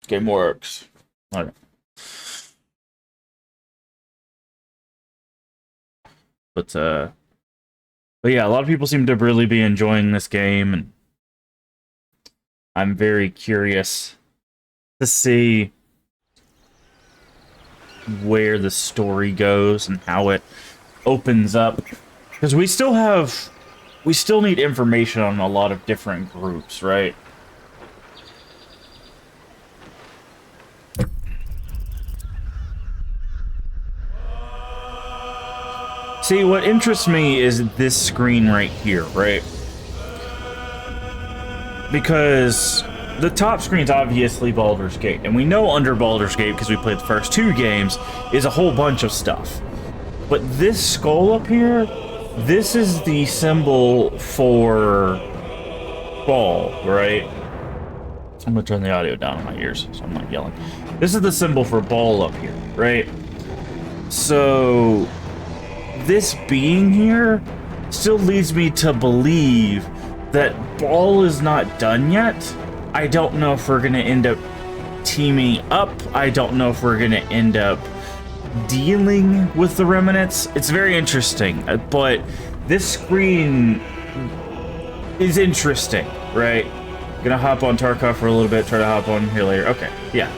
Game works. All right. But but yeah, a lot of people seem to really be enjoying this game, and I'm very curious to see where the story goes and how it opens up, because we still need information on a lot of different groups, right? See, what interests me is this screen right here, right? Because the top screen's obviously Baldur's Gate, and we know under Baldur's Gate, because we played the first two games, is a whole bunch of stuff. But this skull up here, this is the symbol for Ball, right? I'm gonna turn the audio down in my ears, so I'm not yelling. This is the symbol for Ball up here, right? So this being here still leads me to believe that Ball is not done yet. I don't know if we're gonna end up teaming up. I don't know if we're gonna end up dealing with the remnants. It's very interesting, but this screen is interesting, right? Gonna hop on Tarkov for a little bit, try to hop on here later. Okay, yeah.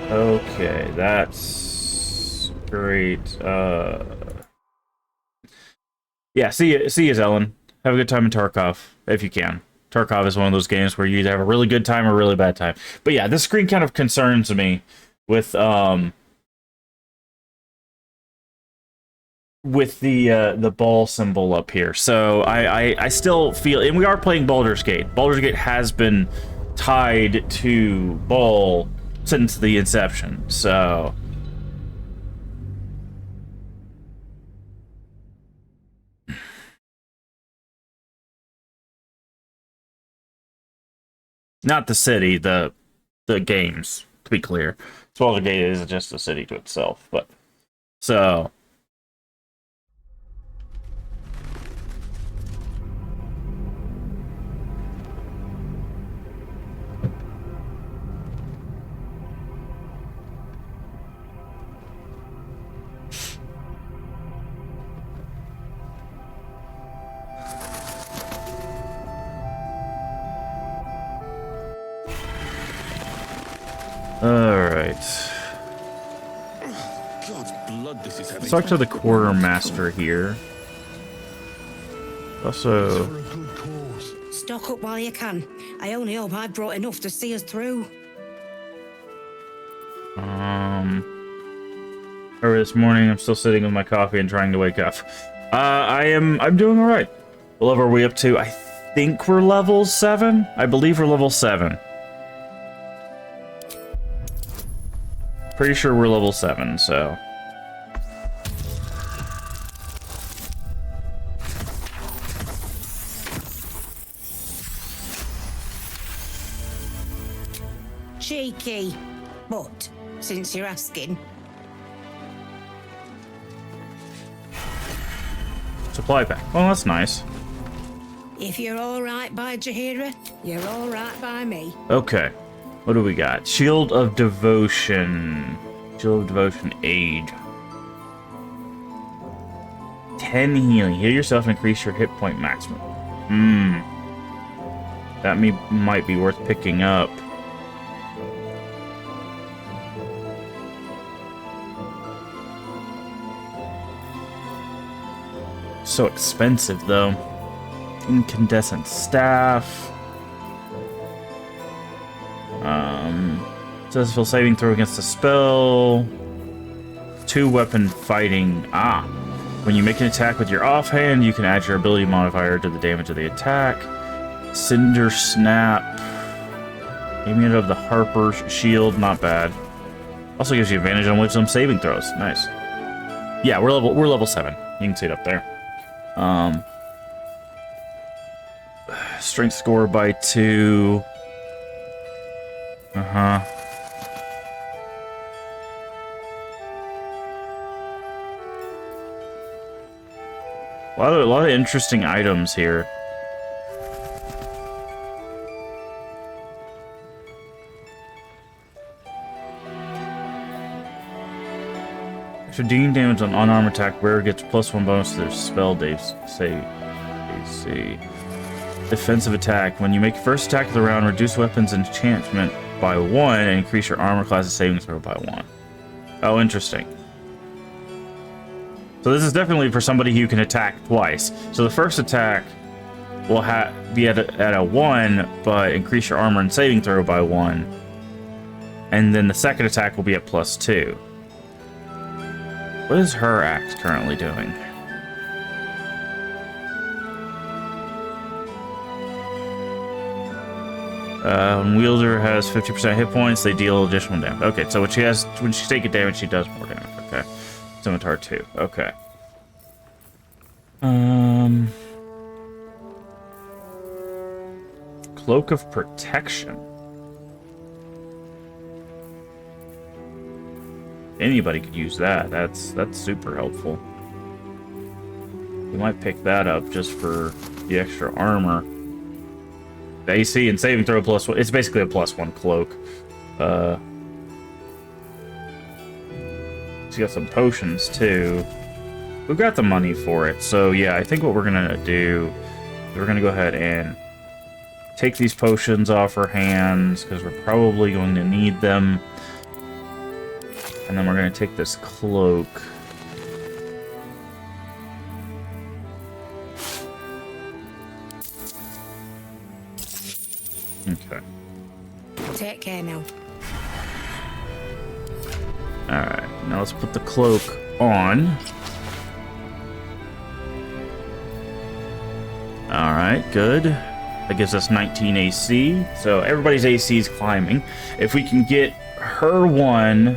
Okay, that's great. Yeah, see you, Zelen. Have a good time in Tarkov, if you can. Tarkov is one of those games where you either have a really good time or a really bad time. But yeah, this screen kind of concerns me with the ball symbol up here. So I still feel, and we are playing Baldur's Gate. Baldur's Gate has been tied to Ball since the inception. So not the city, the games, to be clear. Baldur's Gate is just a city to itself, but so alright. Let's talk to the quartermaster here. Also, stock up while you can. I only hope I brought enough to see us through. early this morning, I'm still sitting with my coffee and trying to wake up. I'm doing alright. What level are we up to? I think we're level 7? I believe we're level 7. Pretty sure we're level 7, so. Cheeky. But, since you're asking. Supply pack. Well, that's nice. If you're alright by Jaheira, you're alright by me. Okay. What do we got? Shield of Devotion. Shield of Devotion Age. 10 healing. Heal yourself and increase your hit point maximum. That might be worth picking up. So expensive, though. Incandescent Staff. Successful saving throw against a spell. 2-weapon fighting. When you make an attack with your offhand, you can add your ability modifier to the damage of the attack. Cinder Snap. Amulet of the Harper's Shield, not bad. Also gives you advantage on wisdom saving throws. Nice. Yeah, we're level 7. You can see it up there. Strength score by 2. A lot of interesting items here. After dealing damage on unarmed attack, wearer gets +1 bonus to their spell save AC. Defensive attack. When you make your first attack of the round, reduce weapons and enchantment by 1 and increase your armor class saving throw by 1. Oh, interesting. So this is definitely for somebody who can attack twice. So the first attack will be at a 1, but increase your armor and saving throw by 1. And then the second attack will be at +2. What is her axe currently doing? When wielder has 50% hit points, they deal additional damage. Okay, so when she's taking damage, she does more damage. Okay. Scimitar 2. Okay. Cloak of Protection. Anybody could use that. That's super helpful. You might pick that up just for the extra armor. The AC and saving throw +1. It's basically a +1 cloak. She's got some potions too. We've got the money for it, so yeah, I think what we're gonna do is we're gonna go ahead and take these potions off her hands because we're probably going to need them. And then we're going to take this cloak. Okay. Take care now. Alright, now let's put the cloak on. Alright, good. That gives us 19 AC. So everybody's AC is climbing. If we can get her one...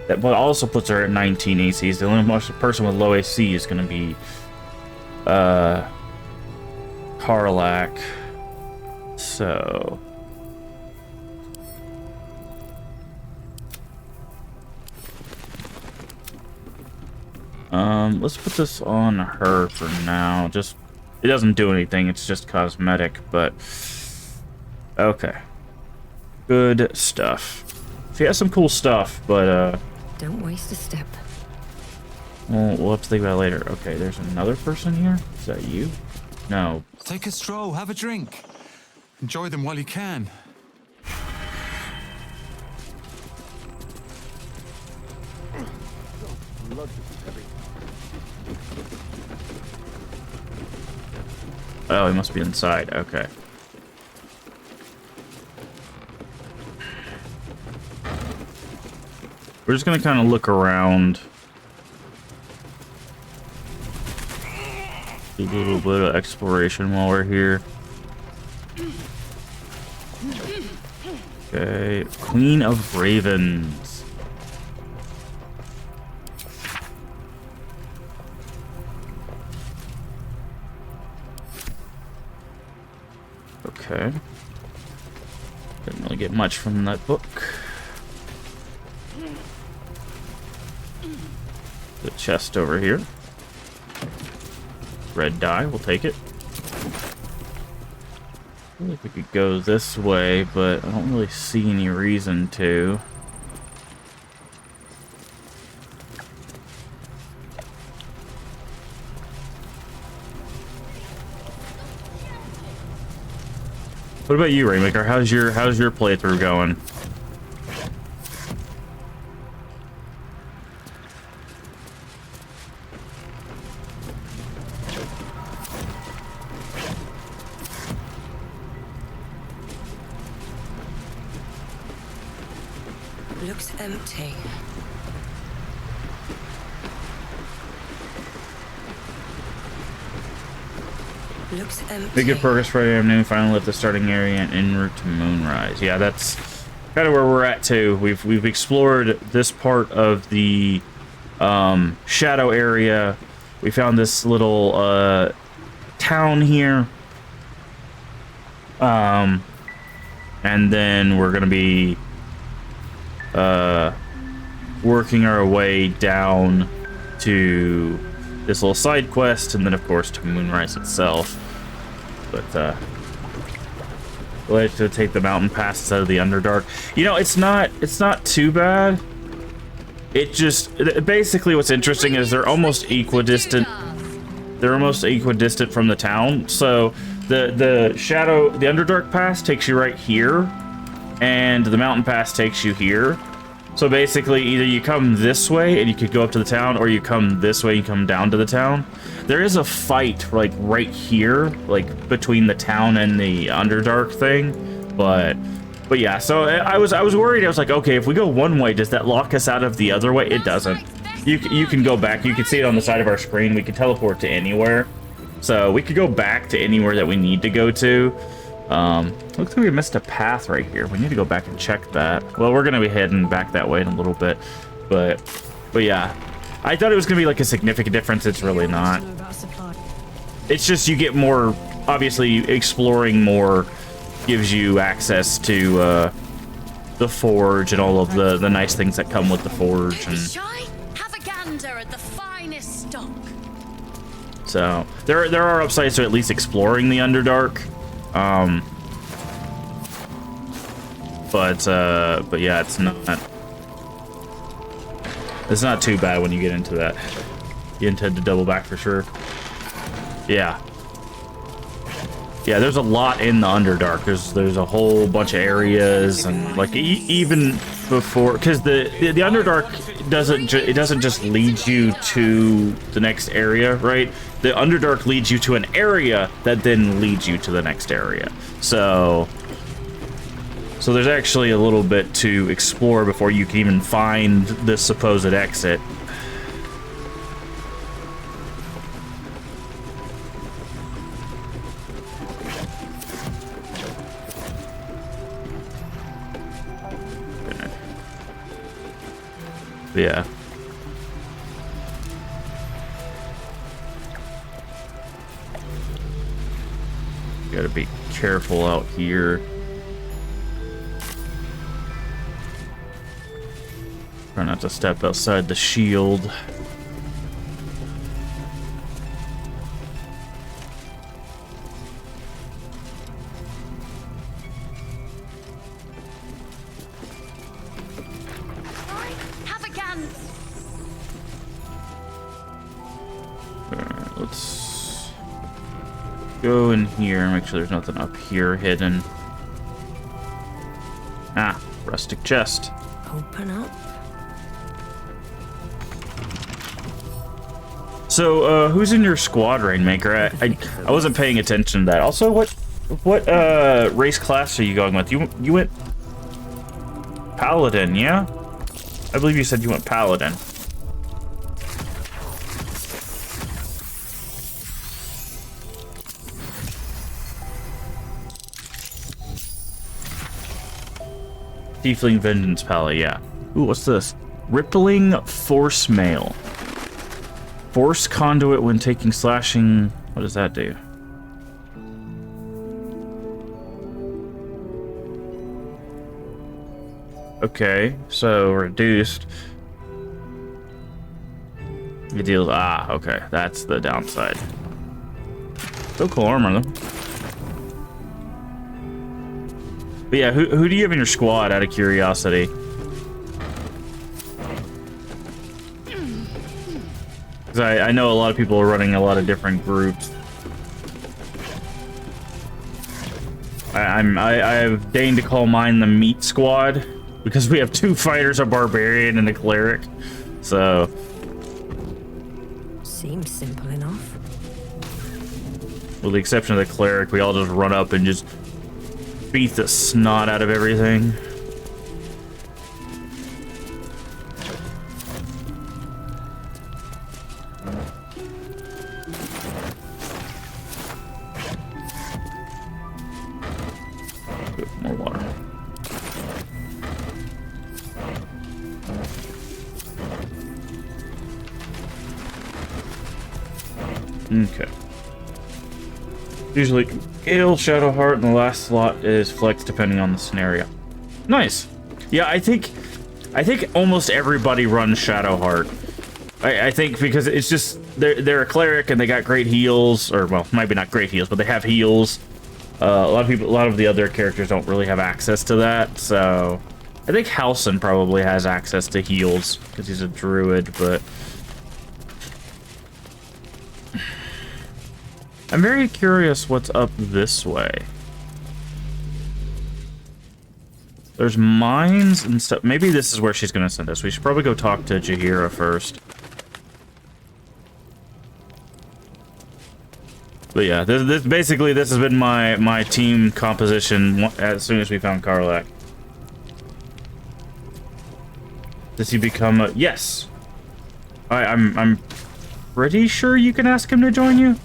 That also puts her at 19 ACs. The only person with low AC is going to be Karlak. So let's put this on her for now. Just it doesn't do anything. It's just cosmetic, but okay. Good stuff. She has some cool stuff, but Don't waste a step. well, we'll have to think about it later. Okay, there's another person here. Is that you? No. Take a stroll, have a drink. Enjoy them while you can. Oh, he must be inside. Okay. We're just gonna kind of look around. Do a little bit of exploration while we're here. Okay, Queen of Ravens. Okay. Didn't really get much from that book. The chest over here. Red dye, we'll take it. I feel like we could go this way, but I don't really see any reason to. What about you, Rainmaker? How's your playthrough going? Looks empty. Looks empty. Make good progress Friday afternoon. Finally left the starting area and en route to Moonrise. Yeah, that's kind of where we're at too. We've explored this part of the shadow area. We found this little town here. And then we're gonna be working our way down to this little side quest, and then of course to Moonrise itself. But we'll have to take the mountain pass instead of the Underdark. You know, it's not too bad. it just basically what's interesting is they're almost equidistant. They're almost equidistant from the town. So the Underdark Pass takes you right here, and the Mountain Pass takes you here. So basically, either you come this way and you could go up to the town, or you come this way and you come down to the town. There is a fight like right here, like between the town and the Underdark thing, but yeah. So I was worried. I was like, okay, if we go one way, does that lock us out of the other way? It doesn't. You can go back. You can see it on the side of our screen. We can teleport to anywhere, so we could go back to anywhere that we need to go to. Looks like we missed a path right here. We need to go back and check that. Well, we're gonna be heading back that way in a little bit, but yeah. I thought it was gonna be like a significant difference. It's really not. It's just you get more, obviously exploring more gives you access to the forge and all of the nice things that come with the forge. And have a gander at the finest stock. So there are upsides to at least exploring the Underdark. But yeah, it's not too bad when you get into that. You intend to double back for sure. Yeah, there's a lot in the Underdark. There's a whole bunch of areas, and like even before, because the Underdark doesn't just lead you to the next area, right? The Underdark leads you to an area that then leads you to the next area. So there's actually a little bit to explore before you can even find the supposed exit. Yeah. Gotta be careful out here. Try not to step outside the shield. Have a gun. Alright, let's go in here. Make sure there's nothing up here hidden. Ah, rustic chest. Open up. So, who's in your squad, Rainmaker? I wasn't paying attention to that. Also, what race class are you going with? You went Paladin, yeah? I believe you said you went Paladin. Tiefling Vengeance Pally, yeah. Ooh, what's this? Rippling Force Mail. Force conduit when taking slashing. What does that do? Okay, so reduced. It deals. Ah, okay, that's the downside. Still cool armor though. But yeah, who do you have in your squad? Out of curiosity. I know a lot of people are running a lot of different groups. I've deigned to call mine the Meat Squad because we have 2 fighters, a barbarian and a cleric. So Seems simple enough. with the exception of the cleric, we all just run up and just beat the snot out of everything. More water. Okay. Usually Gale, Shadowheart, and the last slot is Flex depending on the scenario. Nice. Yeah, I think almost everybody runs Shadowheart. I think because it's just they're a cleric and they got great heals, or well, maybe not great heals, but they have heals. A lot of the other characters don't really have access to that, so I think Halson probably has access to heals because he's a druid, but I'm very curious what's up this way. There's mines and stuff. Maybe this is where she's going to send us. We should probably go talk to Jaheira first. But yeah, this basically this has been my team composition as soon as we found Karlach. Does he become a... Yes. I'm pretty sure you can ask him to join you.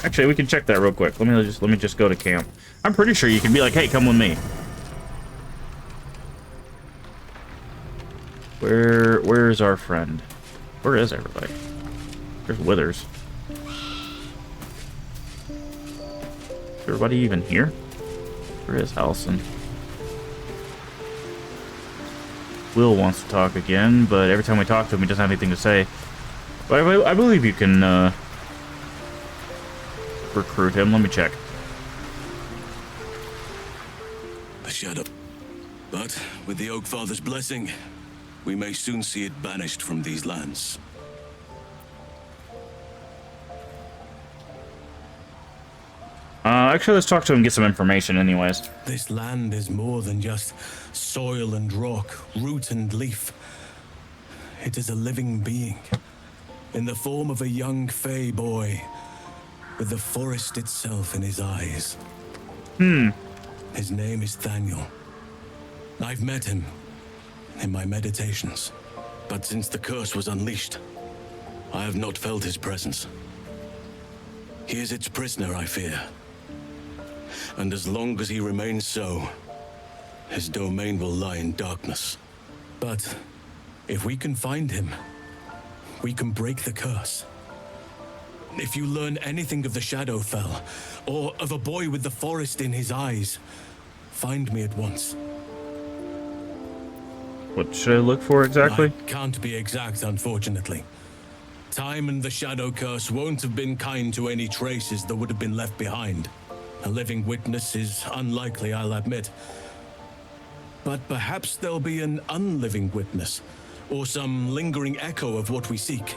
Actually, we can check that real quick. Let me just go to camp. I'm pretty sure you can be like, hey, come with me. Where's our friend? Where is everybody? There's Withers. Is everybody even here? Where is Halson? Will wants to talk again, but every time we talk to him, he doesn't have anything to say. But I believe you can recruit him. Let me check. A shadow. But with the Oak Father's blessing, we may soon see it banished from these lands. Actually, let's talk to him and get some information anyways. This land is more than just soil and rock, root and leaf. It is a living being, in the form of a young fey boy, with the forest itself in his eyes. His name is Thaniel. I've met him in my meditations, but since the curse was unleashed, I have not felt his presence. He is its prisoner, I fear. And as long as he remains so, his domain will lie in darkness. But if we can find him, we can break the curse. If you learn anything of the Shadowfell, or of a boy with the forest in his eyes, find me at once. What should I look for exactly? I can't be exact, unfortunately. Time and the Shadow Curse won't have been kind to any traces that would have been left behind. A living witness is unlikely, I'll admit. But perhaps there'll be an unliving witness, or some lingering echo of what we seek.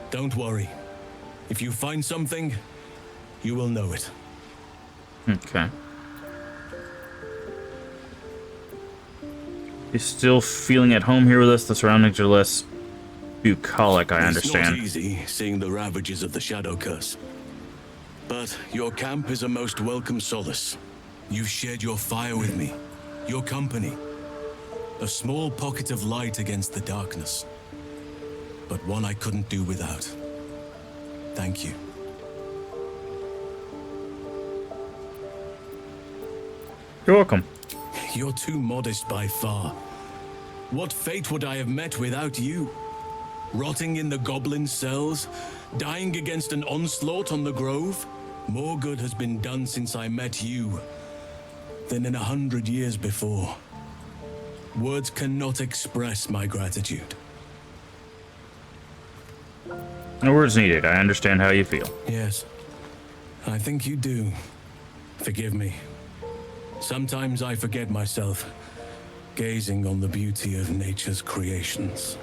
Don't worry. If you find something, you will know it. Okay. You're still feeling at home here with us? The surroundings are less bucolic, I understand. It's not easy seeing the ravages of the Shadow Curse. But your camp is a most welcome solace. You shared your fire with me, your company. A small pocket of light against the darkness. But one I couldn't do without. Thank you. You're welcome. You're too modest by far. What fate would I have met without you? Rotting in the goblin cells? Dying against an onslaught on the grove? More good has been done since I met you than in 100 years before. Words cannot express my gratitude. No words needed. I understand how you feel. Yes, I think you do. Forgive me. Sometimes I forget myself, gazing on the beauty of nature's creations.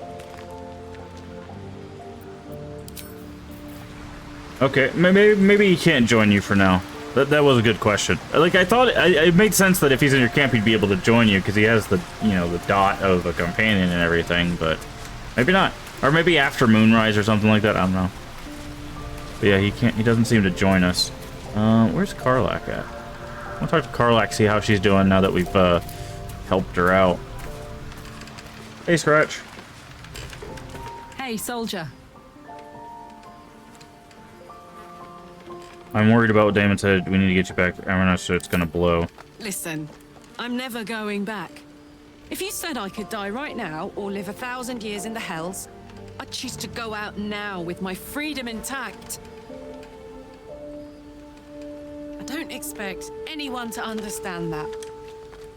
Okay, maybe he can't join you for now. That was a good question. Like, I thought it made sense that if he's in your camp, he'd be able to join you because he has the, you know, the dot of a companion and everything, but maybe not. Or maybe after Moonrise or something like that, I don't know. But yeah, he doesn't seem to join us. Where's Karlach at? I want to talk to Karlach, see how she's doing now that we've helped her out. Hey, Scratch. Hey, soldier. I'm worried about what Damon said. We need to get you back to Amaranth so it's gonna blow. Listen, I'm never going back. If you said I could die right now or live 1,000 years in the Hells, I'd choose to go out now with my freedom intact. I don't expect anyone to understand that.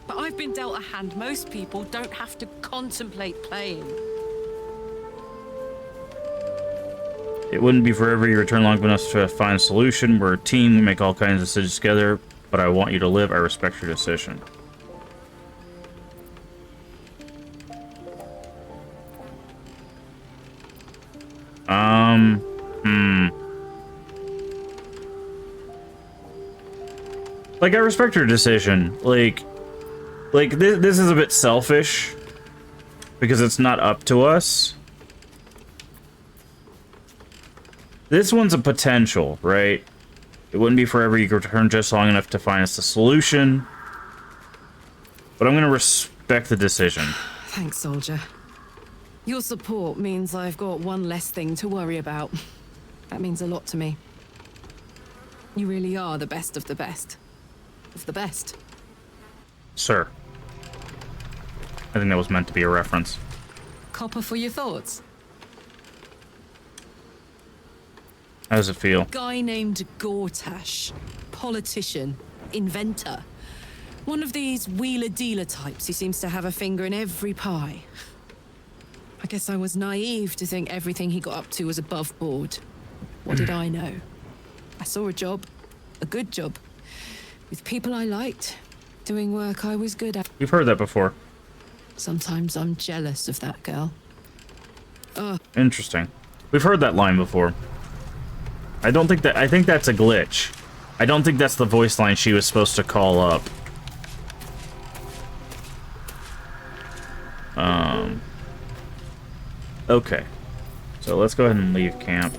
But I've been dealt a hand most people don't have to contemplate playing. It wouldn't be forever. You return long enough to find a solution. We're a team. We make all kinds of decisions together. But I want you to live. I respect your decision. Like, I respect her decision. Like this is a bit selfish because it's not up to us. This one's a potential, right? It wouldn't be forever. You could return just long enough to find us a solution. But I'm gonna respect the decision. Thanks, soldier. Your support means I've got one less thing to worry about. That means a lot to me. You really are the best of the best. Of the best. Sir. I think that was meant to be a reference. Copper for your thoughts. How does it feel? Guy named Gortash. Politician. Inventor. One of these wheeler-dealer types who seems to have a finger in every pie. I guess I was naive to think everything he got up to was above board. What did I know? I saw a job. A good job. With people I liked. Doing work I was good at. We've heard that before. Sometimes I'm jealous of that girl. Interesting. We've heard that line before. I think that's a glitch. I don't think that's the voice line she was supposed to call up. Okay. So let's go ahead and leave camp.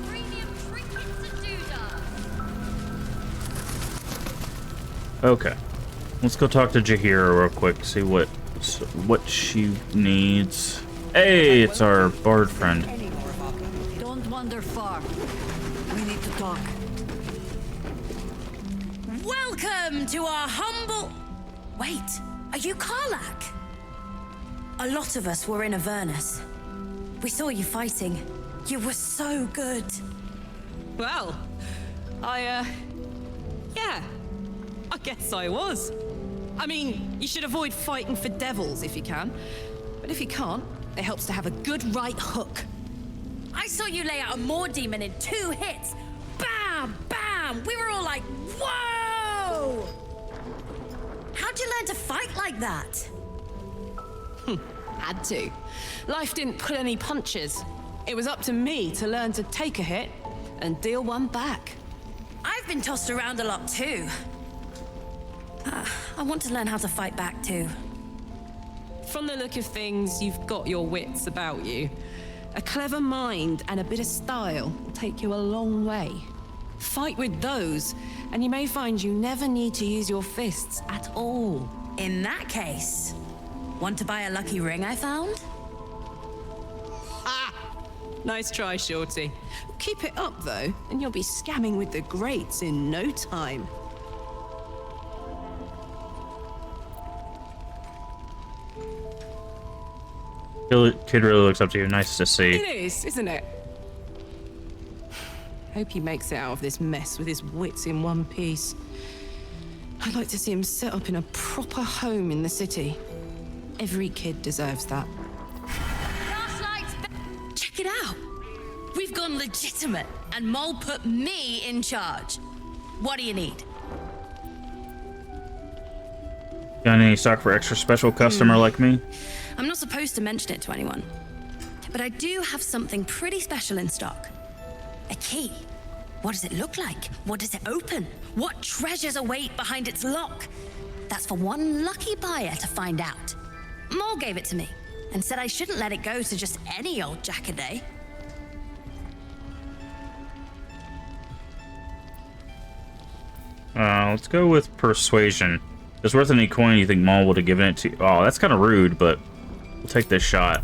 Premium trinkets and doodah. Okay. Let's go talk to Jahira real quick, see what she needs. Hey, it's our bard friend. Don't wander far. We need to talk. Welcome to our humble... Wait, are you Karlak? A lot of us were in Avernus. We saw you fighting. You were so good. Well, yeah, I guess I was. I mean, you should avoid fighting for devils if you can. But if you can't, it helps to have a good right hook. I saw you lay out a Moor demon in 2 hits. Bam! Bam! We were all like, whoa! How'd you learn to fight like that? Had to. Life didn't pull any punches. It was up to me to learn to take a hit and deal one back. I've been tossed around a lot too. I want to learn how to fight back too. From the look of things, you've got your wits about you. A clever mind and a bit of style will take you a long way. Fight with those, and you may find you never need to use your fists at all. In that case, want to buy a lucky ring I found? Nice try, Shorty. Keep it up, though, and you'll be scamming with the greats in no time. Kid really looks up to you. Nice to see. It is, isn't it? Hope he makes it out of this mess with his wits in one piece. I'd like to see him set up in a proper home in the city. Every kid deserves that. Check it out. We've gone legitimate, and Mole put me in charge. What do you need? Got any stock for extra special customer like me? I'm not supposed to mention it to anyone, but I do have something pretty special in stock. A key. What does it look like? What does it open? What treasures await behind its lock? That's for one lucky buyer to find out. Mole gave it to me and said I shouldn't let it go to just any old jackaday. Let's go with persuasion. If it's worth any coin, you think Maul would have given it to you? Oh, that's kind of rude, but we'll take this shot.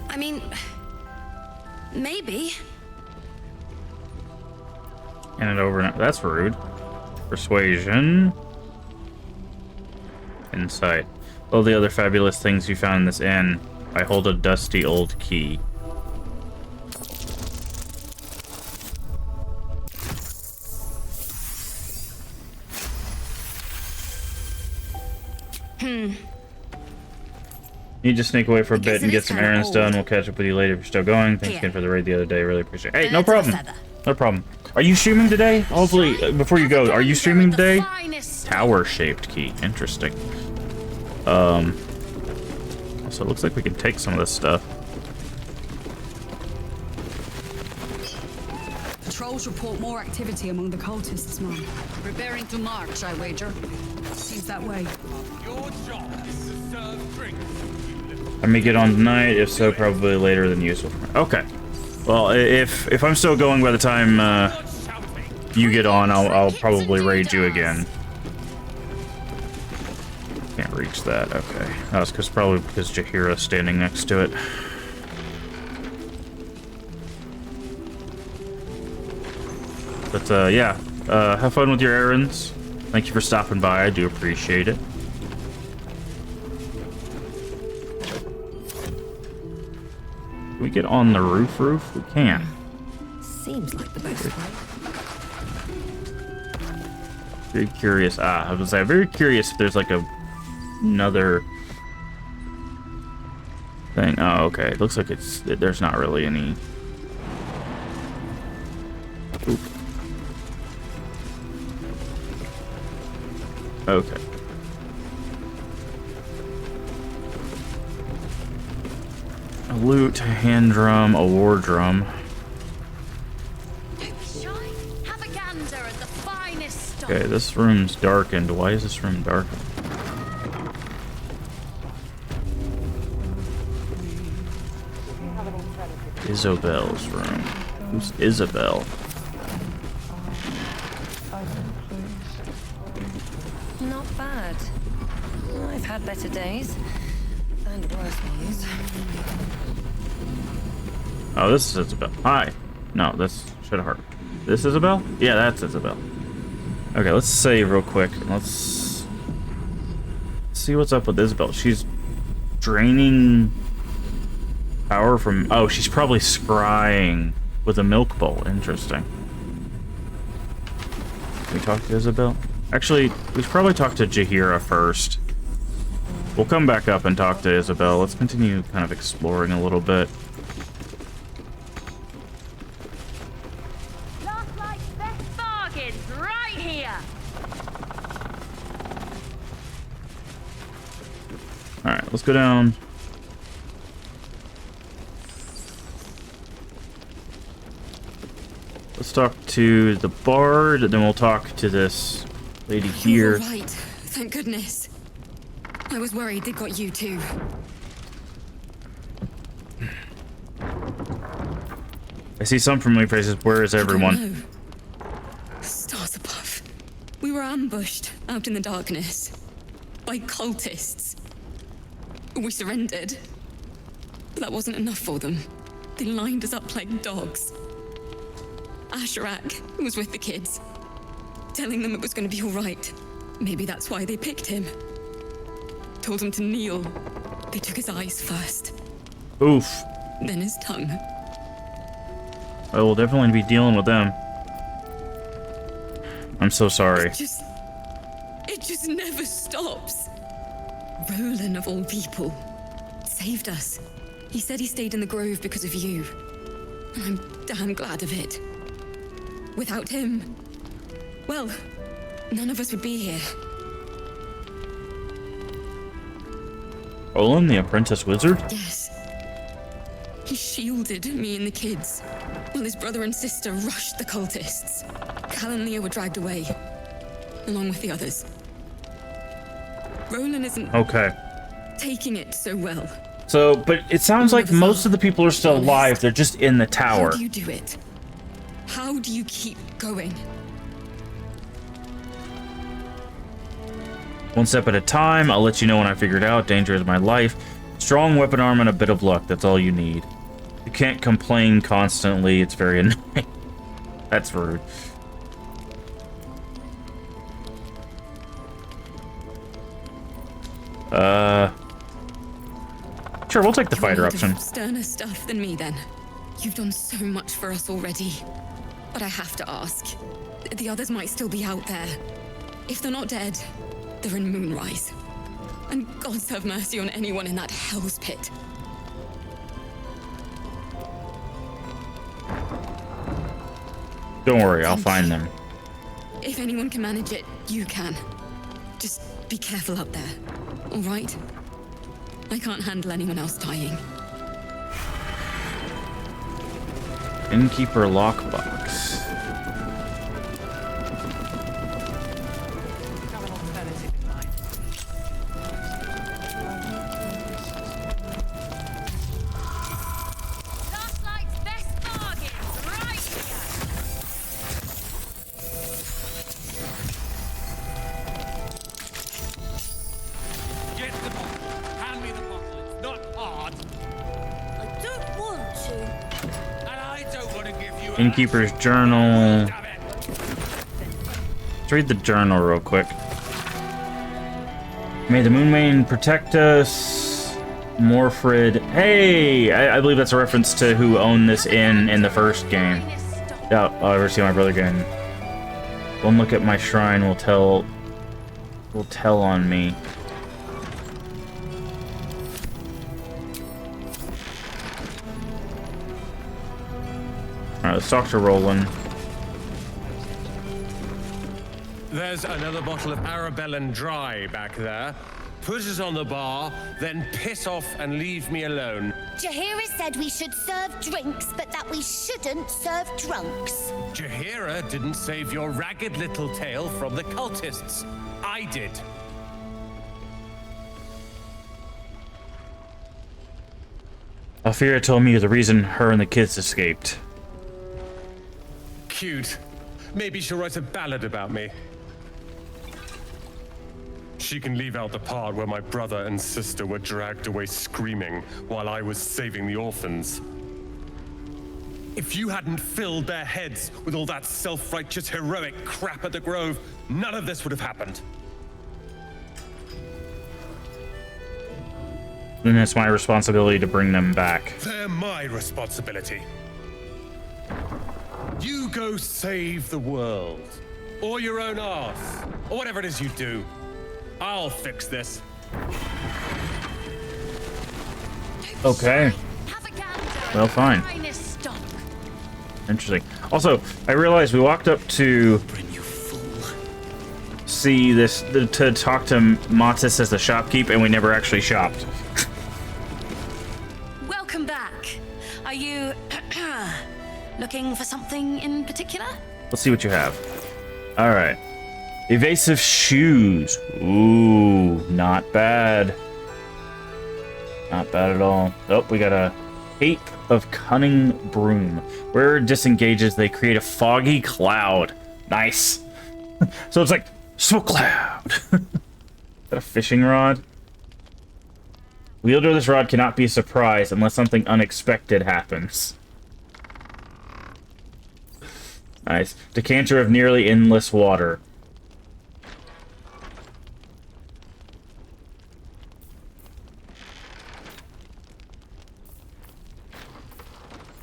I mean, maybe. Hand it over now. That's rude. Persuasion. Insight. All the other fabulous things you found in this inn. I hold a dusty old key. You just sneak away for a guess bit and it get is some kinda errands old. done. We'll catch up with you later if you're still going. Thanks Here. again for the raid the other day. Really appreciate it. Hey, Birds no of a problem. feather. No problem. Are you streaming today? Hopefully, before you go, are you streaming today? Tower-shaped key. Interesting. So it looks like we can take some of this stuff. Patrols report more activity among the cultists, Mom. Preparing to march, I wager. Seems that way. I may get on tonight. If so, probably later than usual. Okay. Well, if I'm still going by the time you get on, I'll probably raid you again. Can't reach that. Okay. That was probably because Jaheira's standing next to it. But yeah, have fun with your errands. Thank you for stopping by. I do appreciate it. Can we get on the roof? We can. Seems like the best way. Very curious. I was gonna say, I'm very curious if there's like another thing. Oh, okay. It looks like there's not really any. Oop. Okay. A lute, a hand drum, a war drum. Have a gander at the finest stock. Okay, this room's darkened. Why is this room darkened? Isobel's room. Who's Isabel? Not bad. I've had better days. And worse ones. Oh, this is Isabel. Hi. No, this should have hurt. This Isabel? Yeah, that's Isabel. Okay, let's save real quick. Let's see what's up with Isabel. She's draining power from... Oh, she's probably scrying with a milk bowl. Interesting. Can we talk to Isabel? Actually, we should probably talk to Jaheira first. We'll come back up and talk to Isabel. Let's continue kind of exploring a little bit. Last night's best bargains right here. Alright, let's go down. Let's talk to the bard, and then we'll talk to this lady here. You're all right. Thank goodness. I was worried they got you too. I see some familiar faces. Where is everyone? No. Stars above. We were ambushed out in the darkness by cultists. We surrendered. But that wasn't enough for them. They lined us up like dogs. Asherak was with the kids, telling them it was going to be all right. Maybe that's why they picked him. Told him to kneel. They took his eyes first, Oof. then his tongue. I will definitely be dealing with them. I'm so sorry. It just never stops. Roland, of all people, saved us. He said he stayed in the grove because of you. And I'm damn glad of it. Without him, well, none of us would be here. Olin, the apprentice wizard? Yes. He shielded me and the kids, while his brother and sister rushed the cultists. Cal and Leah were dragged away, along with the others. Roland isn't Okay. taking it so well. So, but it sounds like most of the people are still alive. They're just in the tower. How do you do it? How do you keep going? One step at a time. I'll let you know when I figure it out. Danger is my life. Strong weapon arm and a bit of luck. That's all you need. You can't complain constantly. It's very annoying. That's rude. Sure, we'll take the fighter option. Sterner stuff than me, then. You've done so much for us already. But I have to ask. The others might still be out there. If they're not dead, they're in Moonrise. And gods have mercy on anyone in that hell's pit. Don't worry, I'll find them. If anyone can manage it, you can. Just be careful up there, all right? I can't handle anyone else dying. Innkeeper lockbox. Last night's best bargains, right here. Get the bottle. Hand me the bottle. It's not hard. I don't want to. And I don't want to give you a... Innkeeper's journal. Damn it. Let's read the journal real quick. May the Moonmane protect us. Morfrid. Hey! I believe that's a reference to who owned this inn in the first game. Doubt I'll ever see my brother again. One look at my shrine will tell on me. Alright, let's talk to Roland. There's another bottle of Arabellan Dry back there. Put it on the bar, then piss off and leave me alone. Jahira said we should serve drinks, but that we shouldn't serve drunks. Jahira didn't save your ragged little tail from the cultists. I did. Alfira told me you're the reason her and the kids escaped. Cute. Maybe she'll write a ballad about me. She can leave out the part where my brother and sister were dragged away screaming while I was saving the orphans. If you hadn't filled their heads with all that self-righteous heroic crap at the Grove, none of this would have happened. Then it's my responsibility to bring them back. They're my responsibility. You go save the world. Or your own arse. Or whatever it is you do. I'll fix this. Okay. Have a gander. Well, fine. Finest stock. Interesting. Also, I realized we walked up to see this, to talk to Matis as the shopkeep, and we never actually shopped. Welcome back. Are you looking for something in particular? Let's see what you have. All right. Evasive shoes. Ooh, not bad. Not bad at all. Oh, we got a cape of cunning broom. Where it disengages, they create a foggy cloud. Nice. So it's like smoke cloud. Is that a fishing rod? Wielder of this rod cannot be surprised unless something unexpected happens. Nice. Decanter of nearly endless water.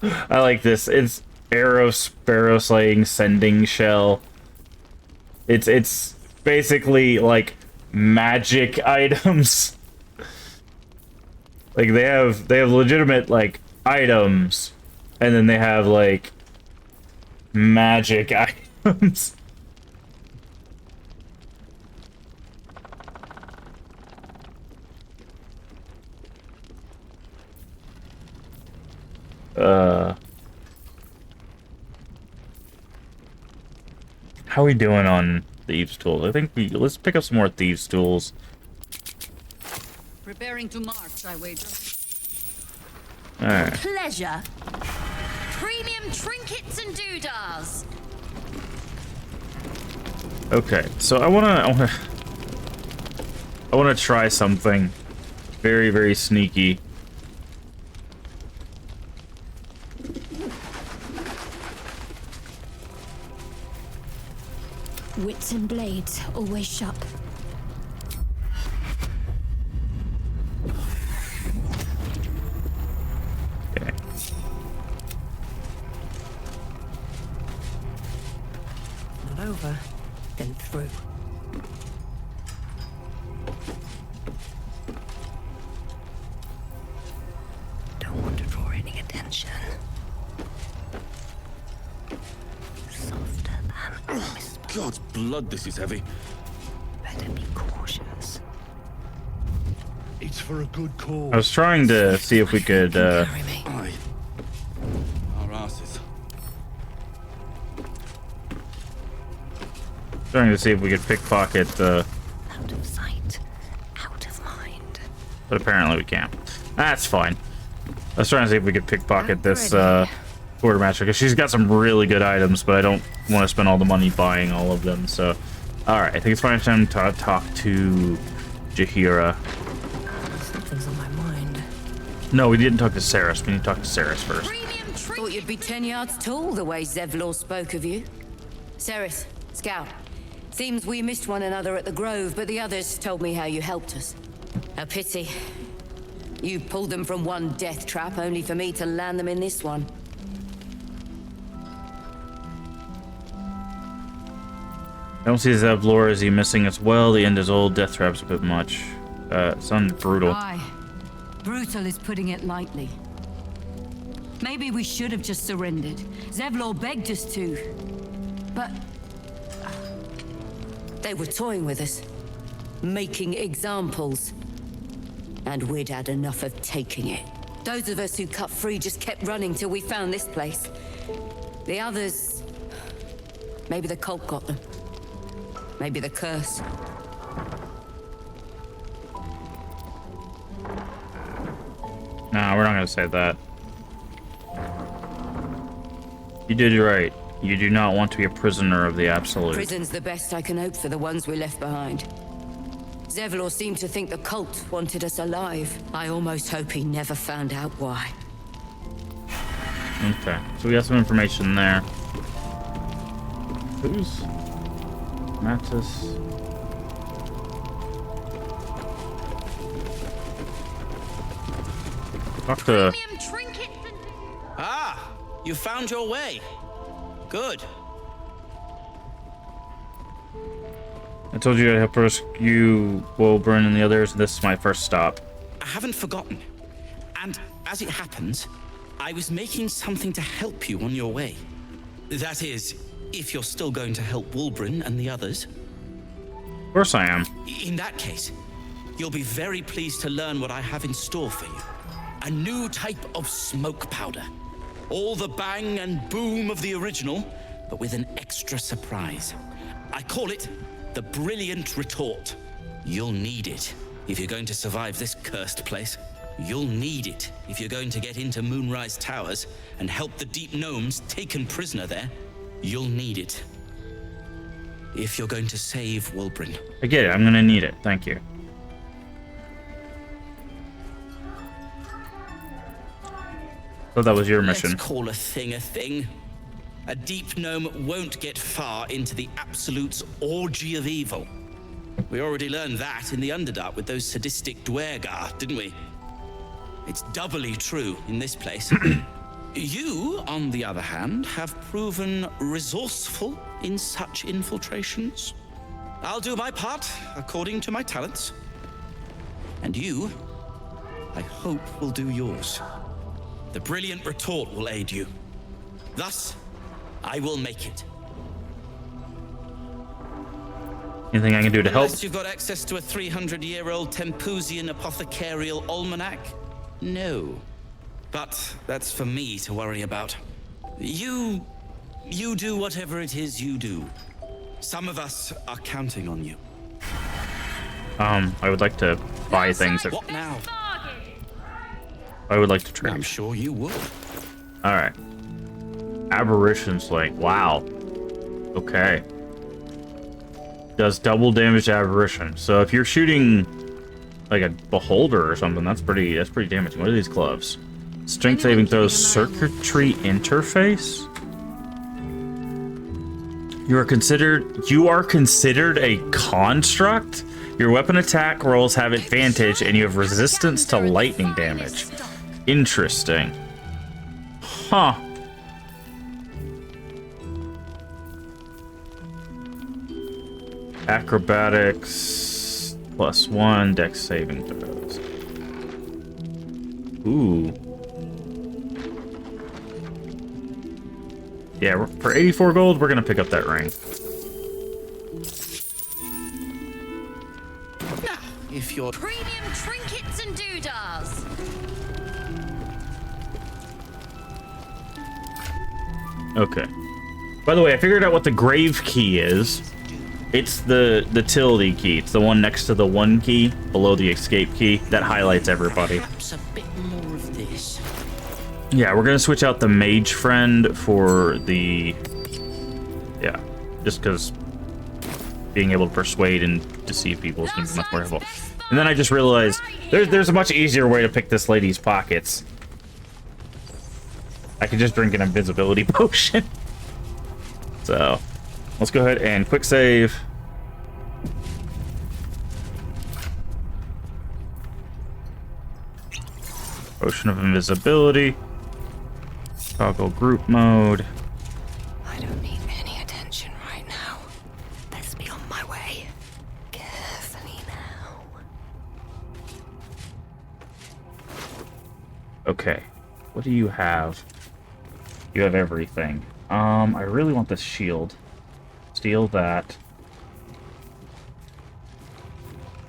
I like this. It's arrow sparrow slaying sending shell. It's basically like magic items. Like they have legitimate like items, and then they have like magic items. How are we doing on thieves' tools? I think let's pick up some more thieves' tools. Preparing to march, I wager. Alright. Pleasure. Premium trinkets and doodahs. Okay, so I wanna try something very, very sneaky. Wits and blades always sharp. Okay. Not over, then through. God's blood, this is heavy. Better be cautious. It's for a good cause. I was trying to see if we could, Aye. Our asses. trying to see if we could pickpocket the... Out of sight, out of mind. But apparently we can't. That's fine. I was trying to see if we could pickpocket this, quartermaster, because she's got some really good items, but I don't want to spend all the money buying all of them, so... Alright, I think it's finally time to talk to Jaheira. Something's on my mind. No, we didn't talk to Saris. We need to talk to Saris first. Thought you'd be 10 yards tall the way Zevlor spoke of you. Saris, Scout. Seems we missed one another at the Grove, but the others told me how you helped us. A pity. You pulled them from one death trap, only for me to land them in this one. I don't see Zevlor. Is he missing as well? The end is old. Death trap's a bit much. Sounds brutal. Aye. Brutal is putting it lightly. Maybe we should have just surrendered. Zevlor begged us to. But... They were toying with us. Making examples. And we'd had enough of taking it. Those of us who cut free just kept running till we found this place. The others... Maybe the cult got them. Maybe the curse. No, we're not gonna say that. You did right. You do not want to be a prisoner of the Absolute. Prison's the best I can hope for the ones we left behind. Zevlor seemed to think the cult wanted us alive. I almost hope he never found out why. Okay, so we got some information there. Who's... Mattis... Talk to... Ah, you found your way. Good. I told you I'd help rescue Wilburn and the others. This is my first stop. I haven't forgotten. And as it happens, I was making something to help you on your way. That is, if you're still going to help Wilburn and the others. Of course I am. In that case, you'll be very pleased to learn what I have in store for you. A new type of smoke powder. All the bang and boom of the original, but with an extra surprise. I call it the Brilliant Retort. You'll need it if you're going to survive this cursed place. You'll need it if you're going to get into Moonrise Towers and help the Deep Gnomes taken prisoner there. You'll need it if you're going to save Wilburn. I get it. I'm gonna need it. Thank you. So that was your mission. Let's call a thing. A deep gnome won't get far into the Absolute's orgy of evil. We already learned that in the Underdark with those sadistic Dwergar, didn't we? It's doubly true in this place. You, on the other hand, have proven resourceful in such infiltrations. I'll do my part according to my talents. And you, I hope, will do yours. The Brilliant Retort will aid you. Thus, I will make it. Anything I can do to help? Unless you've got access to a 300-year-old Tempusian apothecarial almanac? No. But that's for me to worry about. You do whatever it is you do. Some of us are counting on you. I would like to buy things. What now? I would like to trade. I'm sure you would. All right. Aberration's like, wow. Okay. Does double damage to aberration. So if you're shooting like a beholder or something, that's pretty damaging. What are these gloves? Strength saving throws, circuitry interface. You are considered a construct. Your weapon attack rolls have advantage, and you have resistance to lightning damage. Interesting. Huh. Acrobatics +1, dex saving throws. Ooh. Yeah, for 84 gold, we're gonna pick up that ring. Now, if you're... Premium trinkets and doodahs. Okay. By the way, I figured out what the grave key is. It's the tilde key. It's the one next to the 1 key below the escape key that highlights everybody. Perhaps a bit more of this. Yeah, we're gonna switch out the mage friend for the... Yeah, just because being able to persuade and deceive people is gonna be much more helpful. And then I just realized there's a much easier way to pick this lady's pockets. I could just drink an invisibility potion. So, let's go ahead and quick save. Potion of invisibility. Toggle group mode. I don't need any attention right now. Best be on my way. Carefully now. Okay. What do you have? You have everything. I really want this shield. Steal that.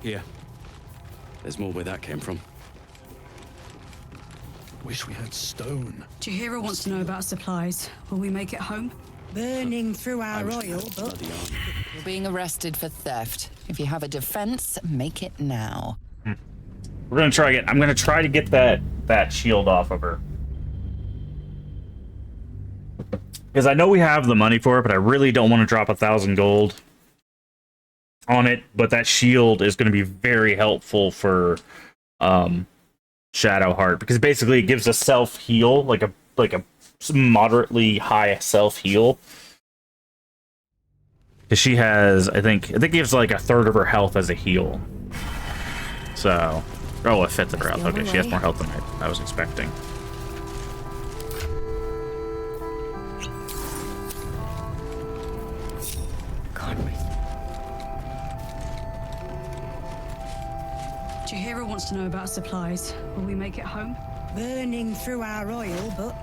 Here. There's more where that came from. Wish we had stone. Jahira wants to know about supplies. Will we make it home? Burning through our oil, but... You're being arrested for theft. If you have a defense, make it now. We're gonna try again. I'm gonna try to get that shield off of her. Because I know we have the money for it, but I really don't want to drop 1,000 gold on it. But that shield is going to be very helpful for Shadowheart, because basically it gives a self heal, like a moderately high self heal. Because she has, I think it gives like 1/3 of her health as a heal. So, oh, it fits her out. Okay, she has more health than I was expecting. Jahira wants to know about supplies. Will we make it home? Burning through our oil, but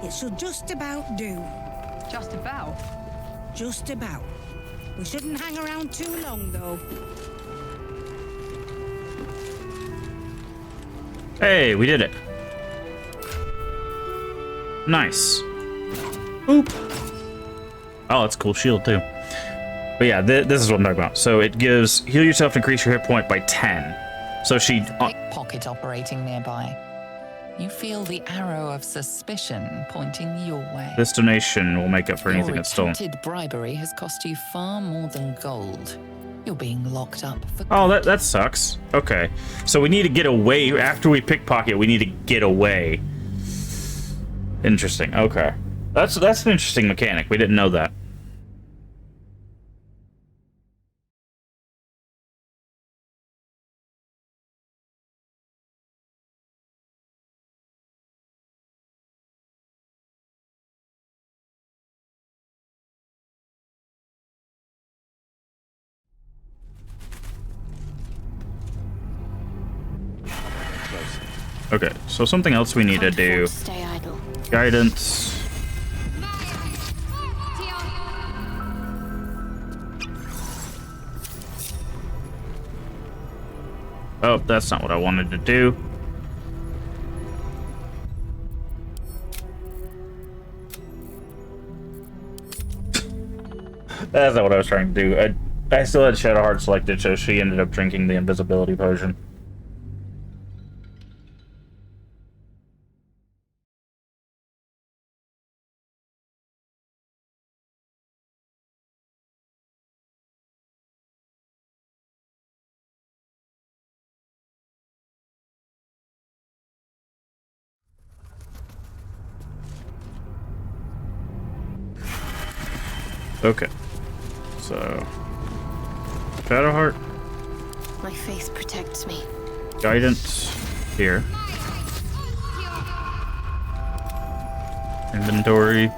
it should just about do. Just about? Just about. We shouldn't hang around too long, though. Hey, we did it. Nice. Oop. Oh, that's a cool shield, too. But yeah, this is what I'm talking about. So it gives heal yourself to increase your hit point by 10. So she... Pickpocket operating nearby. You feel the arrow of suspicion pointing your way. This donation will make up for anything that's stolen. Your attempted bribery has cost you far more than gold. You're being locked up for... Oh, that sucks. Okay. So we need to get away. After we pickpocket, we need to get away. Interesting. Okay. That's an interesting mechanic. We didn't know that. Okay, so something else we need to do. Stay idle. Guidance. Oh, that's not what I wanted to do. That's not what I was trying to do. I still had Shadowheart selected, so she ended up drinking the invisibility potion. Okay, so Shadowheart. My faith protects me. Guidance here. Inventory.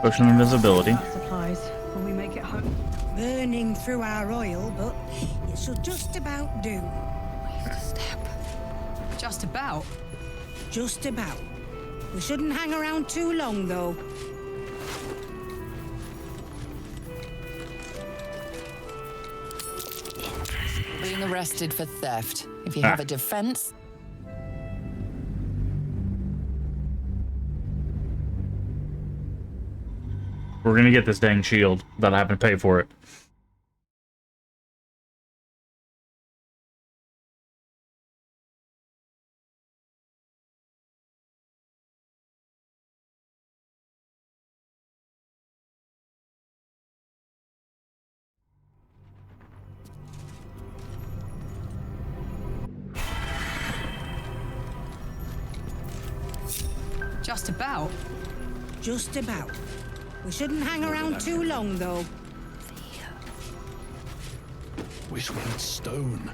Potion of invisibility. Supplies. Will we make it home? Burning through our oil, but it should just about do. Just about? Just about. We shouldn't hang around too long, though. arrested for theft. If you have a defense... We're gonna get this dang shield without having to pay for it. Just about. Just about. We shouldn't hang around too long, though. Wish we had stone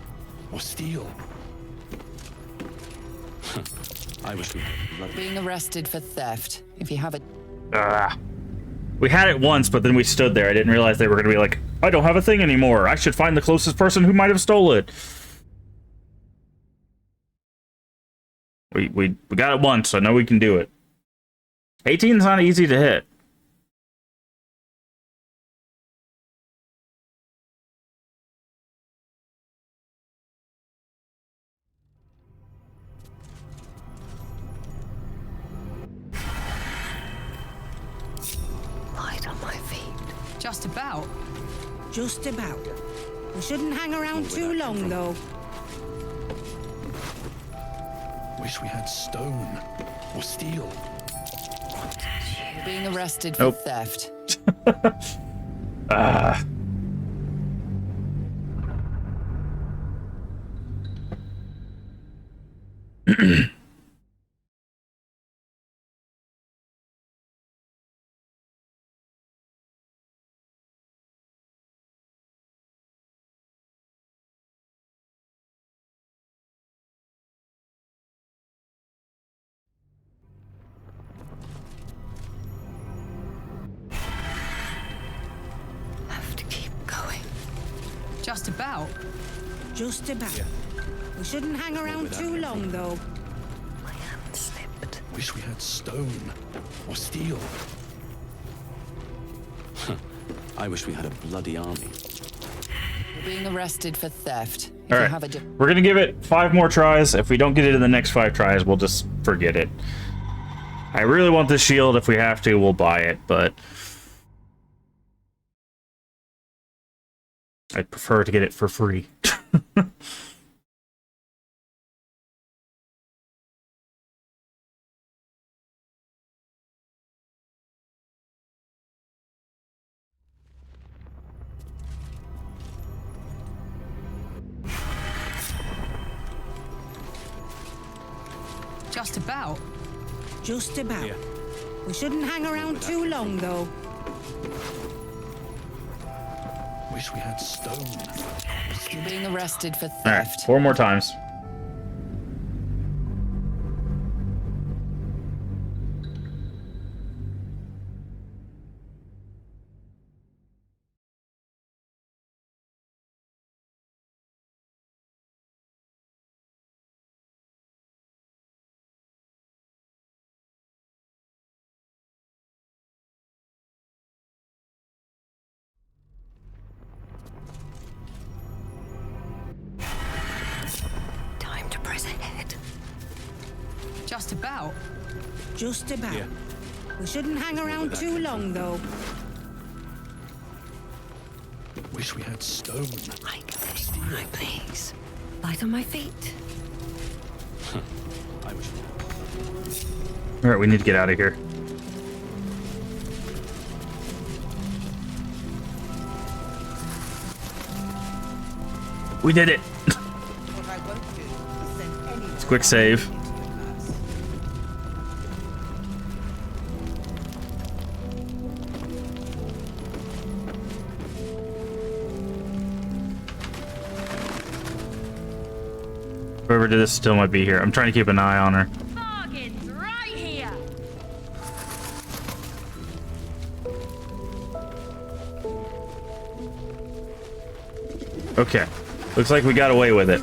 or steel. I wish we had... Being arrested for theft. If you have a... We had it once, but then we stood there. I didn't realize they were going to be like, I don't have a thing anymore. I should find the closest person who might have stolen it. We got it once, so I know we can do it. 18 is not easy to hit. Light on my feet. Just about. Just about. We shouldn't hang around too long, though. Wish we had stone or steel. Being arrested for theft. Have to keep going. Just about. Just about. We shouldn't hang around too long, though. My hand slipped. Wish we had stone or steel. I wish we had a bloody army. Being arrested for theft. If All you right, have a we're gonna give it 5 more tries. If we don't get it in the next 5 tries, we'll just forget it. I really want this shield. If we have to, we'll buy it, but I'd prefer to get it for free. Just about. Just about. We shouldn't hang around too long, though. Wish we had stone. Being arrested for All right, theft. 4 more times. Time to press ahead. Just about. Just about. We shouldn't hang around too long, though. Wish we had stone. I can take my place. Light on my feet. I wish... All right, we need to get out of here. We did it. It's a quick save. Whoever did this still might be here. I'm trying to keep an eye on her. Bargains right here. Okay. Looks like we got away with it.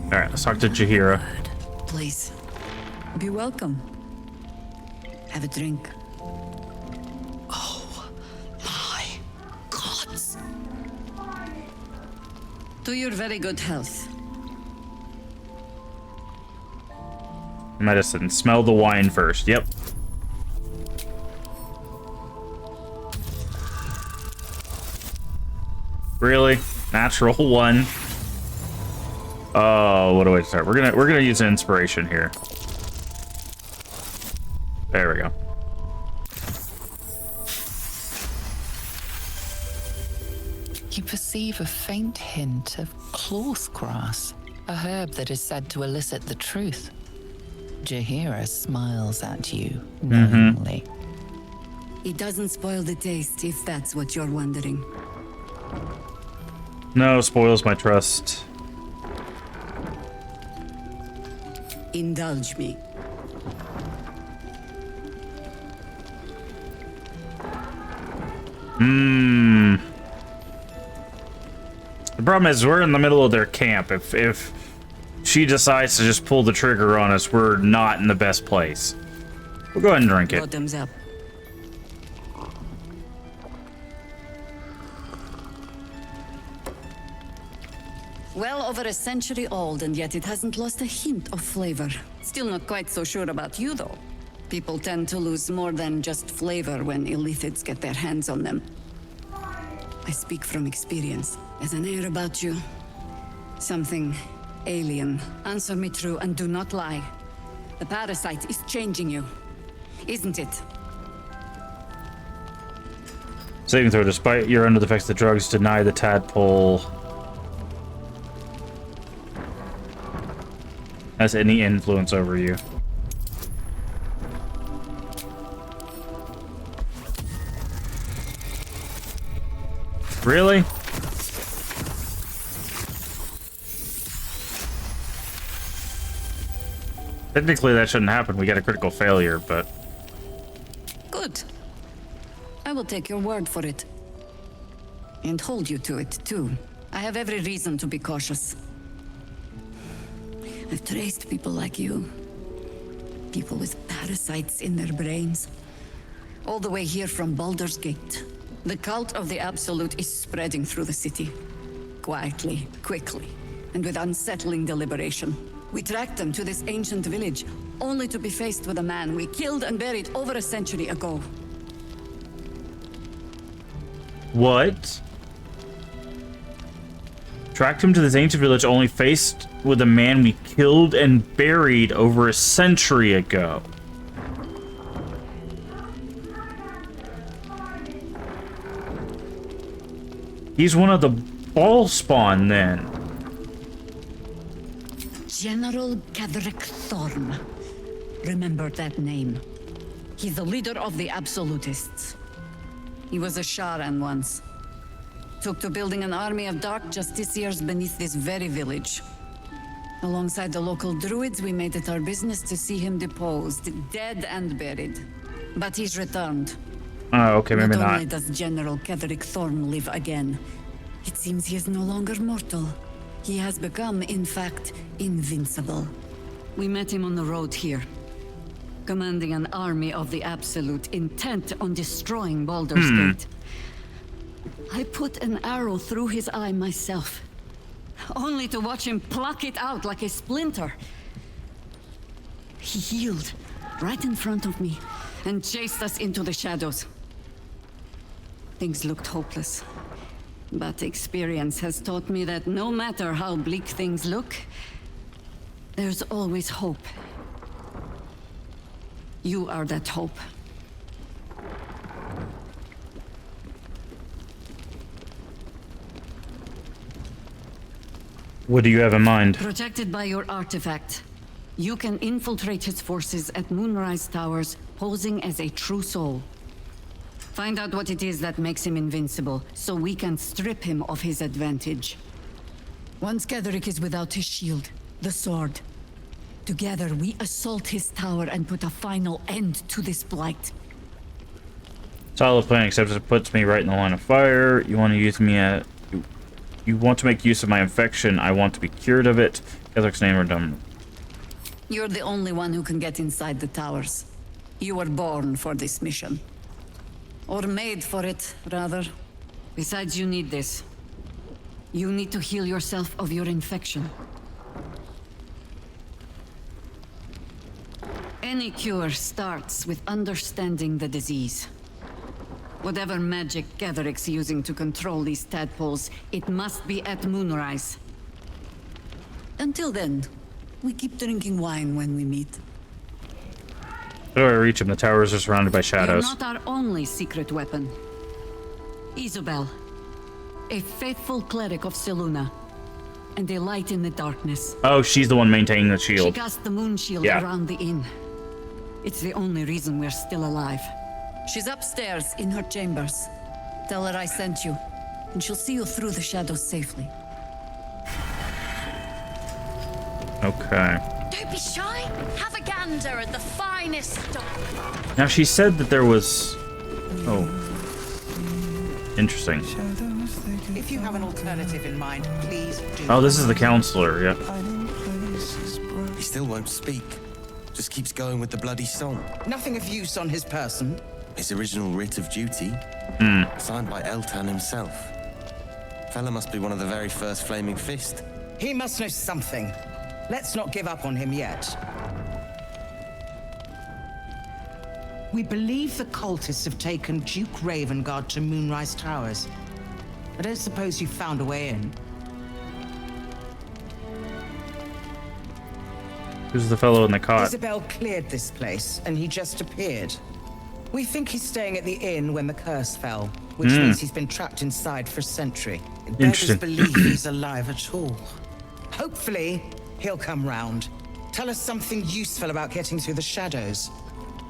Alright, let's talk to Jahira. Please. Be welcome. Have a drink. Oh, my gods. To your very good health. Medicine. Smell the wine first. Yep. Really? Natural one. Oh, what do I start? We're gonna use an inspiration here. There we go. You perceive a faint hint of cloth grass, a herb that is said to elicit the truth. Jahira smiles at you knowingly. It doesn't spoil the taste, if that's what you're wondering. No, spoils my trust. Indulge me. The problem is we're in the middle of their camp. If she decides to just pull the trigger on us, we're not in the best place. We'll go ahead and drink it. Bottoms up. Well over a century old, and yet it hasn't lost a hint of flavor. Still not quite so sure about you, though. People tend to lose more than just flavor when illithids get their hands on them. I speak from experience. There's an air about you. Something alien. Answer me true and do not lie. The parasite is changing you, isn't it? Saving throw. Despite you're under the effects of the drugs, deny the tadpole has any influence over you. Really? Technically, that shouldn't happen. We got a critical failure, but... Good. I will take your word for it. And hold you to it, too. I have every reason to be cautious. I've traced people like you. People with parasites in their brains. All the way here from Baldur's Gate. The cult of the Absolute is spreading through the city. Quietly, quickly, and with unsettling deliberation. We tracked them to this ancient village, only to be faced with a man we killed and buried over a century ago. What? Tracked him to this ancient village, only faced with a man we killed and buried over a century ago. He's one of the ball spawn, then. General Ketheric Thorm. Remember that name. He's the leader of the Absolutists. He was a Sharan once. Took to building an army of dark justiciars beneath this very village. Alongside the local druids, we made it our business to see him deposed, dead and buried. But he's returned. Oh, okay, maybe Not only not. does General Ketheric Thorm live again, it seems he is no longer mortal. He has become, in fact, invincible. We met him on the road here, commanding an army of the Absolute, intent on destroying Baldur's Gate. I put an arrow through his eye myself, only to watch him pluck it out like a splinter. He healed right in front of me and chased us into the shadows. Things looked hopeless. But experience has taught me that no matter how bleak things look, there's always hope. You are that hope. What do you have in mind? Protected by your artifact, you can infiltrate his forces at Moonrise Towers, posing as a true soul. Find out what it is that makes him invincible, so we can strip him of his advantage. Once Ketheric is without his shield, the sword, together we assault his tower and put a final end to this blight. Solid plan, except it puts me right in the line of fire. You want to use me at... You want to make use of my infection. I want to be cured of it. Ketheric's name or dumb. You're the only one who can get inside the towers. You were born for this mission. Or made for it, rather. Besides, you need this. You need to heal yourself of your infection. Any cure starts with understanding the disease. Whatever magic Gatheric's using to control these tadpoles, it must be at moonrise. Until then, we keep drinking wine when we meet. How do I reach him? The towers are surrounded by shadows. You're not our only secret weapon. Isabel, a faithful cleric of Selûne, and a light in the darkness. Oh, she's the one maintaining the She shield. cast the moon shield around the inn. It's the only reason we're still alive. She's upstairs in her chambers. Tell her I sent you, and she'll see you through the shadows safely. Okay. Don't be shy. Have a gander at the finest stock. Now she said that there was... Oh. Interesting. If you have an alternative in mind, please do. Oh, this is the counselor, yeah. He still won't speak. Just keeps going with the bloody song. Nothing of use on his person. His original writ of duty, signed by Eltan himself. Fella must be one of the very first Flaming Fist. He must know something. Let's not give up on him yet. We believe the cultists have taken Duke Ravengard to Moonrise Towers. I don't suppose you found a way in. Who's the fellow in the cot? Isabel cleared this place, and he just appeared. We think he's staying at the inn when the curse fell, which means he's been trapped inside for a century. Interesting. Beggars believe he's alive at all. Hopefully, he'll come round. Tell us something useful about getting through the shadows.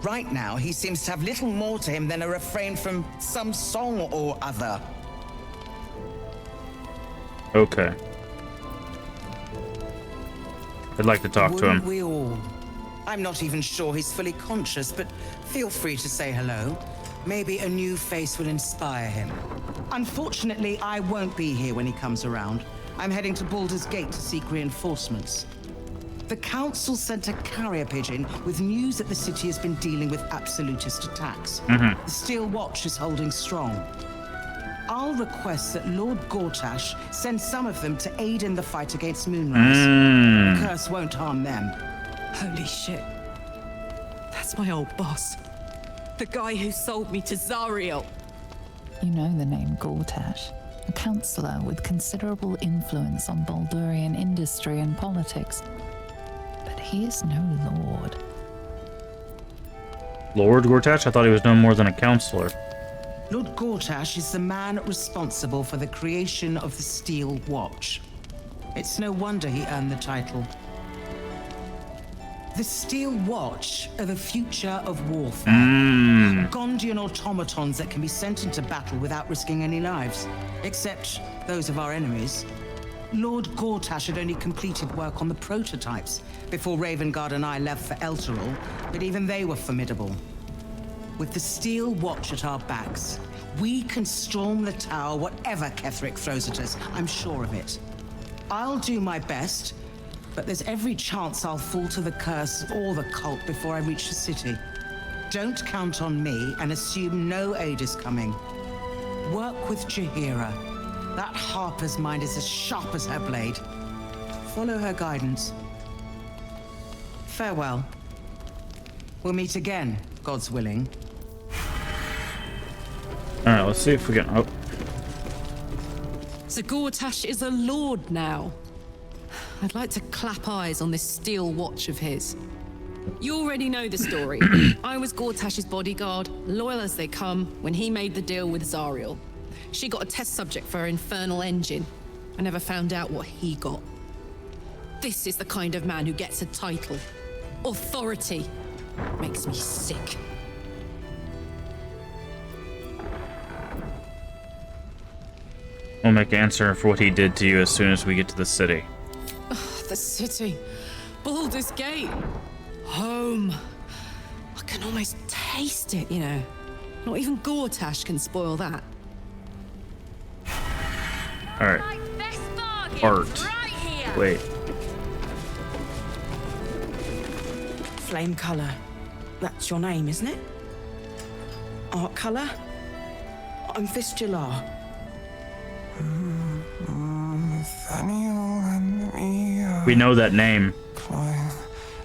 Right now, he seems to have little more to him than a refrain from some song or other. Okay. I'd like to talk to him. Wouldn't we all? I'm not even sure he's fully conscious, but feel free to say hello. Maybe a new face will inspire him. Unfortunately, I won't be here when he comes around. I'm heading to Baldur's Gate to seek reinforcements. The council sent a carrier pigeon with news that the city has been dealing with absolutist attacks. The Steel Watch is holding strong. I'll request that Lord Gortash send some of them to aid in the fight against Moonrise. The curse won't harm them. Holy shit. That's my old boss. The guy who sold me to Zariel. You know the name Gortash, a councillor with considerable influence on Baldurian industry and politics. But he is no lord. Lord Gortash? I thought he was no more than a counselor. Lord Gortash is the man responsible for the creation of the Steel Watch. It's no wonder he earned the title. The Steel Watch are the future of warfare. Gondian automatons that can be sent into battle without risking any lives, except those of our enemies. Lord Gortash had only completed work on the prototypes before Ravengard and I left for Elturel, but even they were formidable. With the Steel Watch at our backs, we can storm the tower whatever Ketheric throws at us. I'm sure of it. I'll do my best, but there's every chance I'll fall to the curse or the cult before I reach the city. Don't count on me and assume no aid is coming. Work with Jaheira. That Harper's mind is as sharp as her blade. Follow her guidance. Farewell. We'll meet again, God's willing. Alright, let's see if we can... Oh. So Gortash is a lord now. I'd like to clap eyes on this Steel Watch of his. You already know the story. I was Gortash's bodyguard, loyal as they come, when he made the deal with Zariel. She got a test subject for her infernal engine. I never found out what he got. This is the kind of man who gets a title. Authority. Makes me sick. We'll make answer for what he did to you as soon as we get to the city. The city. Baldur's Gate. Home. I can almost taste it, you know. Not even Gortash can spoil that. Alright. Art. Wait. Flame color. That's your name, isn't it? Art colour? I'm Fistula. Nathaniel and me. We know that name.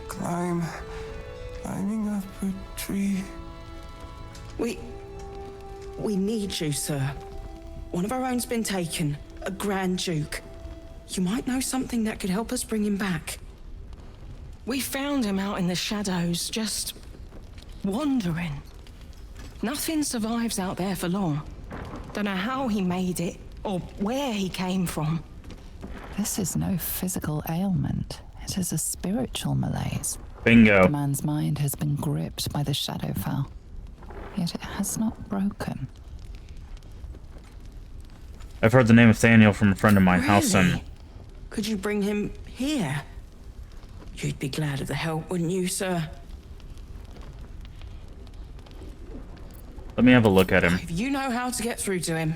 Climbing up a tree. We need you, sir. One of our own's been taken, a Grand Duke. You might know something that could help us bring him back. We found him out in the shadows, just wandering. Nothing survives out there for long. Don't know how he made it, or where he came from. This is no physical ailment. It is a spiritual malaise. Bingo. The man's mind has been gripped by the Shadowfell, yet it has not broken. I've heard the name of Nathaniel from a friend of mine, Really? Halson. Could you bring him here? You'd be glad of the help, wouldn't you, sir? Let me have a look at him. If you know how to get through to him,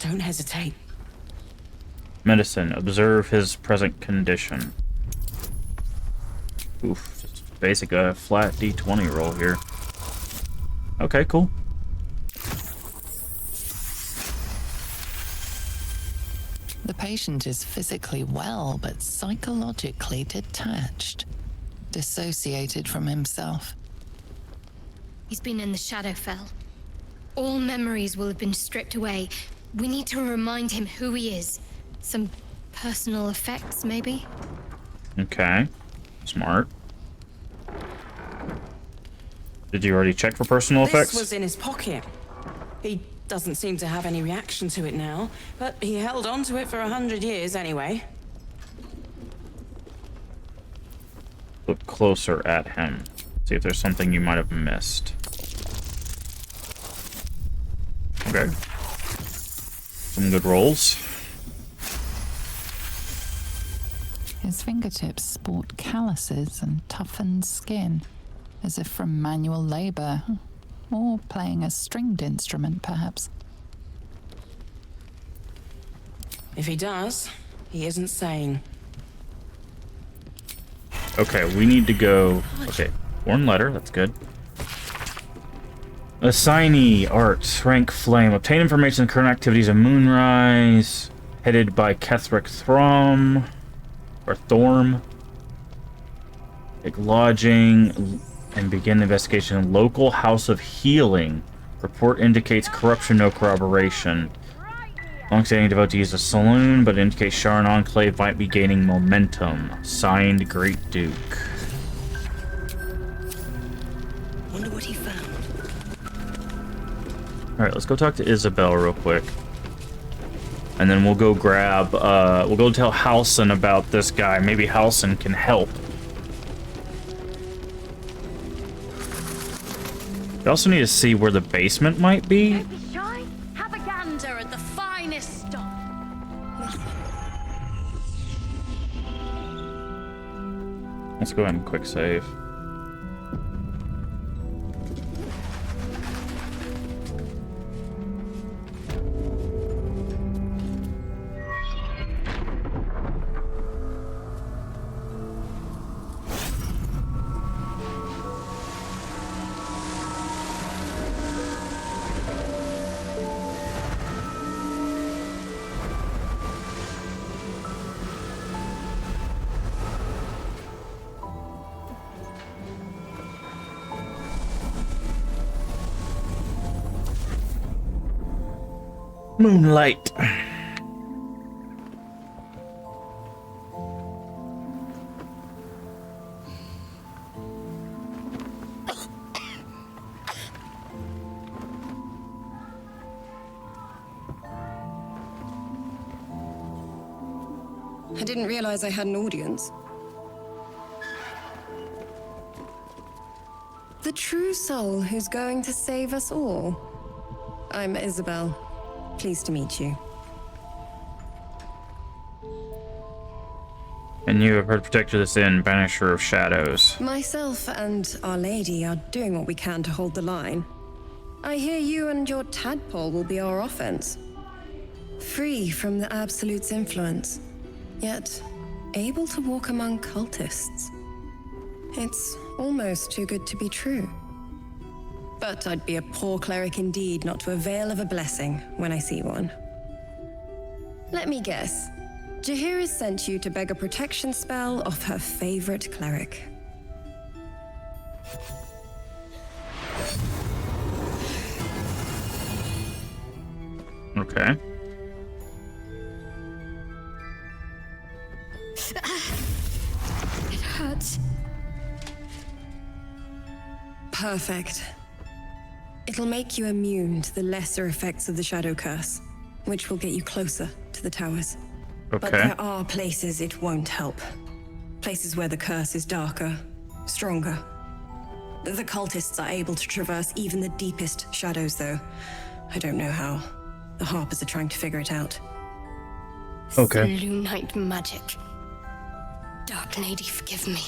don't hesitate. Medicine. Observe his present condition. Oof. Just basic flat D20 roll here. Okay, cool. The patient is physically well, but psychologically detached, dissociated from himself. He's been in the Shadowfell. All memories will have been stripped away. We need to remind him who he is. Some personal effects, maybe? Okay. Smart. Did you already check for personal effects? This was in his pocket. He doesn't seem to have any reaction to it now, but he held on to it for 100 years anyway. Look closer at him. See if there's something you might have missed. Okay. Some good rolls. His fingertips sport calluses and toughened skin, as if from manual labor, or playing a stringed instrument, perhaps. If he does, he isn't sane. Okay, we need to go... Okay, one letter, that's good. Assignee, art, rank, flame. Obtain information on the current activities of Moonrise. Headed by Kethric Throm. Or Thorm. Take lodging and begin the investigation. Local House of Healing. Report indicates corruption, no corroboration. Long-standing devotees, a saloon, but indicates Sharon Enclave might be gaining momentum. Signed, Great Duke. Wonder what he found. Alright, let's go talk to Isabel real quick. And then we'll go grab, we'll go tell Halson about this guy. Maybe Halson can help. We also need to see where the basement might be. Don't be shy. Have a gander at the finest stock. Let's go ahead and quick save. Moonlight. I didn't realize I had an audience. The true soul who's going to save us all. I'm Isabel. Pleased to meet you. And you have heard Protector this inn, Banisher of Shadows. Myself and Our Lady are doing what we can to hold the line. I hear you and your tadpole will be our offense. Free from the Absolute's influence, yet able to walk among cultists. It's almost too good to be true. But I'd be a poor cleric indeed not to avail of a blessing when I see one. Let me guess. Jaheira's sent you to beg a protection spell off her favorite cleric. Okay. It hurts. Perfect. It'll make you immune to the lesser effects of the Shadow Curse, which will get you closer to the towers. But Okay. there are places it won't help. Places where the curse is darker, stronger. The cultists are able to traverse even the deepest shadows, though. I don't know how. The Harpers are trying to figure it out. Okay. Blue Knight magic. Dark Lady, forgive me.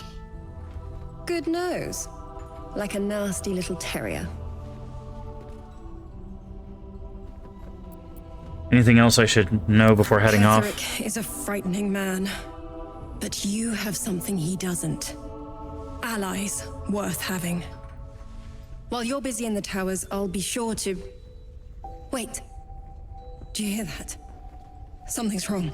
Good nose. Like a nasty little terrier. Anything else I should know before heading off? Ketheric is a frightening man. But you have something he doesn't. Allies worth having. While you're busy in the towers, I'll be sure to... Wait. Do you hear that? Something's wrong.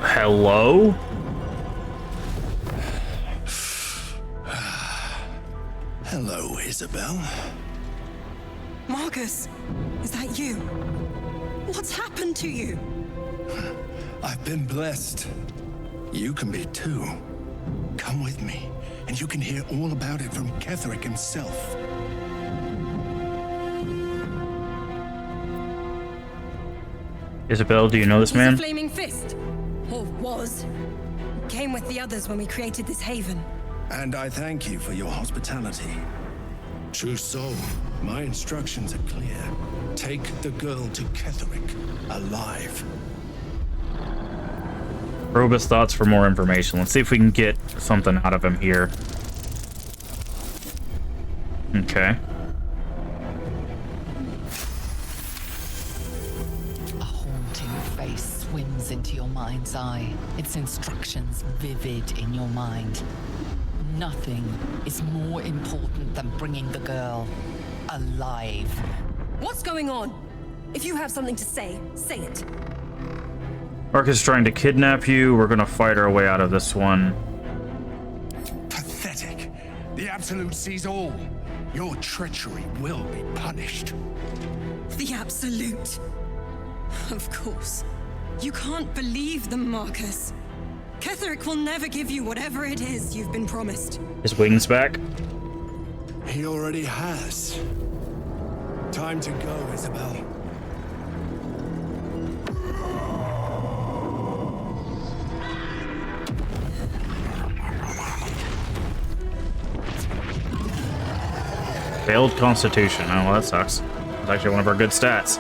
Hello? Hello, Isabel. Marcus, is that you? What's happened to you? I've been blessed. You can be too. Come with me, and you can hear all about it from Ketheric himself. Isabel, do you know this He's man? a flaming fist. Or was. Came with the others when we created this haven. And I thank you for your hospitality. True soul, my instructions are clear. Take the girl to Ketheric, alive. Probe his thoughts for more information. Let's see if we can get something out of him here. Okay. A haunting face swims into your mind's eye, its instructions vivid in your mind. Nothing is more important than bringing the girl alive. What's going on? If you have something to say, say it. Marcus is trying to kidnap you. We're gonna fight our way out of this one. Pathetic. The Absolute sees all. Your treachery will be punished. The Absolute. Of course. You can't believe them, Marcus. Ketheric will never give you whatever it is you've been promised. His wings back? He already has. Time to go, Isabel. Failed Constitution. Oh, well, that sucks. It's actually one of our good stats.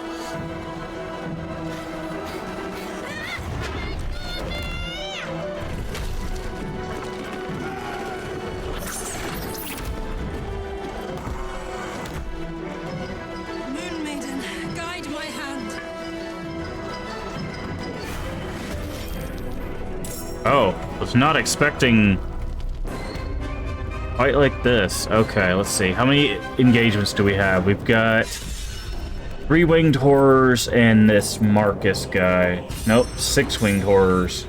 Moon Maiden, guide my hand. Oh, was not expecting fight like this. Okay, let's see. How many engagements do we have? We've got 3 winged horrors and this Marcus guy. Nope, 6 winged horrors.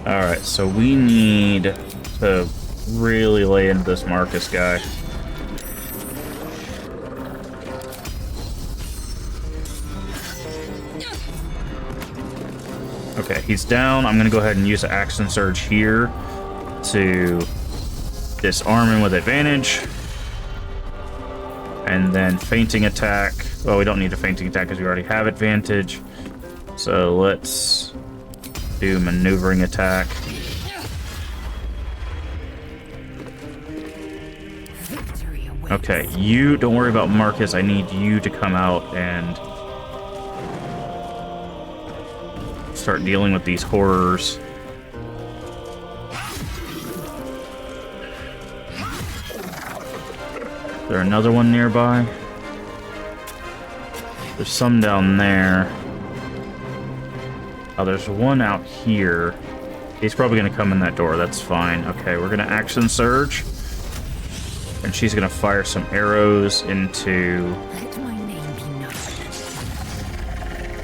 Alright, so we need to really lay into this Marcus guy. Okay, he's down. I'm gonna go ahead and use the action surge here to disarm him with advantage. And then fainting attack. Well, we don't need a fainting attack because we already have advantage. So let's do maneuvering attack. Okay, you don't worry about Marcus. I need you to come out and start dealing with these horrors. there another one nearby? There's some down there. Oh, there's one out here. He's probably gonna come in that door, that's fine. Okay, we're gonna action surge. And she's gonna fire some arrows into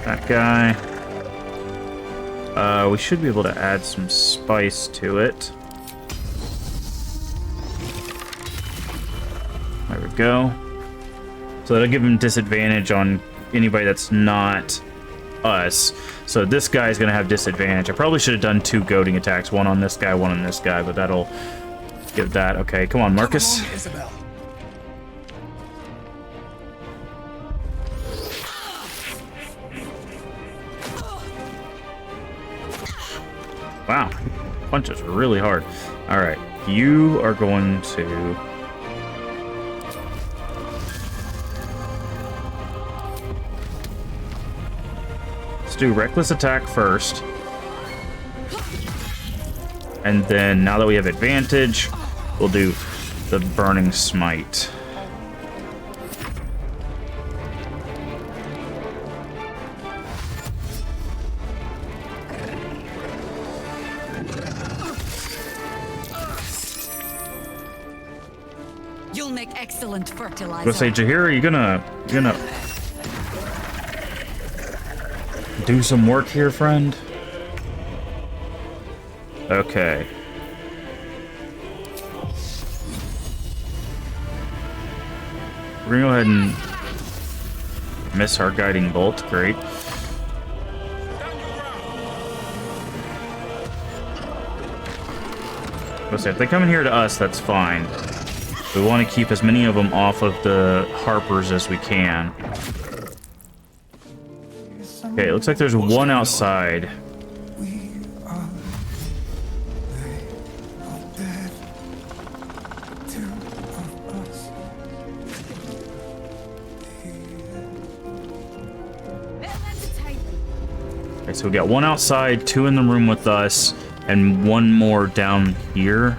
that guy. We should be able to add some spice to it. There we go. So that'll give him disadvantage on anybody that's not us. So this guy's gonna have disadvantage. I probably should have done 2 goading attacks, one on this guy, one on this guy, but that'll give that. Okay, come on, Marcus. Isabel. Wow, punches really hard. All right, you are going to. Let's do reckless attack first. And then, now that we have advantage, we'll do the burning smite. You'll make excellent fertilizer. I was gonna say, Jaheira, you gonna do some work here, friend? Okay. We're gonna go ahead and miss our guiding bolt. Great. Let's say if they come in here to us, that's fine. We want to keep as many of them off of the Harpers as we can. Okay, it looks like there's one outside. Okay, so we got one outside, 2 in the room with us, and 1 more down here.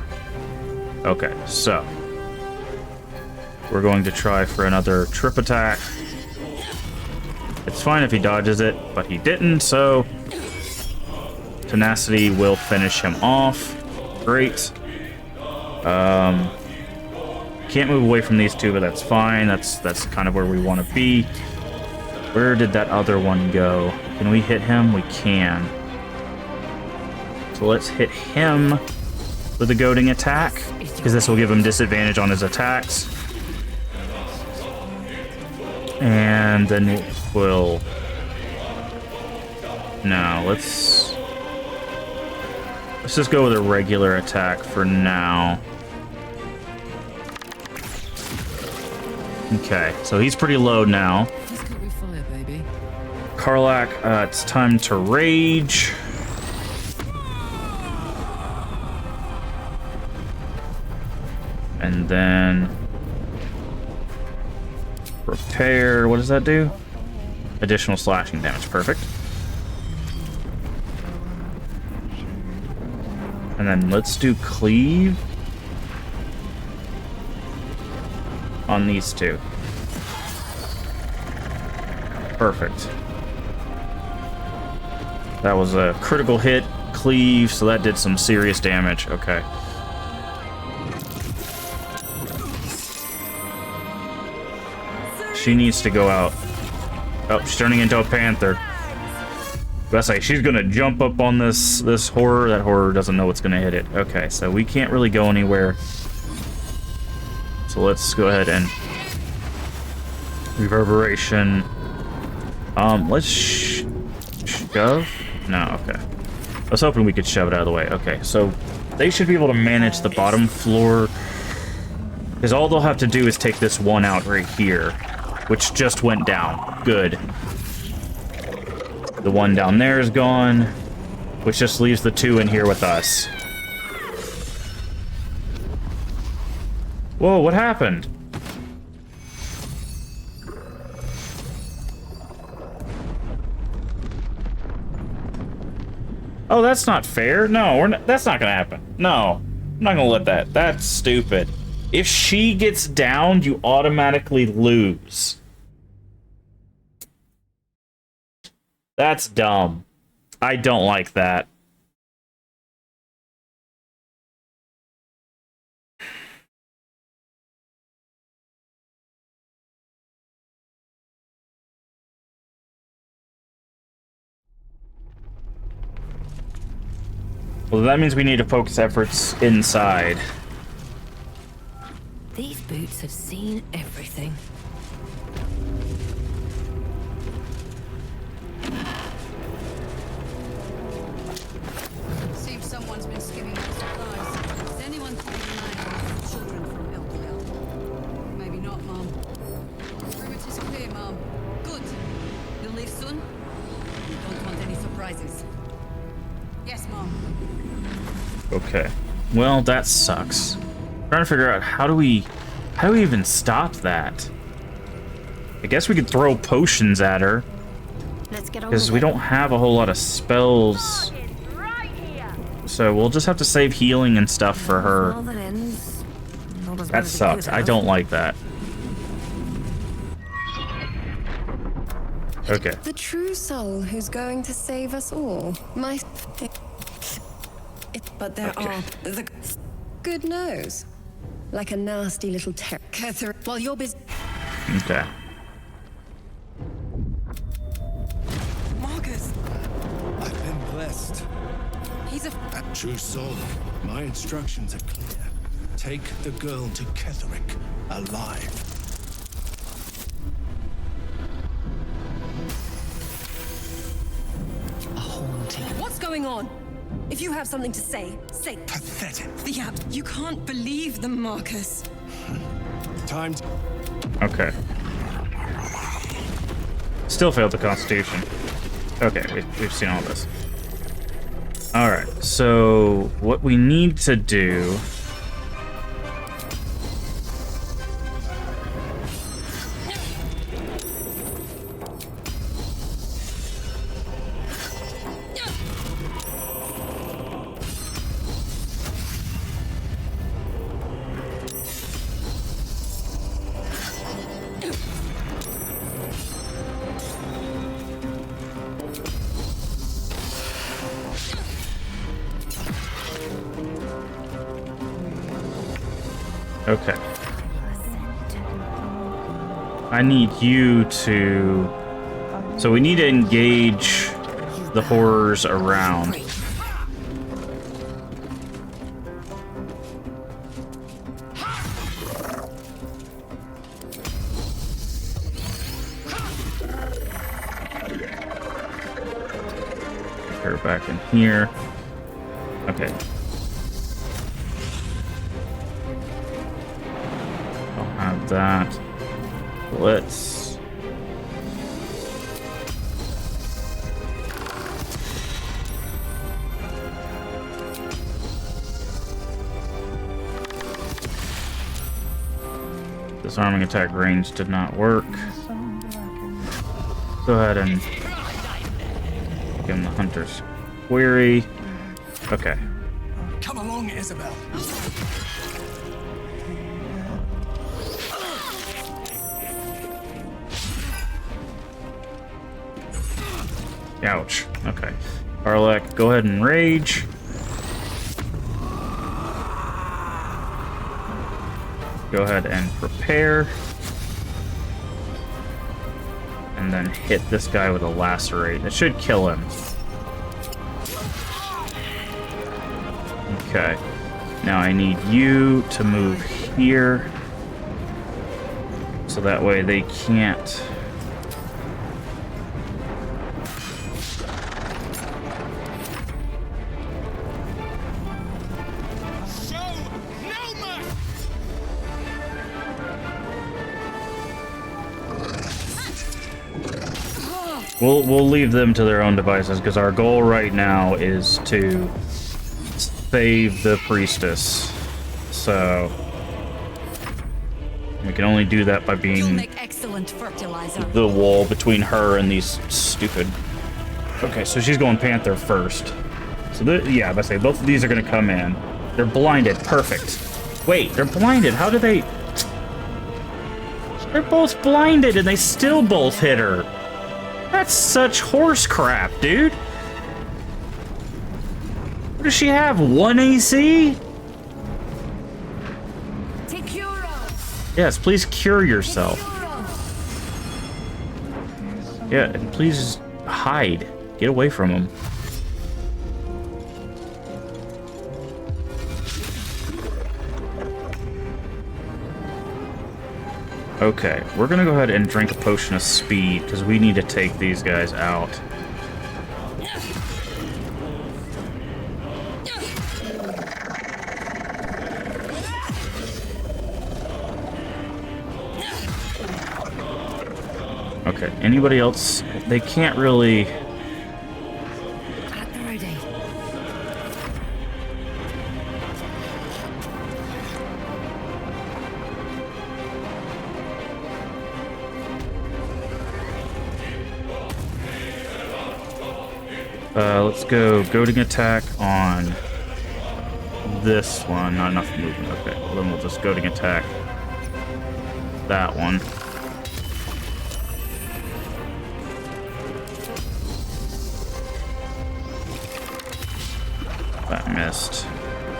Okay, so we're going to try for another trip attack. It's fine if he dodges it, but he didn't, so tenacity will finish him off. Great. Can't move away from these 2, but that's fine. That's kind of where we want to be. Where did that other one go? Can we hit him? We can. So let's hit him with a goading attack, because this will give him disadvantage on his attacks. And then it will... No, let's just go with a regular attack for now. Okay, so he's pretty low now. Karlach, it's time to rage. And then repair. What does that do? Additional slashing damage. Perfect. And then let's do cleave on these 2. Perfect. That was a critical hit, cleave, so that did some serious damage. Okay. She needs to go out. Oh, she's turning into a panther. That's like she's gonna jump up on this horror. That horror doesn't know what's gonna hit it. Okay, so we can't really go anywhere. So let's go ahead and reverberation. Let's shove. No, okay. I was hoping we could shove it out of the way. Okay, so they should be able to manage the bottom floor, because all they'll have to do is take this one out right here, which just went down. Good. The one down there is gone, which just leaves the 2 in here with us. Whoa, what happened? Oh, that's not fair. No, that's not gonna happen. No, I'm not gonna let that. That's stupid. If she gets downed, you automatically lose. That's dumb. I don't like that. Well, that means we need to focus efforts inside. These boots have seen everything. Seems someone's been skimming our supplies. Is anyone keeping an eye on the children from Elderville? Maybe not, Mom. Perimeter is clear, Mom. Good. You'll leave soon? You don't want any surprises. Yes, Mom. Okay. Well, that sucks. Trying to figure out how do we even stop that? I guess we could throw potions at her. Let's get on Because we don't have a whole lot of spells. So we'll just have to save healing and stuff for her. That sucks. I don't like that. Okay. The true soul who's going to save us all. But there are the good nose. Like a nasty little Catherine, while you're busy. Okay. Marcus! I've been blessed. He's a true soul. My instructions are clear. Take the girl to Ketherick alive. A haunting. What's going on? If you have something to say, say. Pathetic. You can't believe them, Marcus. Time to... Okay. Still failed the Constitution. Okay, we've seen all this. Alright, so what we need to do... Okay. I need you to... So we need to engage the horrors around. Put her back in here. Okay. That. Let's... Disarming attack range did not work. Go ahead and give him the Hunter's Query. Okay. Come along, Isabel. Ouch. Okay. Arlek, go ahead and rage. Go ahead and prepare. And then hit this guy with a lacerate. It should kill him. Okay. Now I need you to move here. So that way they can't... We'll leave them to their own devices, because our goal right now is to save the priestess. So we can only do that by being excellent fertilizer. the wall between her and these stupid... Okay, so she's going Panther first. So yeah, I say both of these are going to come in. They're blinded. Perfect. Wait, they're blinded. How do they... They're both blinded and they still both hit her. That's such horse crap, dude. What does she have? 1 AC? Yes, please cure yourself. Yeah, and please just hide. Get away from him. Okay, we're gonna go ahead and drink a potion of speed because we need to take these guys out. Okay, anybody else? They can't really... Let's go goading attack on this one. Not enough movement. Okay, well then we'll just goading attack that one. That missed.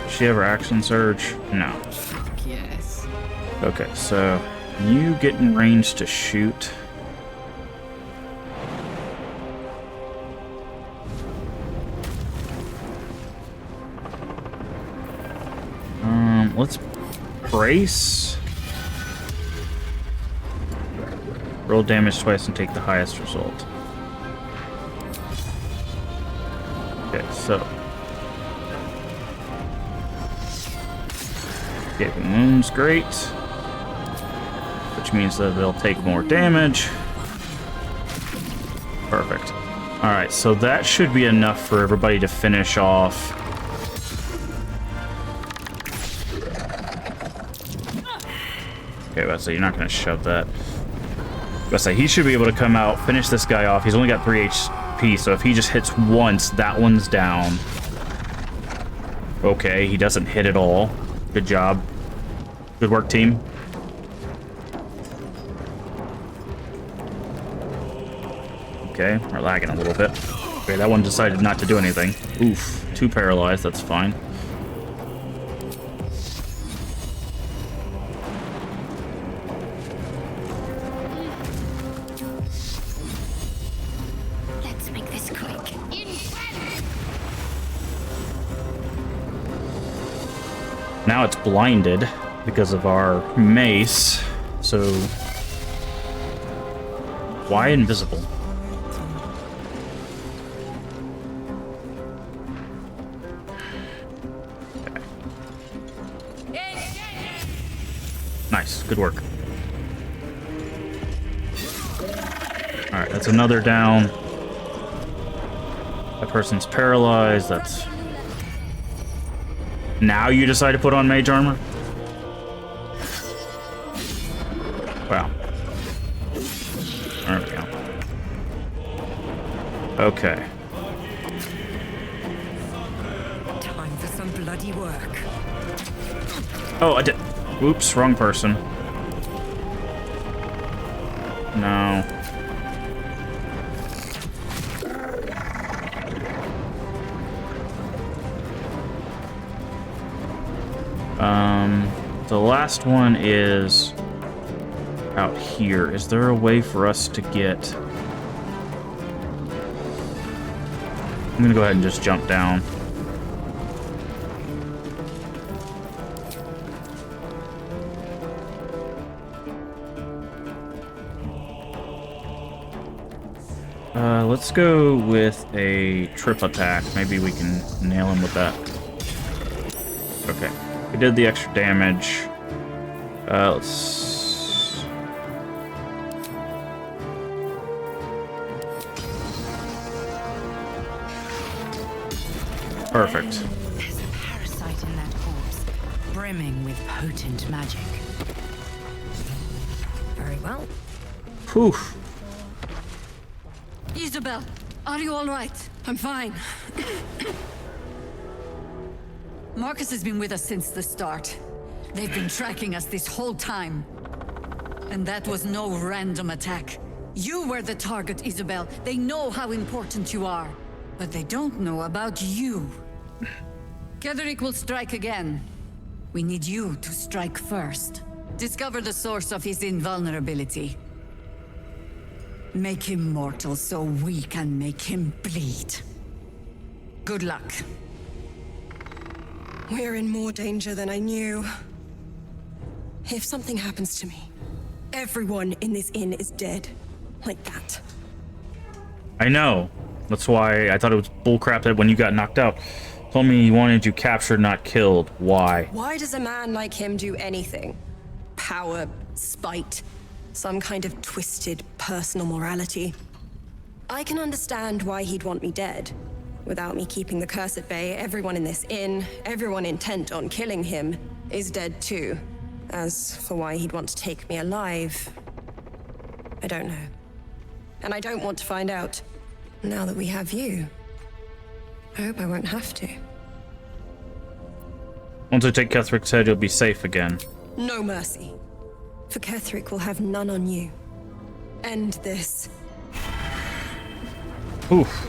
Does she ever action surge? No. Yes. Okay, so you get in range to shoot. Let's brace. Roll damage twice and take the highest result. Okay, so gaping wounds, great. Which means that they'll take more damage. Perfect. Alright, so that should be enough for everybody to finish off. Okay, let's say you're not going to shove that. Let's say he should be able to come out, finish this guy off. He's only got 3 HP, so if he just hits once, that one's down. Okay, he doesn't hit at all. Good job. Good work, team. Okay, we're lagging a little bit. Okay, that one decided not to do anything. Oof, 2 paralyzed, that's fine. Now it's blinded because of our mace, so why invisible? Okay. Nice, good work. Alright, that's another down. That person's paralyzed, that's... Now you decide to put on mage armor? Wow. There we go. Okay. Time for some bloody work. Oh, I did. Oops, wrong person. No. The last one is out here. Is there a way for us to get... I'm gonna go ahead and just jump down. Let's go with a trip attack. Maybe we can nail him with that. Okay. We did the extra damage. Let's... Perfect. There's a parasite in that corpse, brimming with potent magic. Very well. Poof. Isabel, are you all right? I'm fine. Marcus has been with us since the start. They've been tracking us this whole time. And that was no random attack. You were the target, Isabel. They know how important you are. But they don't know about you. Ketheric will strike again. We need you to strike first. Discover the source of his invulnerability. Make him mortal so we can make him bleed. Good luck. We're in more danger than I knew. If something happens to me, everyone in this inn is dead. Like that. I know. That's why I thought it was bullcrap that when you got knocked out, told me he wanted you captured, not killed. Why? Why does a man like him do anything? Power, spite, some kind of twisted personal morality. I can understand why he'd want me dead. Without me keeping the curse at bay, everyone in this inn, everyone intent on killing him, is dead too. As for why he'd want to take me alive, I don't know. And I don't want to find out. Now that we have you, I hope I won't have to. Once I take Ketheric's head, you'll be safe again. No mercy. For Ketheric will have none on you. End this. Oof.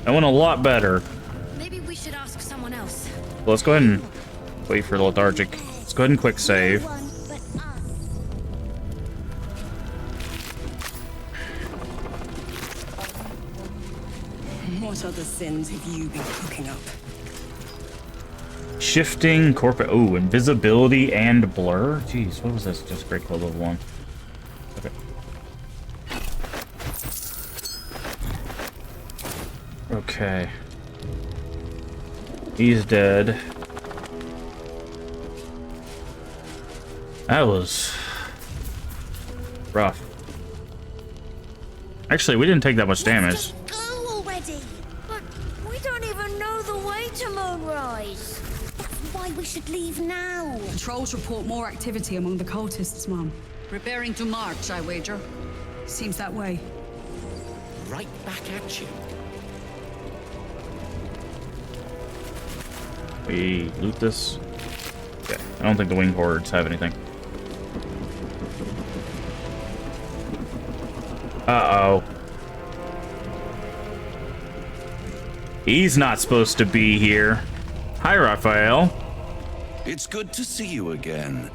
That went a lot better. Maybe we should ask someone else. Well, let's go ahead and wait for lethargic. Let's go ahead and quick save. What other sins have you been cooking up? Shifting, corporate. Oh, invisibility and blur. Jeez, what was this? Just great club level 1. Okay. Okay. He's dead. That was rough. Actually, we didn't take that much damage. Go already! But we don't even know the way to Moonrise. That's why we should leave now. Patrols report more activity among the cultists, Mom. Preparing to march, I wager. Seems that way. Right back at you. We loot this. Okay, I don't think the wing hordes have anything. Uh-oh. He's not supposed to be here. Hi, Raphael. It's good to see you again.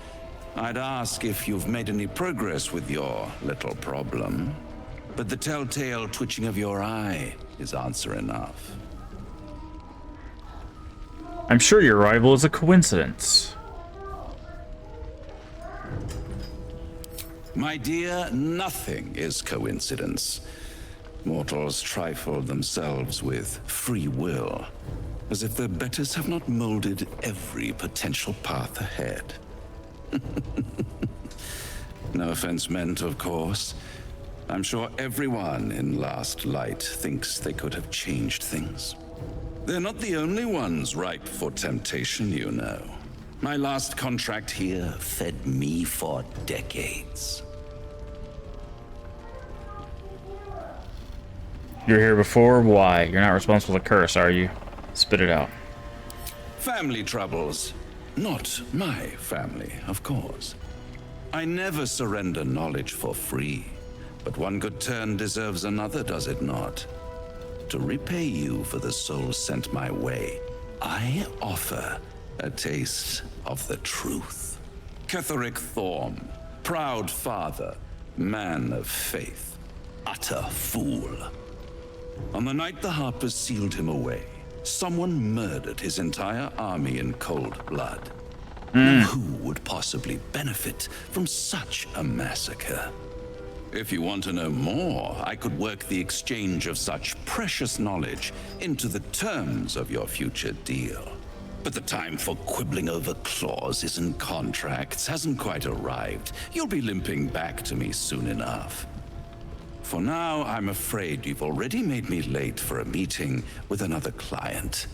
I'd ask if you've made any progress with your little problem, but the telltale twitching of your eye is answer enough. I'm sure your arrival is a coincidence. My dear, nothing is coincidence. Mortals trifle themselves with free will, as if their betters have not molded every potential path ahead. No offense meant, of course. I'm sure everyone in Last Light thinks they could have changed things. They're not the only ones ripe for temptation, you know. My last contract here fed me for decades. You're here before? Why? You're not responsible for the curse, are you? Spit it out. Family troubles. Not my family, of course. I never surrender knowledge for free. But one good turn deserves another, does it not? To repay you for the soul sent my way, I offer a taste of the truth. Ketheric Thorm, proud father, man of faith, utter fool. On the night the Harpers sealed him away, someone murdered his entire army in cold blood. Now who would possibly benefit from such a massacre? If you want to know more, I could work the exchange of such precious knowledge into the terms of your future deal. But the time for quibbling over clauses and contracts hasn't quite arrived. You'll be limping back to me soon enough. For now, I'm afraid you've already made me late for a meeting with another client.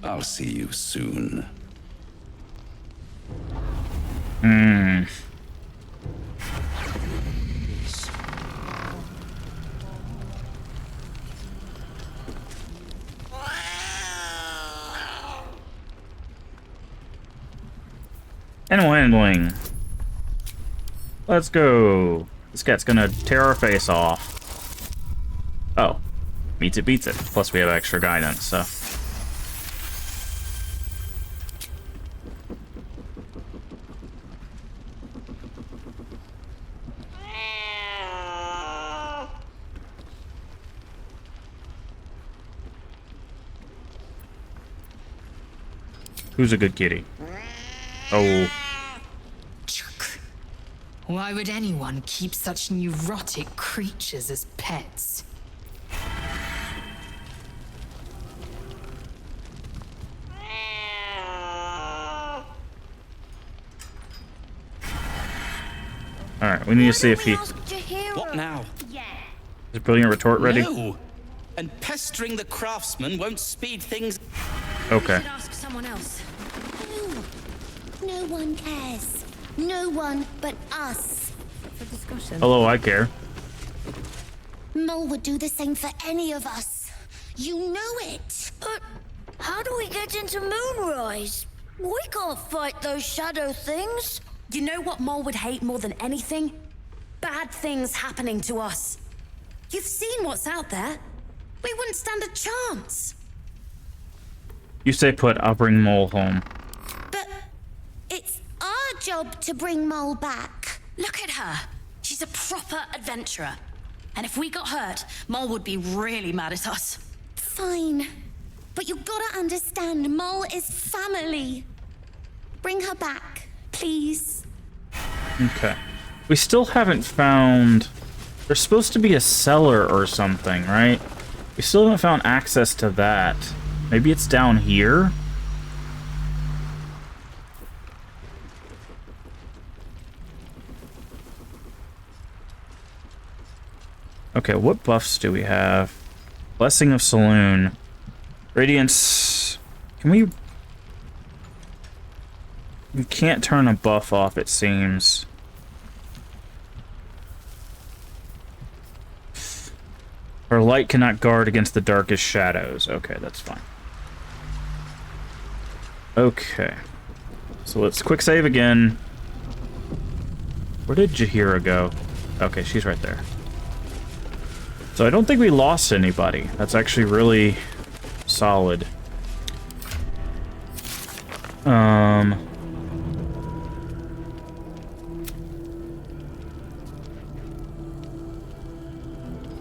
I'll see you soon. Animal handling. Let's go. This cat's gonna tear our face off. Oh. Meets it, beats it. Plus we have extra guidance, so. Who's a good kitty? Oh. Why would anyone keep such neurotic creatures as pets? Alright, we need to see if he... What now? Is Brilliant Retort ready? No! And pestering the craftsman won't speed things. Okay. Ask someone else. No one cares. No one but us. For discussion. Hello, I care. Mole would do the same for any of us. You know it. But how do we get into Moonrise? We can't fight those shadow things. You know what Mole would hate more than anything? Bad things happening to us. You've seen what's out there. We wouldn't stand a chance. You stay put, I'll bring Mole home. But it's our job to bring Mole back. Look at her. She's a proper adventurer. And if we got hurt, Mole would be really mad at us. Fine. But you gotta understand, Mole is family. Bring her back, please. Okay. We still haven't found... There's supposed to be a cellar or something, right? We still haven't found access to that. Maybe it's down here? Okay, what buffs do we have? Blessing of Saloon. Radiance... Can we... We can't turn a buff off, it seems. Her light cannot guard against the darkest shadows. Okay, that's fine. Okay. So let's quick save again. Where did Jahira go? Okay, she's right there. So I don't think we lost anybody. That's actually really solid.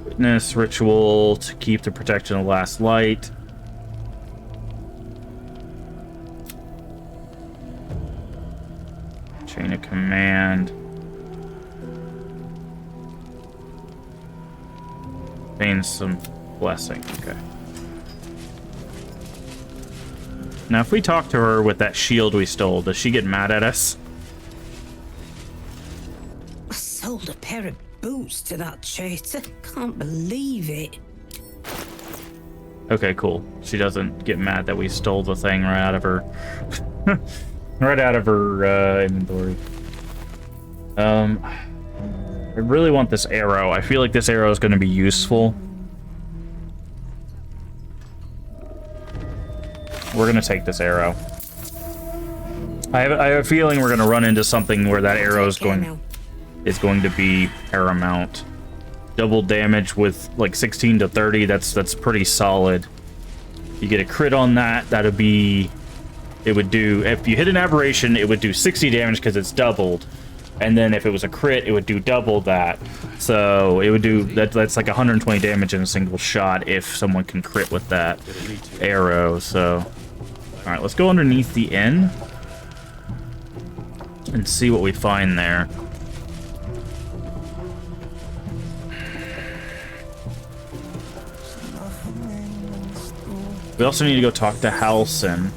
Witness ritual to keep the protection of the last light. Chain of command. Gain some blessing. Okay. Now, if we talk to her with that shield we stole, does she get mad at us? I sold a pair of boots to that traitor. Can't believe it. Okay, cool. She doesn't get mad that we stole the thing right out of her... right out of her inventory. I really want this arrow. I feel like this arrow is going to be useful. We're going to take this arrow. I have a feeling we're going to run into something where that arrow is going to be paramount. Double damage with like 16 to 30. That's pretty solid. You get a crit on that. That'd be... It would do... If you hit an aberration, it would do 60 damage because it's doubled. And then if it was a crit, it would do double that. So it would do... That's like 120 damage in a single shot if someone can crit with that arrow. So... Alright, let's go underneath the inn. And see what we find there. We also need to go talk to Halson.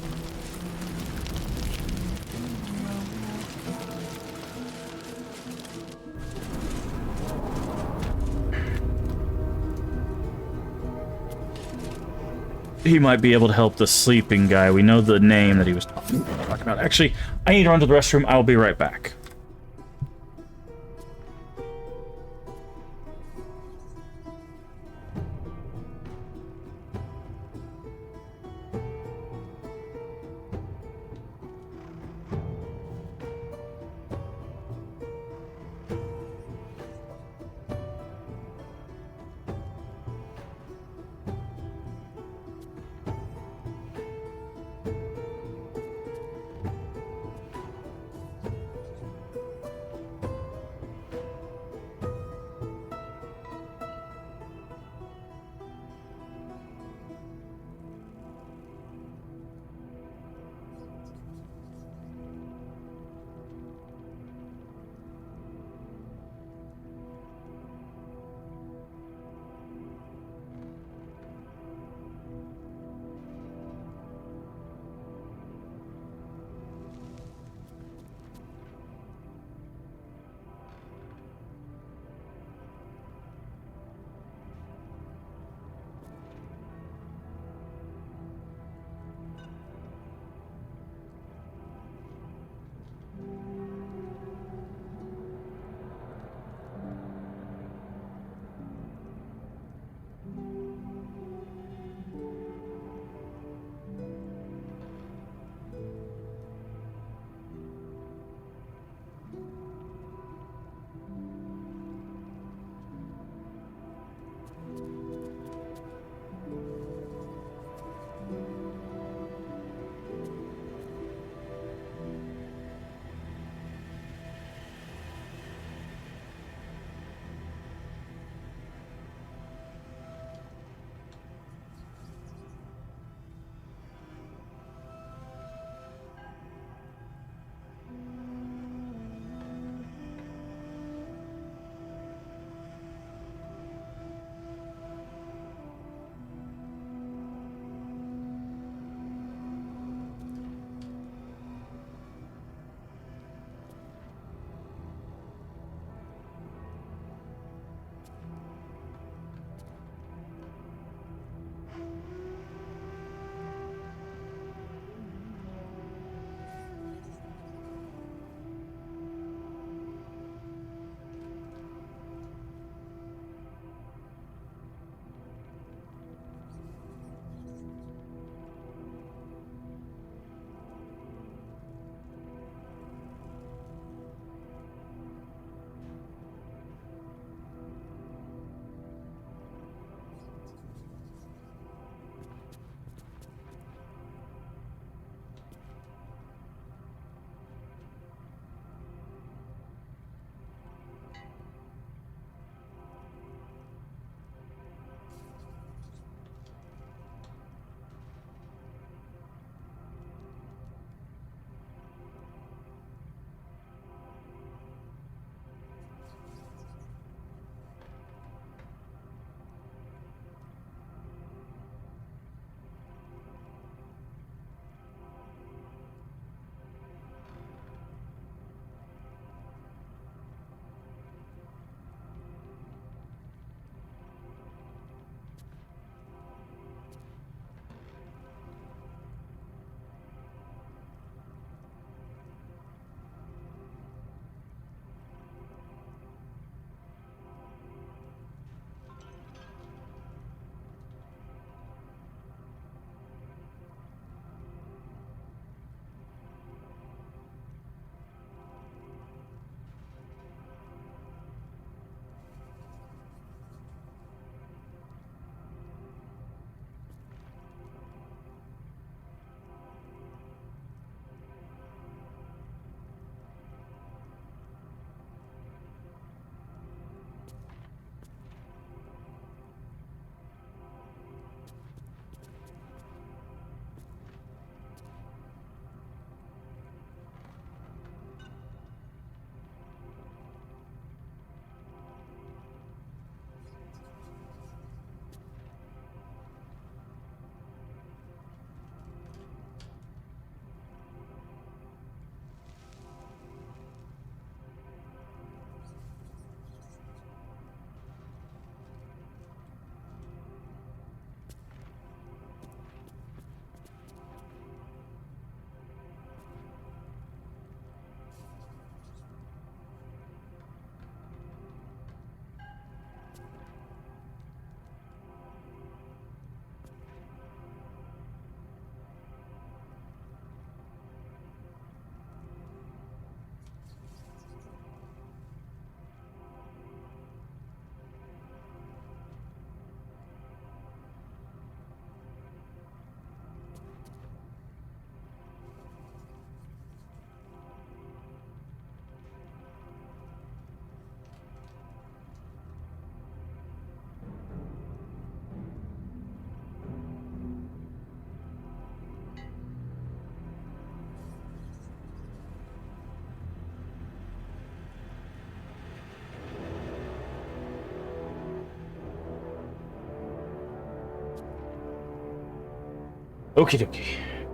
He might be able to help the sleeping guy. We know the name that he was talking about. Actually, I need to run to the restroom. I'll be right back. Okie dokie.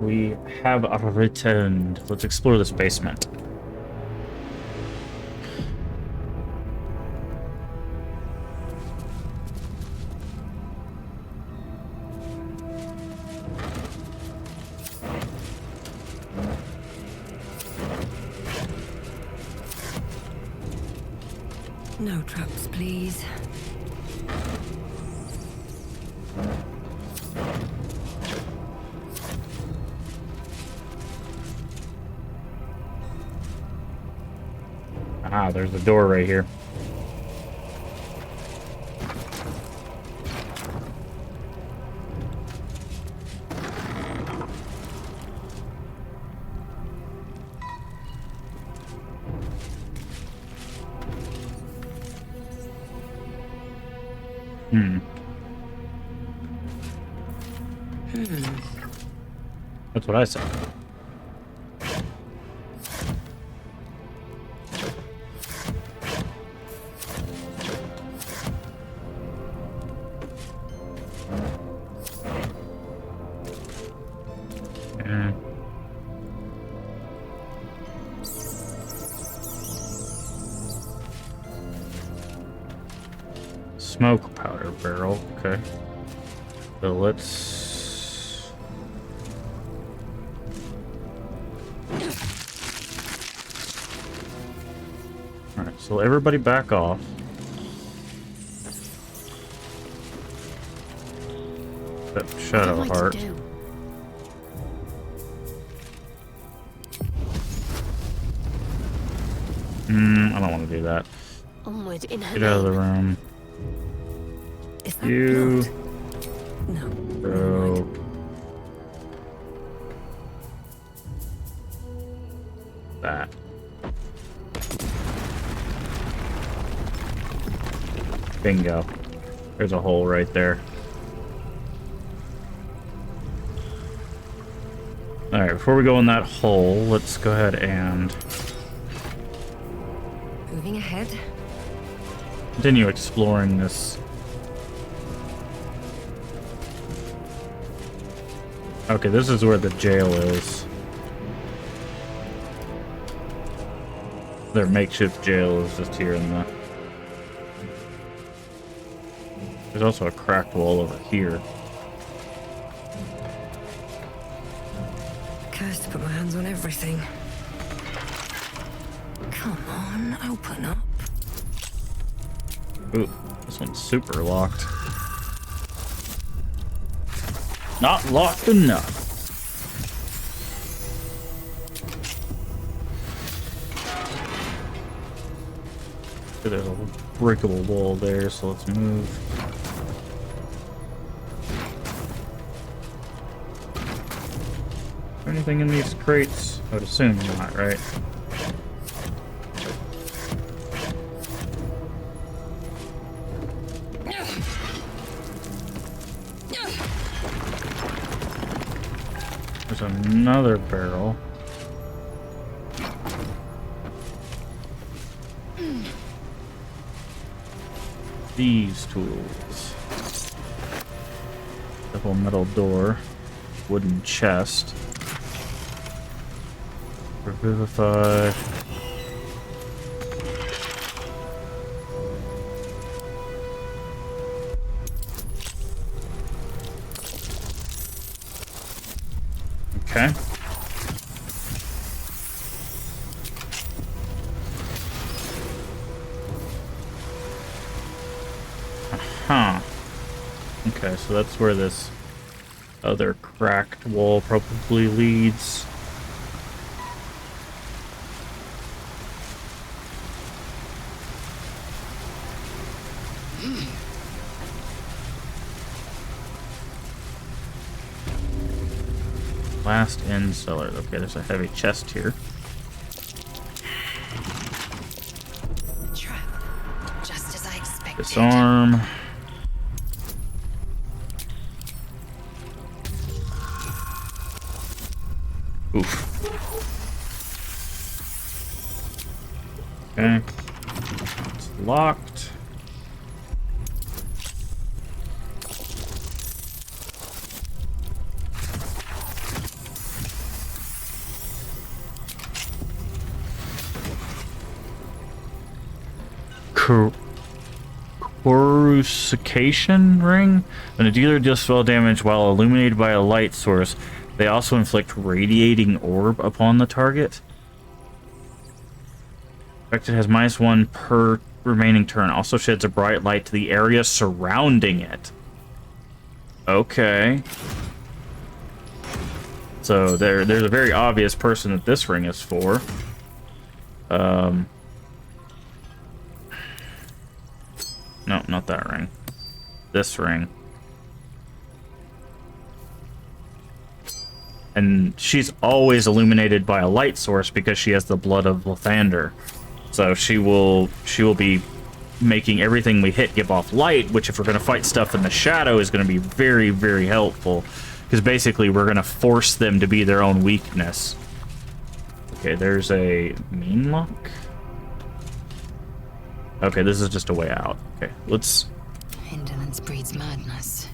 We have returned. Let's explore this basement. No traps, please. Ah, there's a door right here. That's what I said. Smoke powder barrel, okay. So let's... Alright, so everybody back off. That Shadow Heart. I don't want to do that. Onward in her Get out of the room. Is that You... blood? No. Bro. That. Bingo. There's a hole right there. Alright, before we go in that hole, let's go ahead and Moving ahead. continue exploring this. Okay, this is where the jail is. Their makeshift jail is just here in the... There's also a cracked wall over here. Cursed to put my hands on everything. Come on, open up. Ooh, this one's super locked. Not locked enough. There's a breakable wall there, so let's move. Anything in these crates? I would assume not, right? There's another barrel. These tools. Double metal door. Wooden chest. Revivify. Okay. Huh. Okay, so that's where this other cracked wall probably leads. Last in cellar. Okay, there's a heavy chest here. Trap. Just as I expected. Disarm. Oof. Okay. It's locked. coruscation ring. When a dealer deals spell damage while illuminated by a light source, they also inflict radiating orb upon the target. Affected has -1 per remaining turn. Also sheds a bright light to the area surrounding it. Okay. So there's a very obvious person that this ring is for. No, not that ring. This ring. And she's always illuminated by a light source because she has the blood of Lathander. So she will be making everything we hit give off light, which if we're going to fight stuff in the shadow is going to be very, very helpful. Because basically we're going to force them to be their own weakness. Okay, there's a mean lock. Okay, this is just a way out. Okay, let's Indolence breeds madness.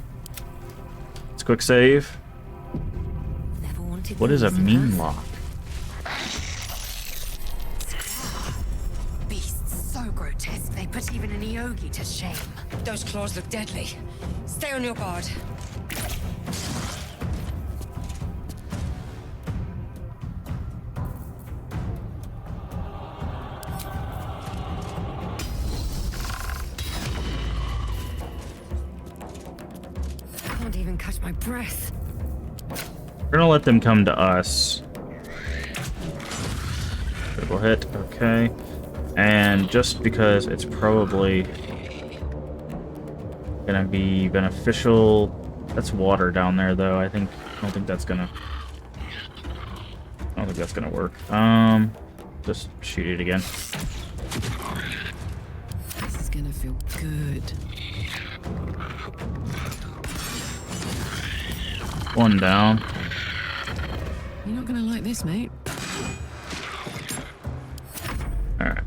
quick save. What is a mean lock? Beasts so grotesque they put even an Yogi to shame. Those claws look deadly. Stay on your guard. I can't even catch my breath. We're gonna let them come to us. Critical hit, okay. And just because it's probably gonna be beneficial. That's water down there though. I don't think that's gonna work. Just shoot it again. This is gonna feel good. One down. You're not gonna like this, mate. Alright.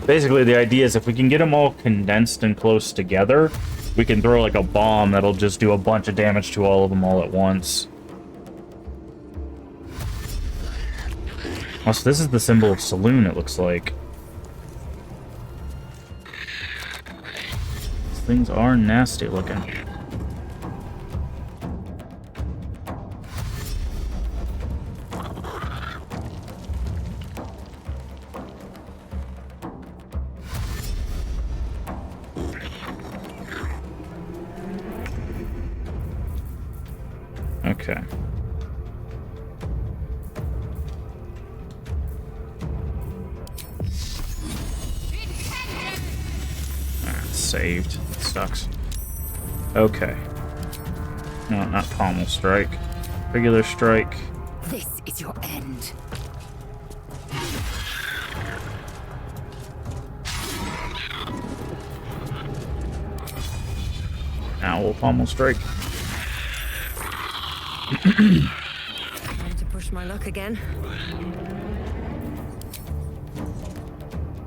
Basically, the idea is if we can get them all condensed and close together, we can throw like a bomb that'll just do a bunch of damage to all of them all at once. Also, this is the symbol of Saloon, it looks like. These things are nasty looking. Okay. Saved. Sucks. Okay. No, not pommel strike. Regular strike. This is your end. Now we'll pommel strike. Trying to push my luck again.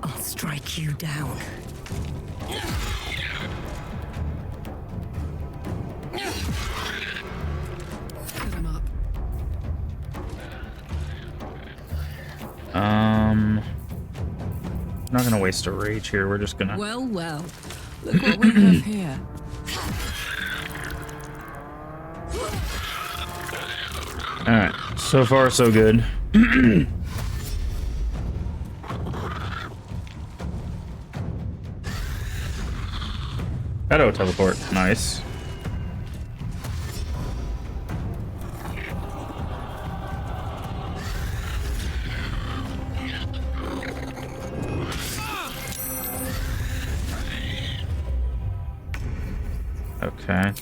I'll strike you down. Put him up. Not gonna waste a rage here. We're just gonna. Well, well. Look what we have here. Alright, so far so good. Shadow teleport, nice. Okay.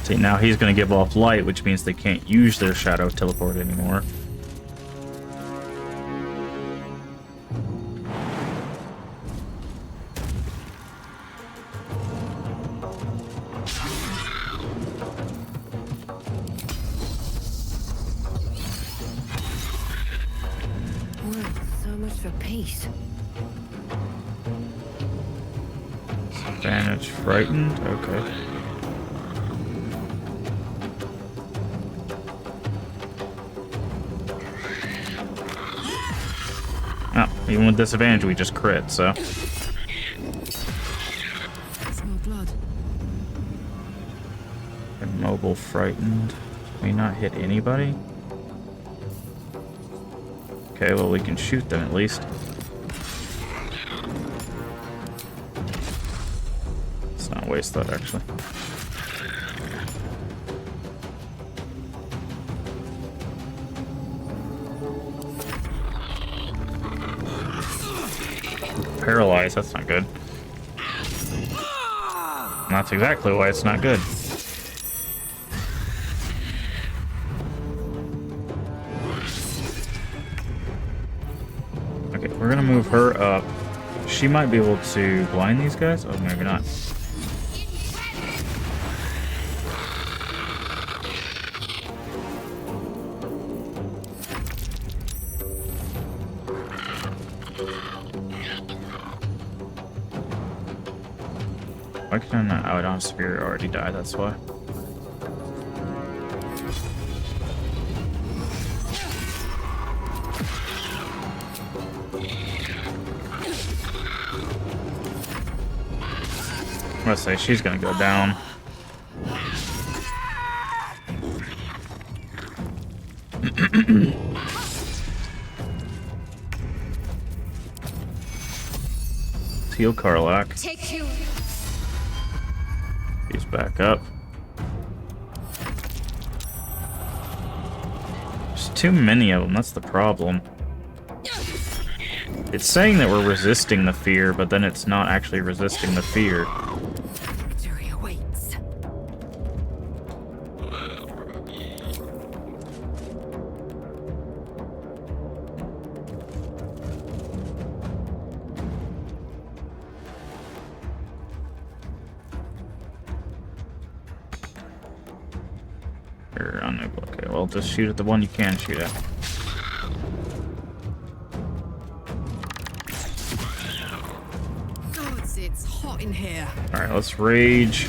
See, now he's going to give off light, which means they can't use their shadow teleport anymore. So much for peace. Advantage frightened, okay. Even with disadvantage, we just crit, so. Smell blood. Immobile, frightened. May not hit anybody. Okay, well, we can shoot them at least. Let's not waste that, actually. Paralyzed, that's not good. And that's exactly why it's not good. Okay, we're gonna move her up. She might be able to blind these guys? Oh, maybe not. Why can I not? Oh, I don't have Spirit already died, that's why. I'm gonna say she's gonna go down. Heal Karlak. Take you. He's back up. There's too many of them, that's the problem. It's saying that we're resisting the fear, but then it's not actually resisting the fear. Victory awaits. Or unable. Okay, well, just shoot at the one you can shoot at. Gods, it's hot in here. Alright, let's rage.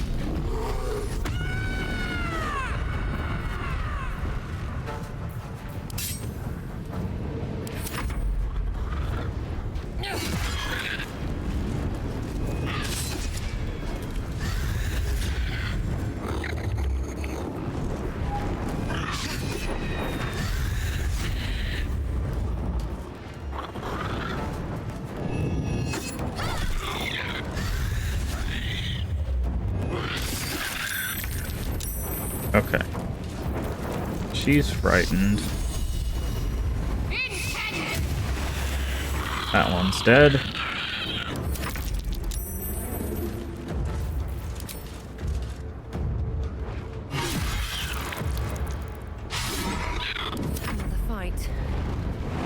Okay. She's frightened. That one's dead. Another fight.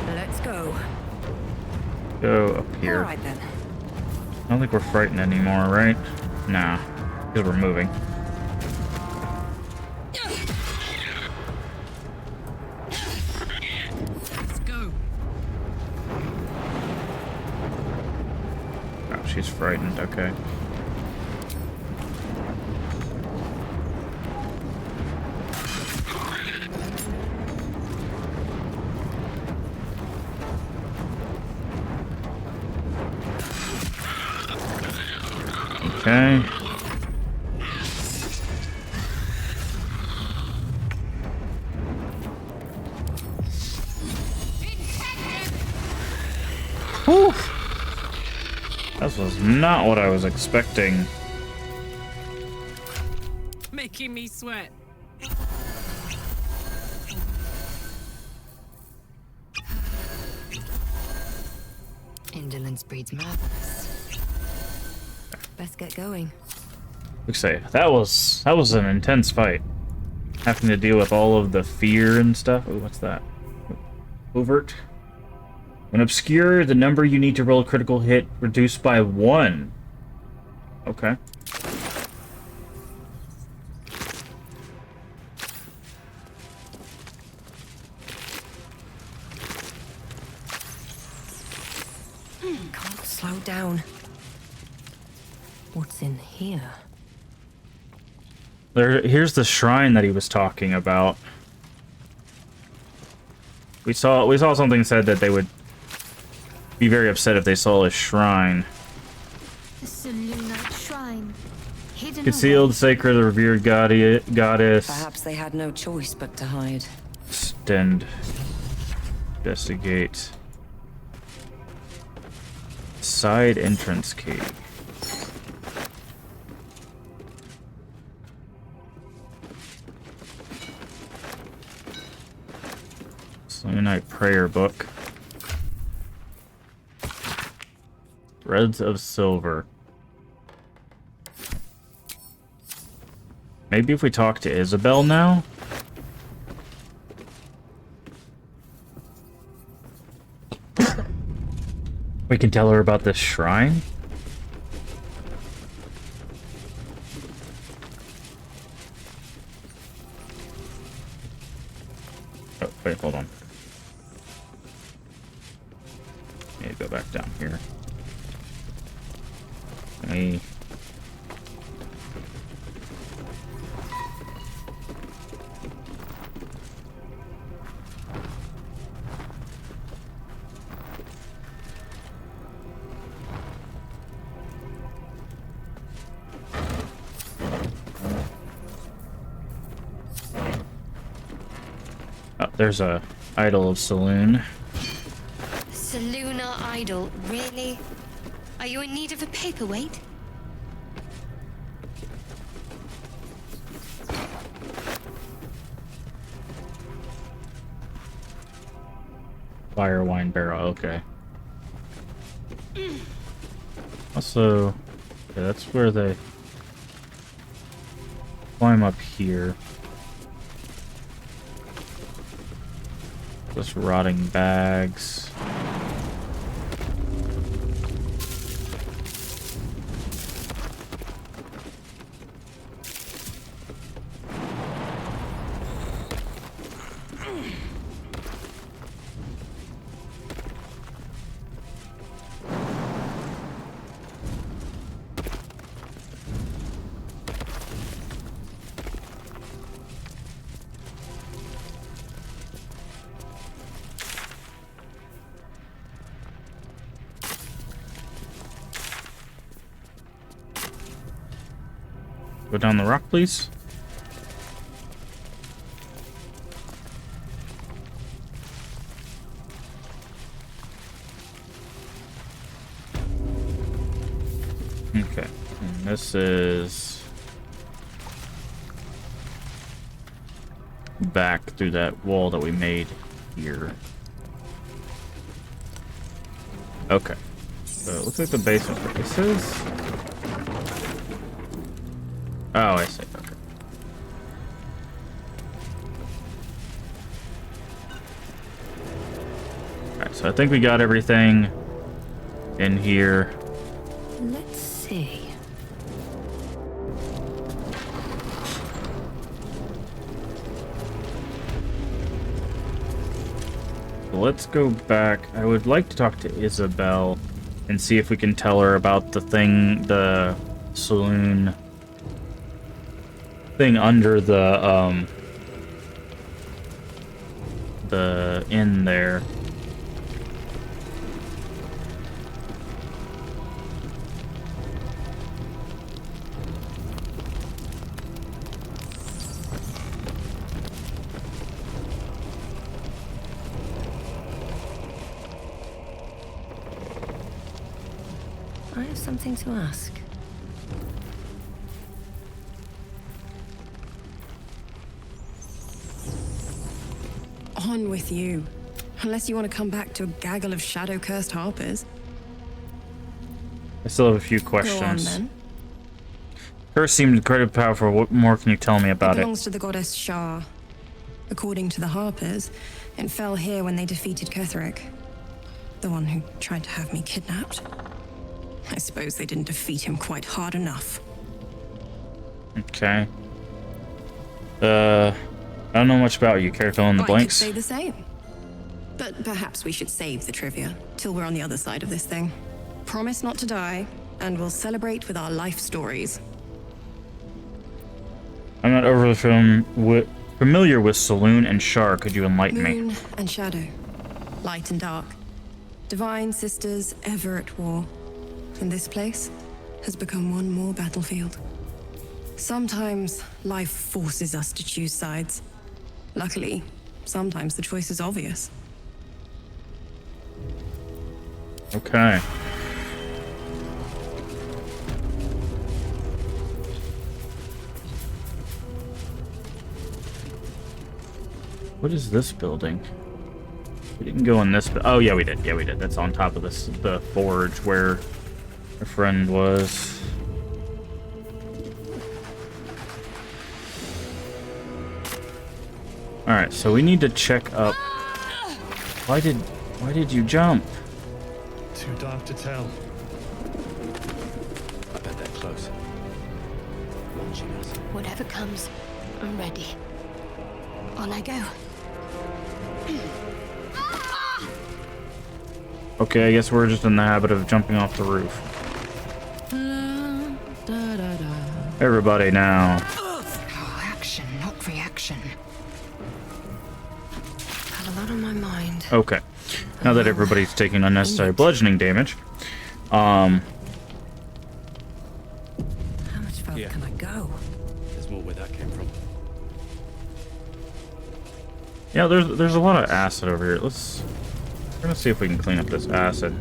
Let's go. Go up here. All right then. I don't think we're frightened anymore, right? Nah, because we're moving. Let's go. Oh, she's frightened, okay. Okay. Whew. This was not what I was expecting. Making me sweat. Indolence breeds madness. Best get going. Like I say, that was an intense fight. Having to deal with all of the fear and stuff. Oh, what's that? Overt. When obscure, the number you need to roll a critical hit reduced by 1. Okay. Can't slow down. What's in here? Here's the shrine that he was talking about. We saw something said that they would be very upset if they saw his shrine. The Selûnite shrine. Hidden Concealed, sacred, revered goddess. Perhaps they had no choice but to hide. Extend. Investigate. Side entrance key. Selûnite prayer book. Threads of silver. Maybe if we talk to Isabel now? We can tell her about this shrine? Oh, wait, hold on. Need to go back down here. Oh, there's a idol of Selûne. Selûna idol, really? Are you in need of a paperweight? Fire wine barrel, okay. Also, yeah, that's where they climb up here. Just rotting bags. Go down the rock, please. Okay, and this is back through that wall that we made here. Okay, so it looks like the basement. This is. Oh, I see. Okay. Alright, so I think we got everything in here. Let's see. So let's go back. I would like to talk to Isabel and see if we can tell her about the thing, the saloon thing under the inn there. I have something to ask. On with you. Unless you want to come back to a gaggle of shadow-cursed harpers. I still have a few Go on, questions. then. Curse seemed incredibly powerful. What more can you tell me about It it? belongs to the goddess Shah. According to the harpers, it fell here when they defeated Ketheric. The one who tried to have me kidnapped. I suppose they didn't defeat him quite hard enough. Okay. I don't know much about you. Care to fill in the I could blanks? say the same. But perhaps we should save the trivia till we're on the other side of this thing. Promise not to die, and we'll celebrate with our life stories. I'm not overly familiar with Selûne and Shar. Could you enlighten me? Moon and shadow. Light and dark. Divine sisters ever at war. And this place has become one more battlefield. Sometimes life forces us to choose sides. Luckily, sometimes the choice is obvious. Okay. What is this building? We didn't go in this, oh yeah, we did. Yeah, we did. That's on top of this, the forge where our friend was. All right, so we need to check up. Why did you jump? Too dark to tell. I bet they're close. Watching us. Whatever comes, I'm ready. On I go. Okay, I guess we're just in the habit of jumping off the roof. Everybody now. Oh, action, not reaction. Had a lot on my mind. Okay. Now that everybody's taking unnecessary bludgeoning damage, How much further can I go? There's more where that came from. yeah, there's a lot of acid over here. We're gonna see if we can clean up this acid.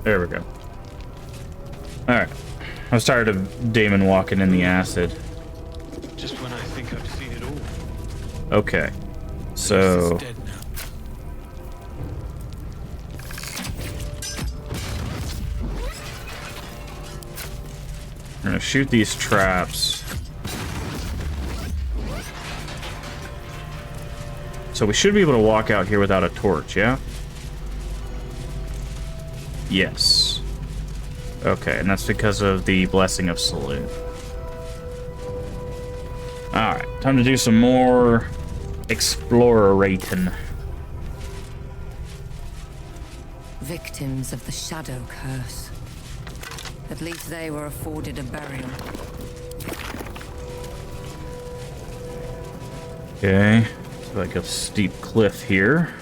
There we go. Alright. I was tired of Damon walking in the acid. Just when I think I've seen it all. Okay. So... we're gonna shoot these traps. So we should be able to walk out here without a torch, yeah? Yes. Okay, and that's because of the Blessing of Saloon. Alright, time to do some more explorating. Victims of the Shadow Curse. At least they were afforded a burial. Okay, so like a steep cliff here.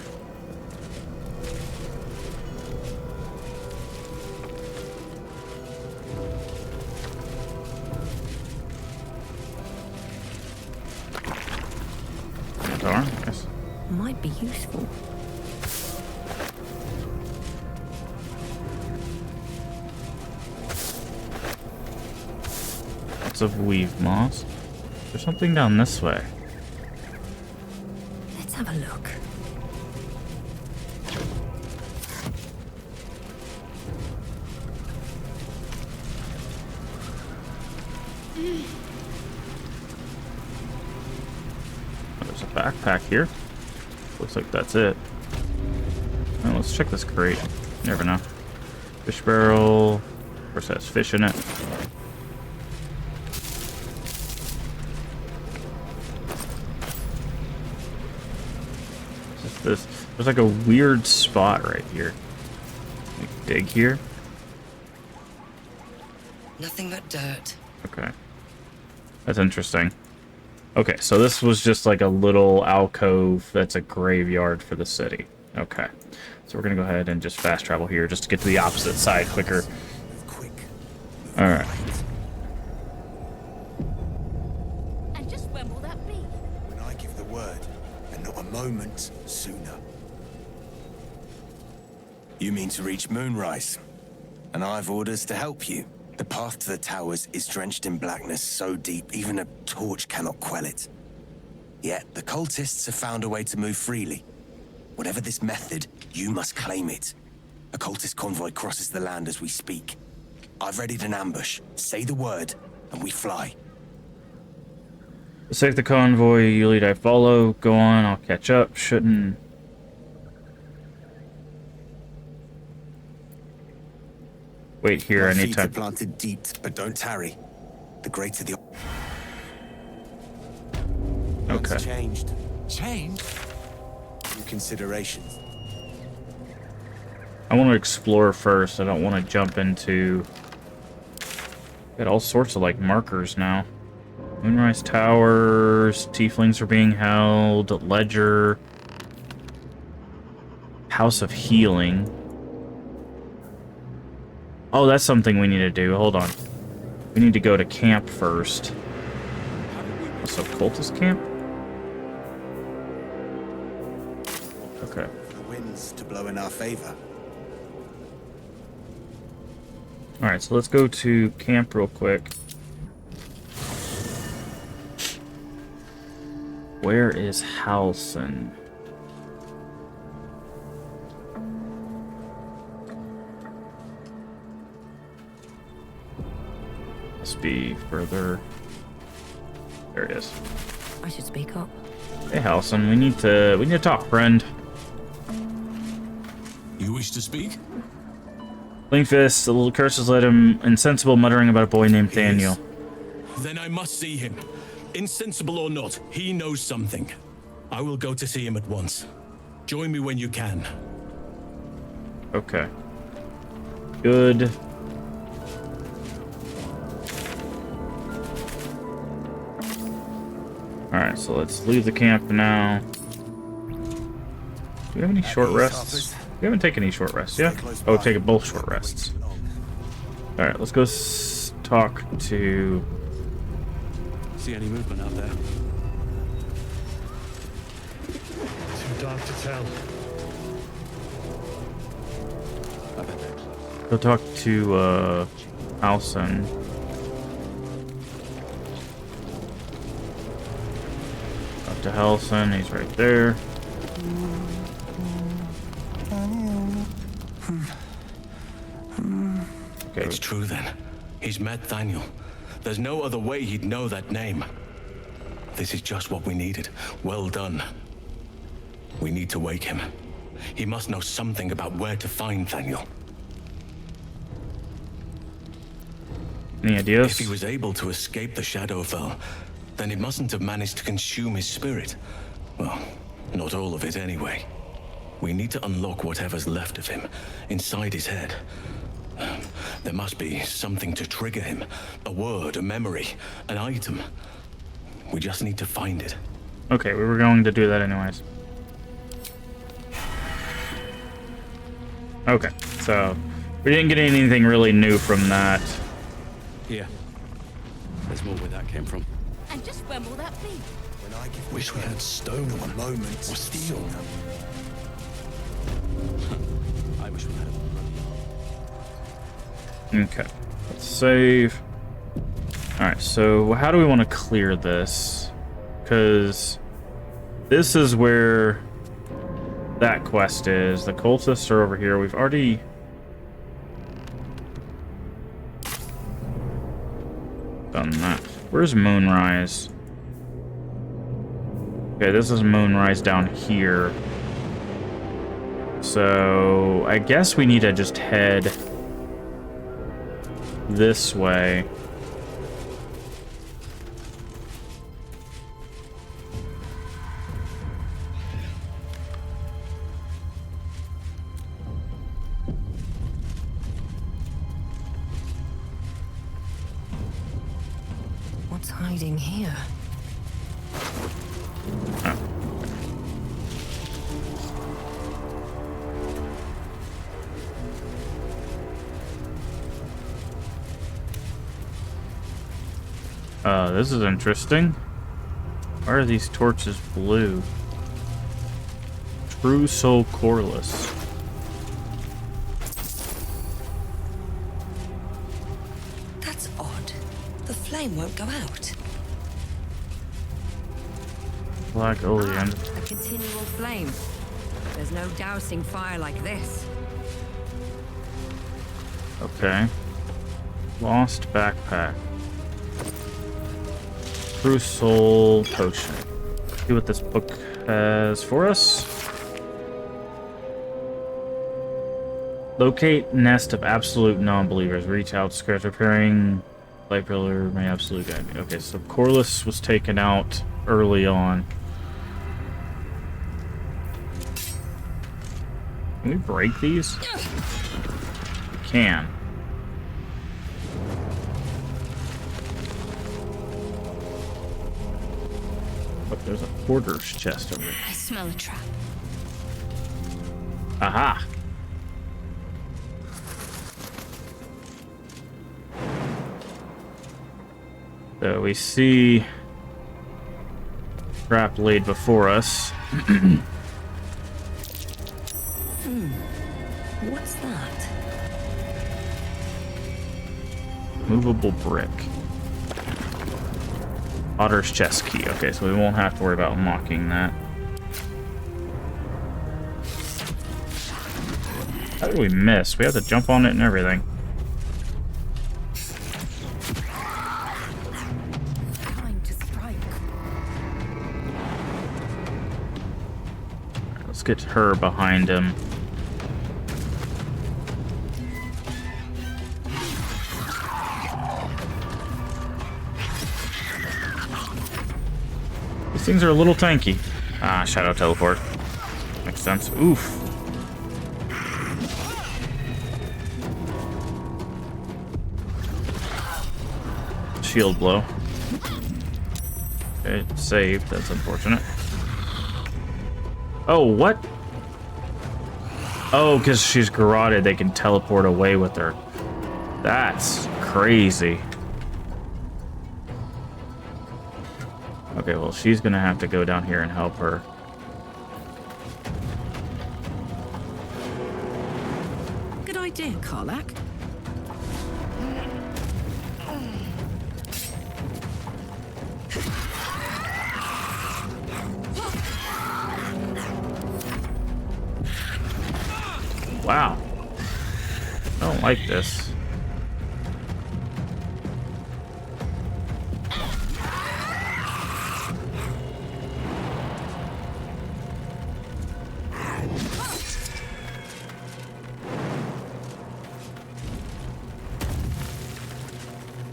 Yes. Might be useful. Lots of weave moss. There's something down this way. Let's have a look. There's a backpack here. Looks like that's it. Well, let's check this crate. Never know. Fish barrel. Of course, it has fish in it. There's like a weird spot right here. Like dig here. Nothing but dirt. Okay. That's interesting. Okay, so this was just like a little alcove that's a graveyard for the city. Okay. So we're gonna go ahead and just fast travel here just to get to the opposite side quicker. Alright. And just when will that be? When I give the word, and not a moment sooner. You mean to reach Moonrise, and I've orders to help you. The path to the towers is drenched in blackness so deep even a torch cannot quell it. Yet the cultists have found a way to move freely. Whatever this method, you must claim it. A cultist convoy crosses the land as we speak. I've readied an ambush. Say the word, and we fly. Save the convoy, you lead, I follow. Go on, I'll catch up. Shouldn't... wait here My anytime. feet are planted deep, but don't tarry. The greater the... Okay. What's changed? Changed? New considerations. I want to explore first. I don't want to jump into... got all sorts of like markers now. Moonrise Towers. Tieflings are being held. Ledger. House of Healing. Oh, that's something we need to do. Hold on. We need to go to camp first. So, cultist camp? Okay. The winds to blow in our favor. Alright, so let's go to camp real quick. Where is Halson? Must be further. There it is. I should speak up. Hey Halson, we need to talk, friend. You wish to speak? Linkfist, the little curses led him insensible, muttering about a boy named Daniel. Then I must see him. Insensible or not, he knows something. I will go to see him at once. Join me when you can. Okay. Good. Alright, so let's leave the camp now. Do we have any short rests? We haven't taken any short rests, yeah? Oh, we've taken both short rests. Alright, let's go talk to... See any movement out there? Too dark to tell. Go talk to, Halson. Talk to Halson, he's right there. Okay. It's true then. He's met Daniel. There's no other way he'd know that name. This is just what we needed. Well done. We need to wake him. He must know something about where to find Daniel. Any ideas? If he was able to escape the Shadowfell, then it mustn't have managed to consume his spirit. Well, not all of it anyway. We need to unlock whatever's left of him, inside his head. There must be something to trigger him. A word, a memory, an item. We just need to find it. Okay, we were going to do that anyways. Okay, so we didn't get anything really new from that. Here. There's more where that came from. And just when will that be? When I give Wish we had stone a moment or steel. I wish we had it. Okay, let's save. Alright, so how do we want to clear this? Because this is where that quest is. The cultists are over here. We've already... done that. Where's Moonrise? Okay, this is Moonrise down here. So I guess we need to just head this way. What's hiding here? This is interesting. Why are these torches blue? True Soul Coreless. That's odd. The flame won't go out. Black Oleand. A continual flame. There's no dousing fire like this. Okay. Lost backpack. True Soul Potion. See what this book has for us. Locate nest of absolute non-believers. Reach outskirts, repairing light pillar. May absolute guide me. Okay, so Corliss was taken out early on. Can we break these? We can. look, there's a porter's chest over there. I smell a trap. Aha! So we see trap laid before us. What's that? Movable brick. Otter's chest key. Okay, so we won't have to worry about unlocking that. How did we miss? We have to jump on it and everything. Time to strike. Let's get her behind him. These things are a little tanky. Ah, shadow teleport. Makes sense. Oof. Shield blow. Okay, saved. That's unfortunate. Oh, what? Oh, because she's garroted, they can teleport away with her. That's crazy. Okay, well, she's gonna have to go down here and help her. Good idea, Karlak. Wow. I don't like this.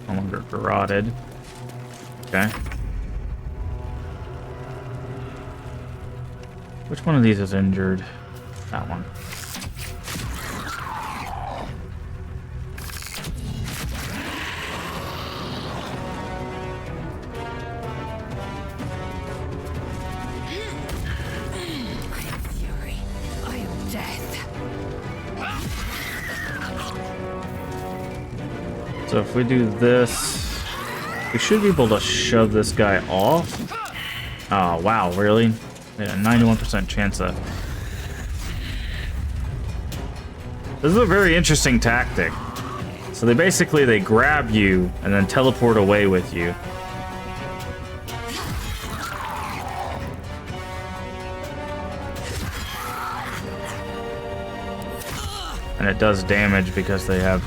No longer garroted. Okay. Which one of these is injured? That one. So if we do this, we should be able to shove this guy off. Oh, wow, really? Yeah, 91% chance of... This is a very interesting tactic. So they grab you and then teleport away with you. And it does damage because they have...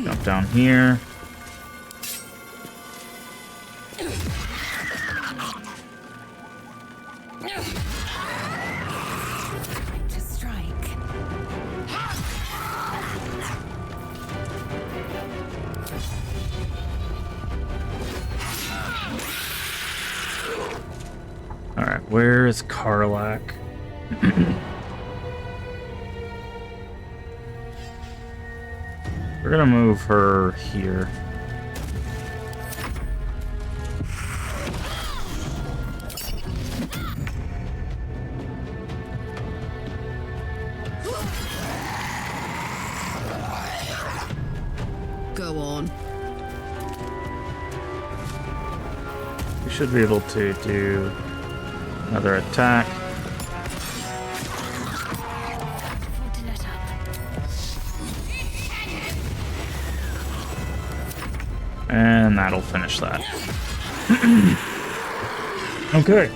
Jump down here. To strike. Alright, where is Karlak? We're gonna move her here. Go on. We should be able to do another attack. And that'll finish that. Okay.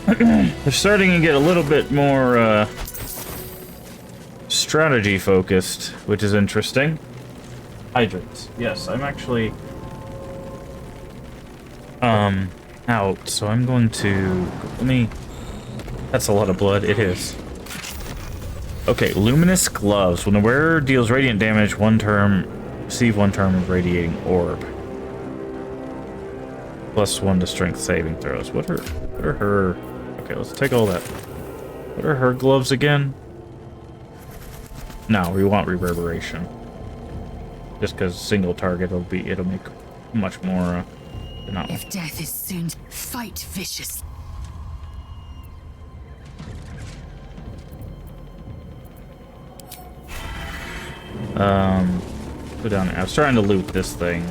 They're starting to get a little bit more strategy focused, which is interesting. Hydrants. Yes, I'm actually out, so I'm going to that's a lot of blood. It is. Okay, luminous gloves. When the wearer deals radiant damage, receive one term of radiating orb. +1 to strength saving throws. What are her... Okay, let's take all that. What are her gloves again? No, we want reverberation. Just because single target it'll make much more not. If death is soon, fight viciously. Go down there. I was trying to loot this thing.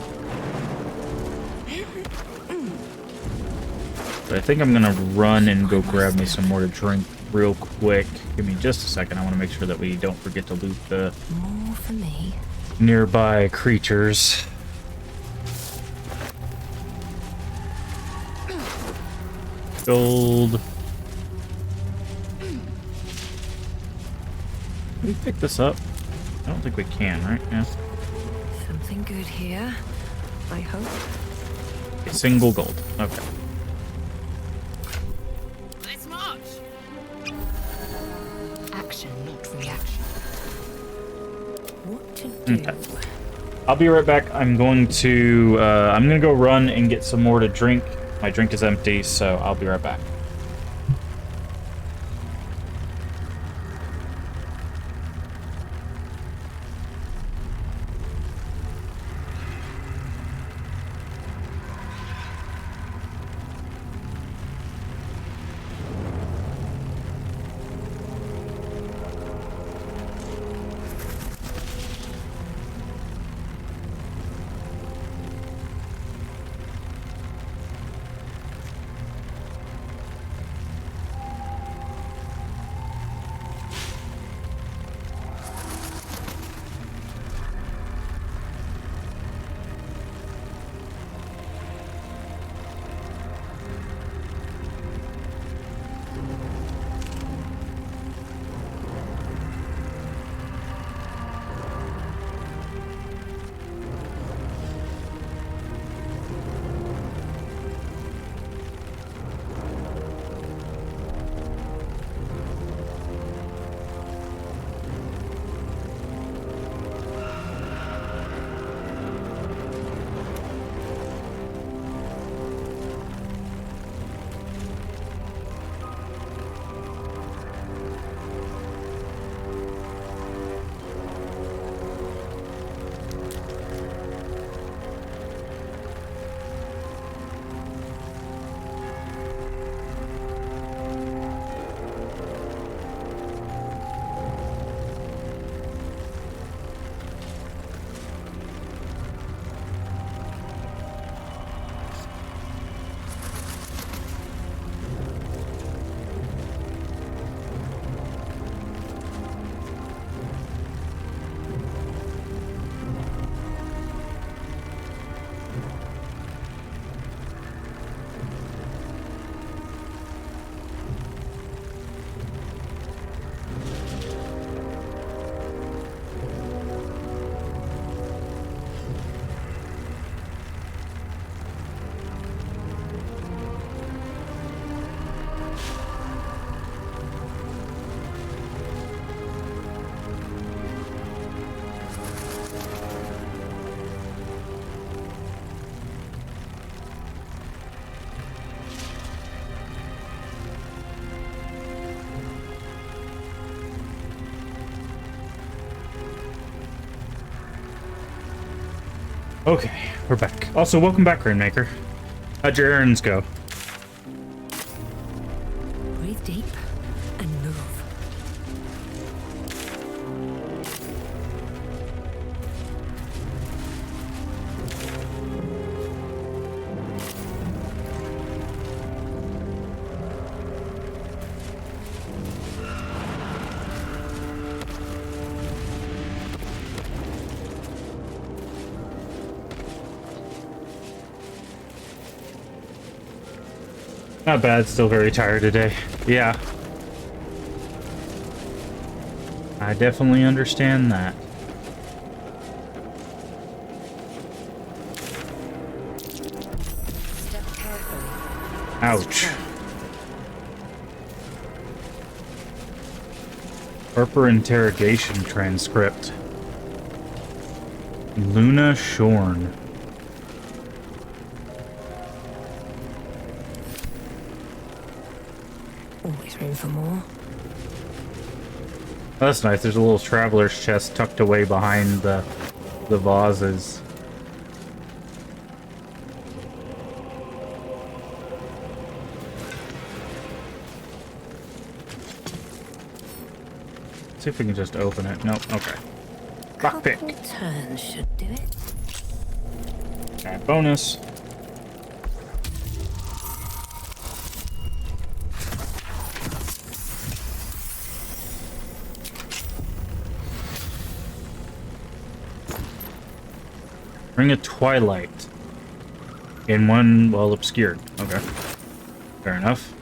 But I think I'm gonna run and go grab me some more to drink real quick. Give me just a second. I want to make sure that we don't forget to loot the More for me. nearby creatures. Gold. Can we pick this up? I don't think we can, right? Yeah. Something good here, I hope. A single gold. Okay. Let's march. Action, not reaction. What to do? Okay. I'll be right back. I'm gonna go run and get some more to drink. My drink is empty, so I'll be right back. Okay, we're back. Also, welcome back, Rainmaker. How'd your errands go? Breathe deep and move. Not bad, still very tired today. Yeah. I definitely understand that. Step carefully. Ouch. Harper interrogation transcript. Luna Shorn. Always room for more. That's nice. There's a little traveler's chest tucked away behind the vases. See if we can just open it. Nope. Okay. Lockpick. Couple turns should do it. Okay, bonus. Ring of Twilight. In one, well, obscured. Okay. Fair enough.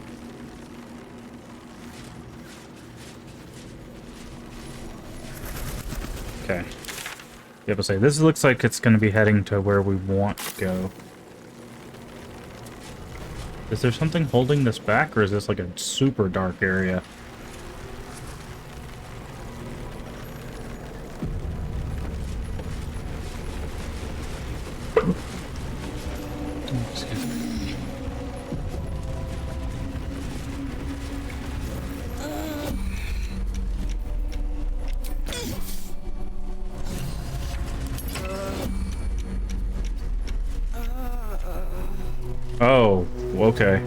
Okay. Yeah, but say this looks like it's going to be heading to where we want to go. Is there something holding this back, or is this like a super dark area? Oh, okay.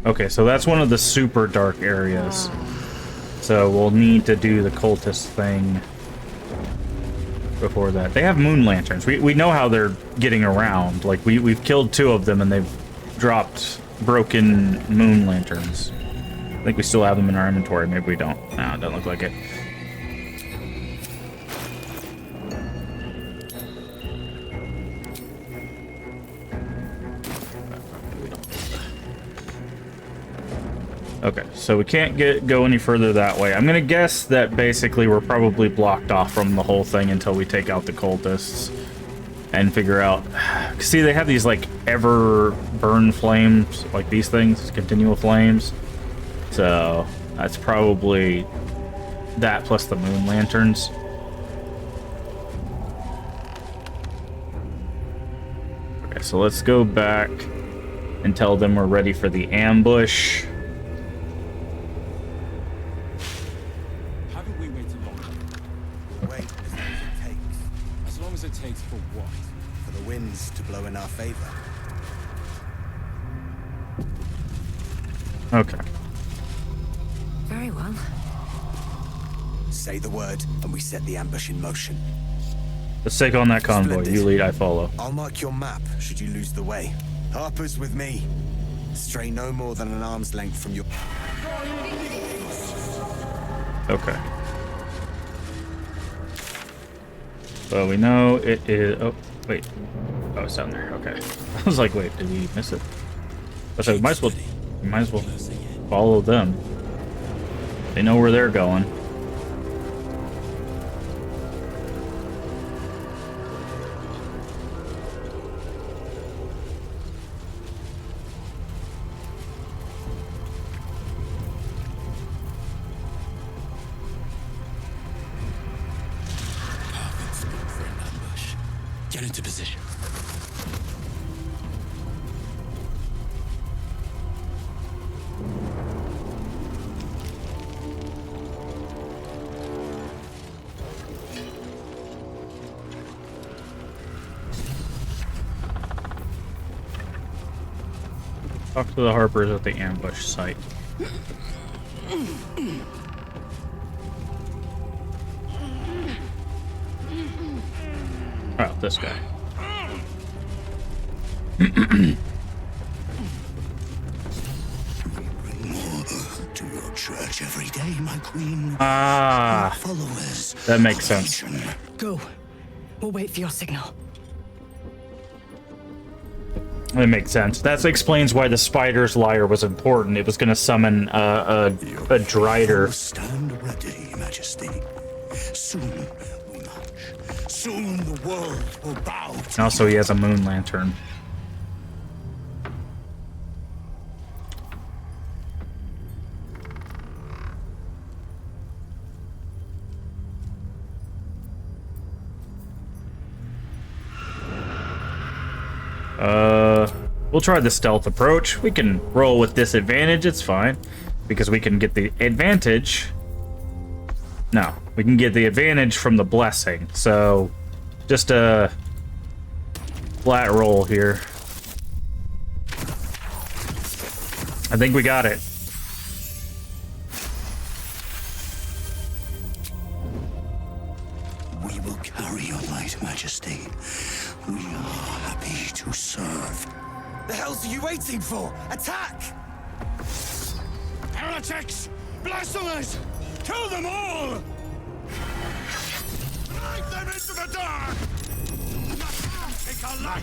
Okay, so that's one of the super dark areas. So we'll need to do the cultist thing before that. They have moon lanterns. We know how they're getting around. Like, we've killed 2 of them and they've dropped broken moon lanterns. I think we still have them in our inventory. Maybe we don't. No, it doesn't look like it. Okay, so we can't go any further that way. I'm gonna guess that basically we're probably blocked off from the whole thing until we take out the cultists and figure out. See, they have these like ever burn flames, like these things, continual flames. So that's probably that plus the moon lanterns. Okay, so let's go back and tell them we're ready for the ambush. To blow in our favor. Okay. Very well. Say the word, and we set the ambush in motion. Let's take on that convoy. Splendid. You lead, I follow. I'll mark your map should you lose the way. Harper's with me. Stray no more than an arm's length from your... Okay. Well, we know it is... Oh, wait. Oh, it's down there. Okay. I was like, wait, did we miss it? I said, we might as well follow them. They know where they're going. Get into position. Talk to the Harpers at the ambush site. Oh, this guy. To your church every day, my queen. Ah, Followers. that makes sense. Go. We'll wait for your signal. That makes sense. That explains why the spider's lyre was important. It was going to summon a drider. Stand ready, Majesty. Soon we march. Soon the world will bow. And also, he has a moon lantern. We'll try the stealth approach. We can roll with disadvantage, it's fine. Because we can get the advantage. No, we can get the advantage from the blessing. So, just a flat roll here. I think we got it. We will carry your light, Majesty. We are happy to serve. The hell's are you waiting for? Attack! Heretics! Blasphemers! Kill them all! Drive them into the dark! Take a light!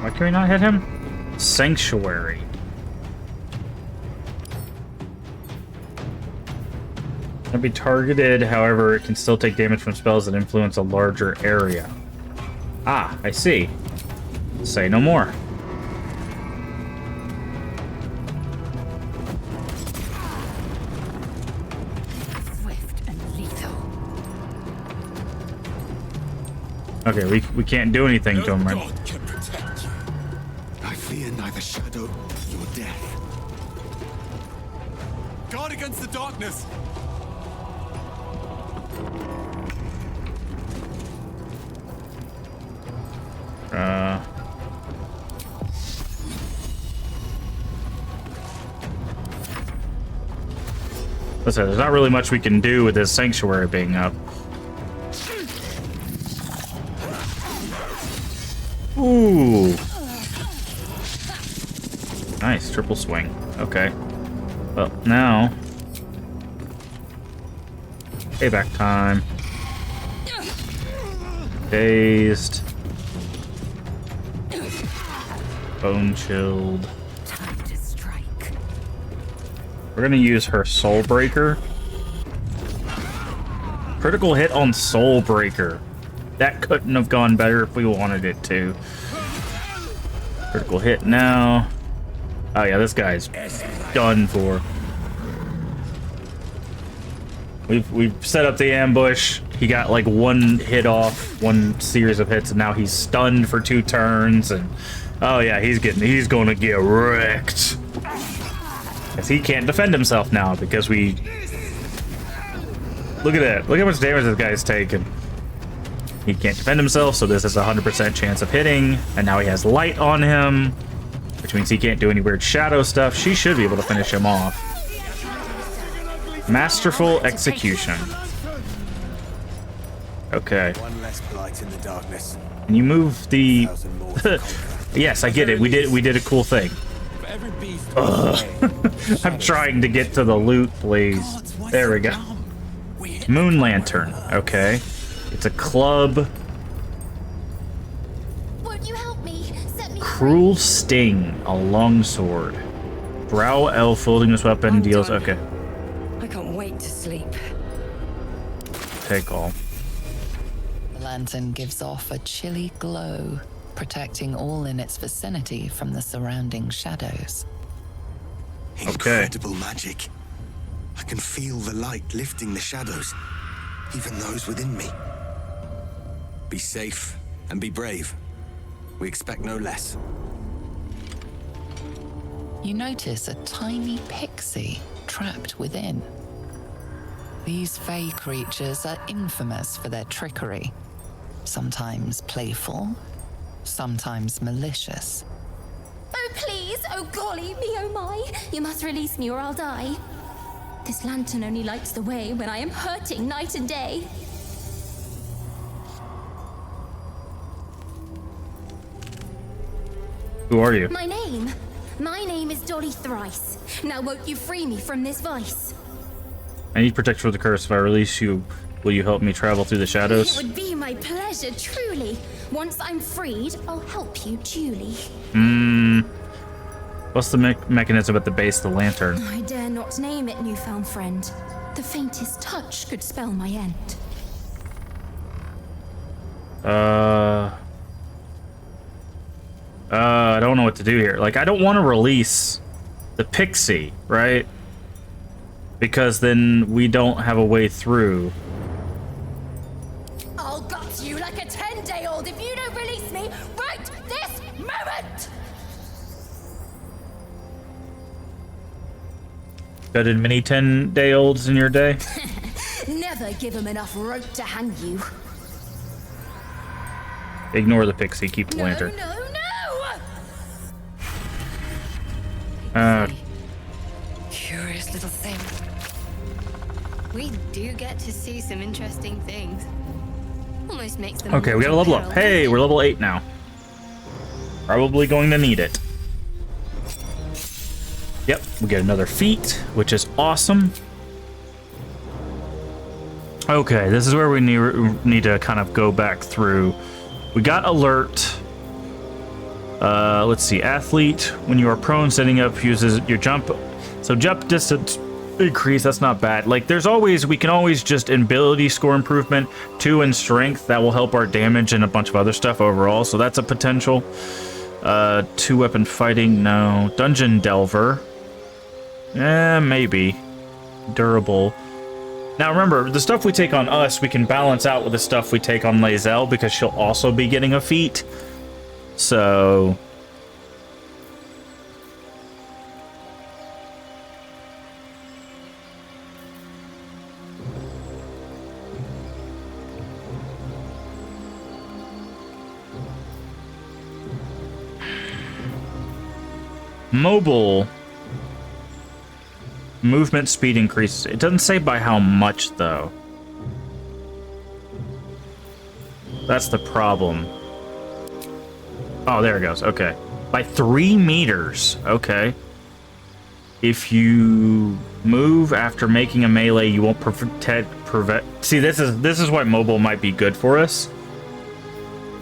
Why can we not hit him? Sanctuary. Can be targeted, however, it can still take damage from spells that influence a larger area. Ah, I see. Say no more. Swift and lethal. Okay, we can't do anything to him, right? God can protect you. I fear neither shadow nor death. Guard against the darkness! Listen, there's not really much we can do with this sanctuary being up. Ooh. Nice, triple swing. Okay. Well, now... payback time. Dazed. Bone chilled. Time to strike. We're gonna use her Soul Breaker. Critical hit on Soul Breaker. That couldn't have gone better if we wanted it to. Critical hit now. Oh yeah, this guy's done for. We've set up the ambush. He got like one hit off, one series of hits, and now he's stunned for 2 turns. And oh yeah, he's gonna get wrecked. Cause he can't defend himself now because we. Look at that! Look how much damage this guy's taken. He can't defend himself, so this is a 100% chance of hitting. And now he has light on him, which means he can't do any weird shadow stuff. She should be able to finish him off. Masterful execution. Okay. One less blight in the darkness. Can you move the... Yes, I get it. We did a cool thing. I'm trying to get to the loot, please. There we go. Moon Lantern. Okay. It's a club. Won't you help me? Set me Cruel Sting, a longsword. Drow elf wielding this weapon deals. Okay. I can't wait to sleep. Take all. The lantern gives off a chilly glow, protecting all in its vicinity from the surrounding shadows. Incredible magic. I can feel the light lifting the shadows, even those within me. Be safe and be brave. We expect no less. You notice a tiny pixie trapped within. These fey creatures are infamous for their trickery. Sometimes playful, sometimes malicious. Oh, please! Oh, golly me, oh my! You must release me or I'll die. This lantern only lights the way when I am hurting night and day. Who are you? My name is Dolly Thrice. Now won't you free me from this vice? I need protection from the curse. If I release you, will you help me travel through the shadows? It would be my pleasure, truly. Once I'm freed, I'll help you duly. What's the mechanism at the base of the lantern? I dare not name it, newfound friend. The faintest touch could spell my end. I don't know what to do here. Like, I don't want to release the pixie, right? Because then we don't have a way through. Bedded many 10-day-olds in your day? Never give him enough rope to hang you. Ignore the pixie, keep the lantern. Curious little thing. We do get to see some interesting things. Almost makes them. Okay, we gotta level up. Hey, we're level 8 now. Probably going to need it. Yep, we get another feat, which is awesome. Okay, this is where we need to kind of go back through. We got alert. Let's see, athlete. When you are prone, setting up uses your jump. So jump distance increase. That's not bad. Like we can always just ability score improvement, 2 in strength. That will help our damage and a bunch of other stuff overall. So that's a potential. 2 weapon fighting, no. Dungeon delver. Maybe. Durable. Now remember, the stuff we take on us, we can balance out with the stuff we take on Lae'zel, because she'll also be getting a feat. So... Mobile... Movement speed increases. It doesn't say by how much, though. That's the problem. Oh, there it goes. Okay. By 3 meters. Okay. If you move after making a melee, you won't prevent... See, this is why mobile might be good for us.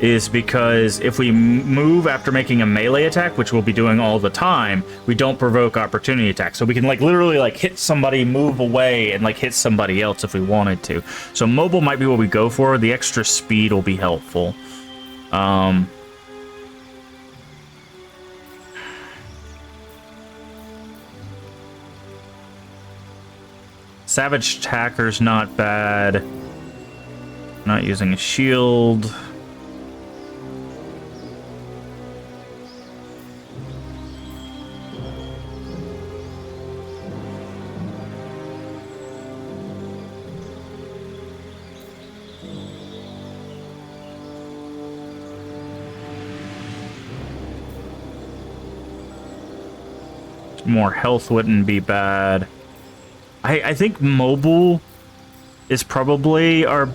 Is because if we move after making a melee attack, which we'll be doing all the time, we don't provoke opportunity attacks. So we can literally hit somebody, move away, and hit somebody else if we wanted to. So mobile might be what we go for. The extra speed will be helpful. Savage attacker's not bad. Not using a shield. More health wouldn't be bad. I think mobile is probably our...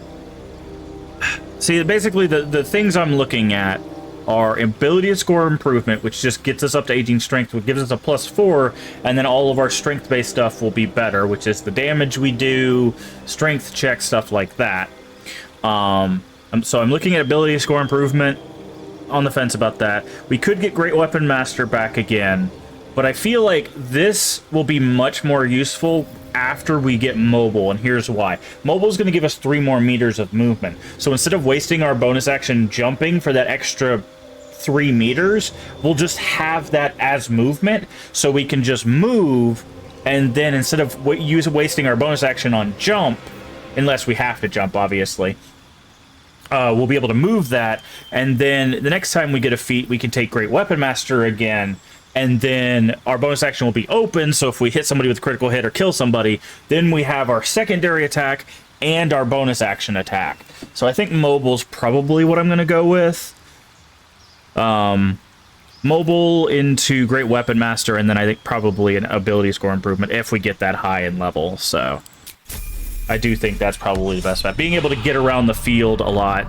See, basically the things I'm looking at are ability score improvement, which just gets us up to 18 strength, which gives us a +4, and then all of our strength-based stuff will be better, which is the damage we do, strength check, stuff like that. So I'm looking at ability score improvement. On the fence about that. We could get Great Weapon Master back again, but I feel like this will be much more useful after we get mobile, and here's why. Mobile is going to give us 3 more meters of movement. So instead of wasting our bonus action jumping for that extra 3 meters, we'll just have that as movement, so we can just move, and then instead of wasting our bonus action on jump, unless we have to jump, obviously, we'll be able to move that, and then the next time we get a feat, we can take Great Weapon Master again, and then our bonus action will be open, so if we hit somebody with a critical hit or kill somebody, then we have our secondary attack and our bonus action attack. So I think mobile's probably what I'm going to go with. Mobile into Great Weapon Master, and then I think probably an ability score improvement if we get that high in level, so... I do think that's probably the best bet. Being able to get around the field a lot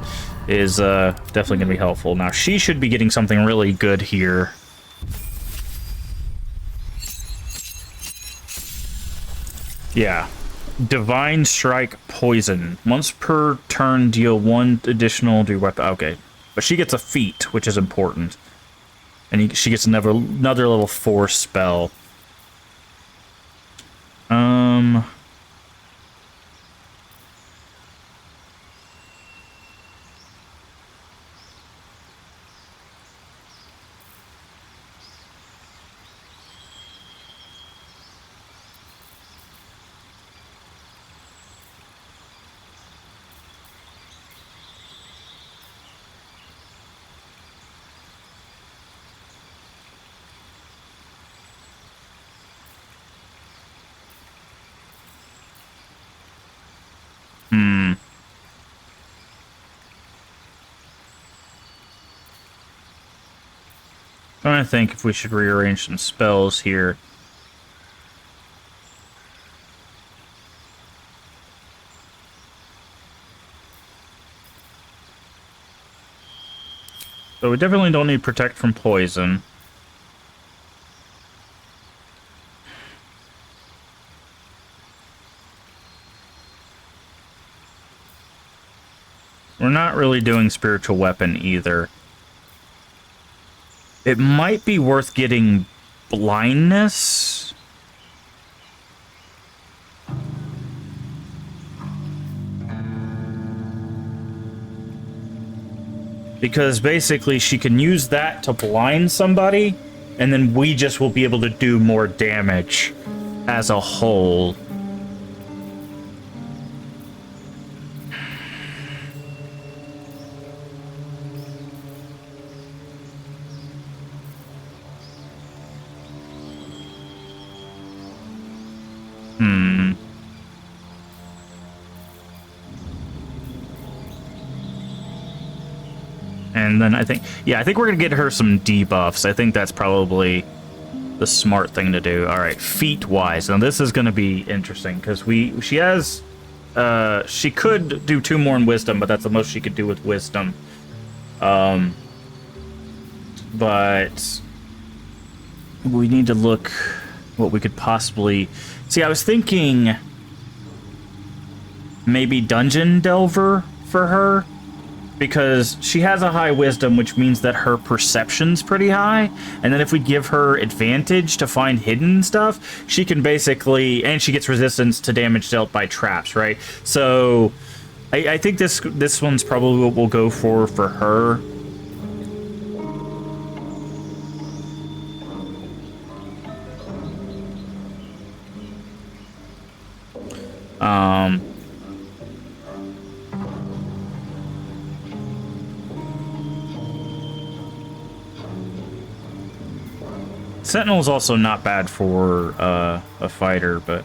is definitely going to be helpful. Now, she should be getting something really good here. Yeah. Divine Strike Poison. Once per turn, deal 1 additional to your weapon. Okay. But she gets a feat, which is important. And she gets another level 4 spell. Trying to think if we should rearrange some spells here. So we definitely don't need protect from poison. We're not really doing spiritual weapon either. It might be worth getting blindness. Because basically she can use that to blind somebody, and then we just will be able to do more damage as a whole. And then I think we're gonna get her some debuffs. I think that's probably the smart thing to do. All right, feat-wise, now this is gonna be interesting because she has she could do 2 more in wisdom, but that's the most she could do with wisdom. But we need to look what we could possibly see. I was thinking maybe Dungeon Delver for her, because she has a high wisdom, which means that her perception's pretty high. And then if we give her advantage to find hidden stuff, she can basically, and she gets resistance to damage dealt by traps, right? So I think this one's probably what we'll go for her. Sentinel is also not bad for a fighter, but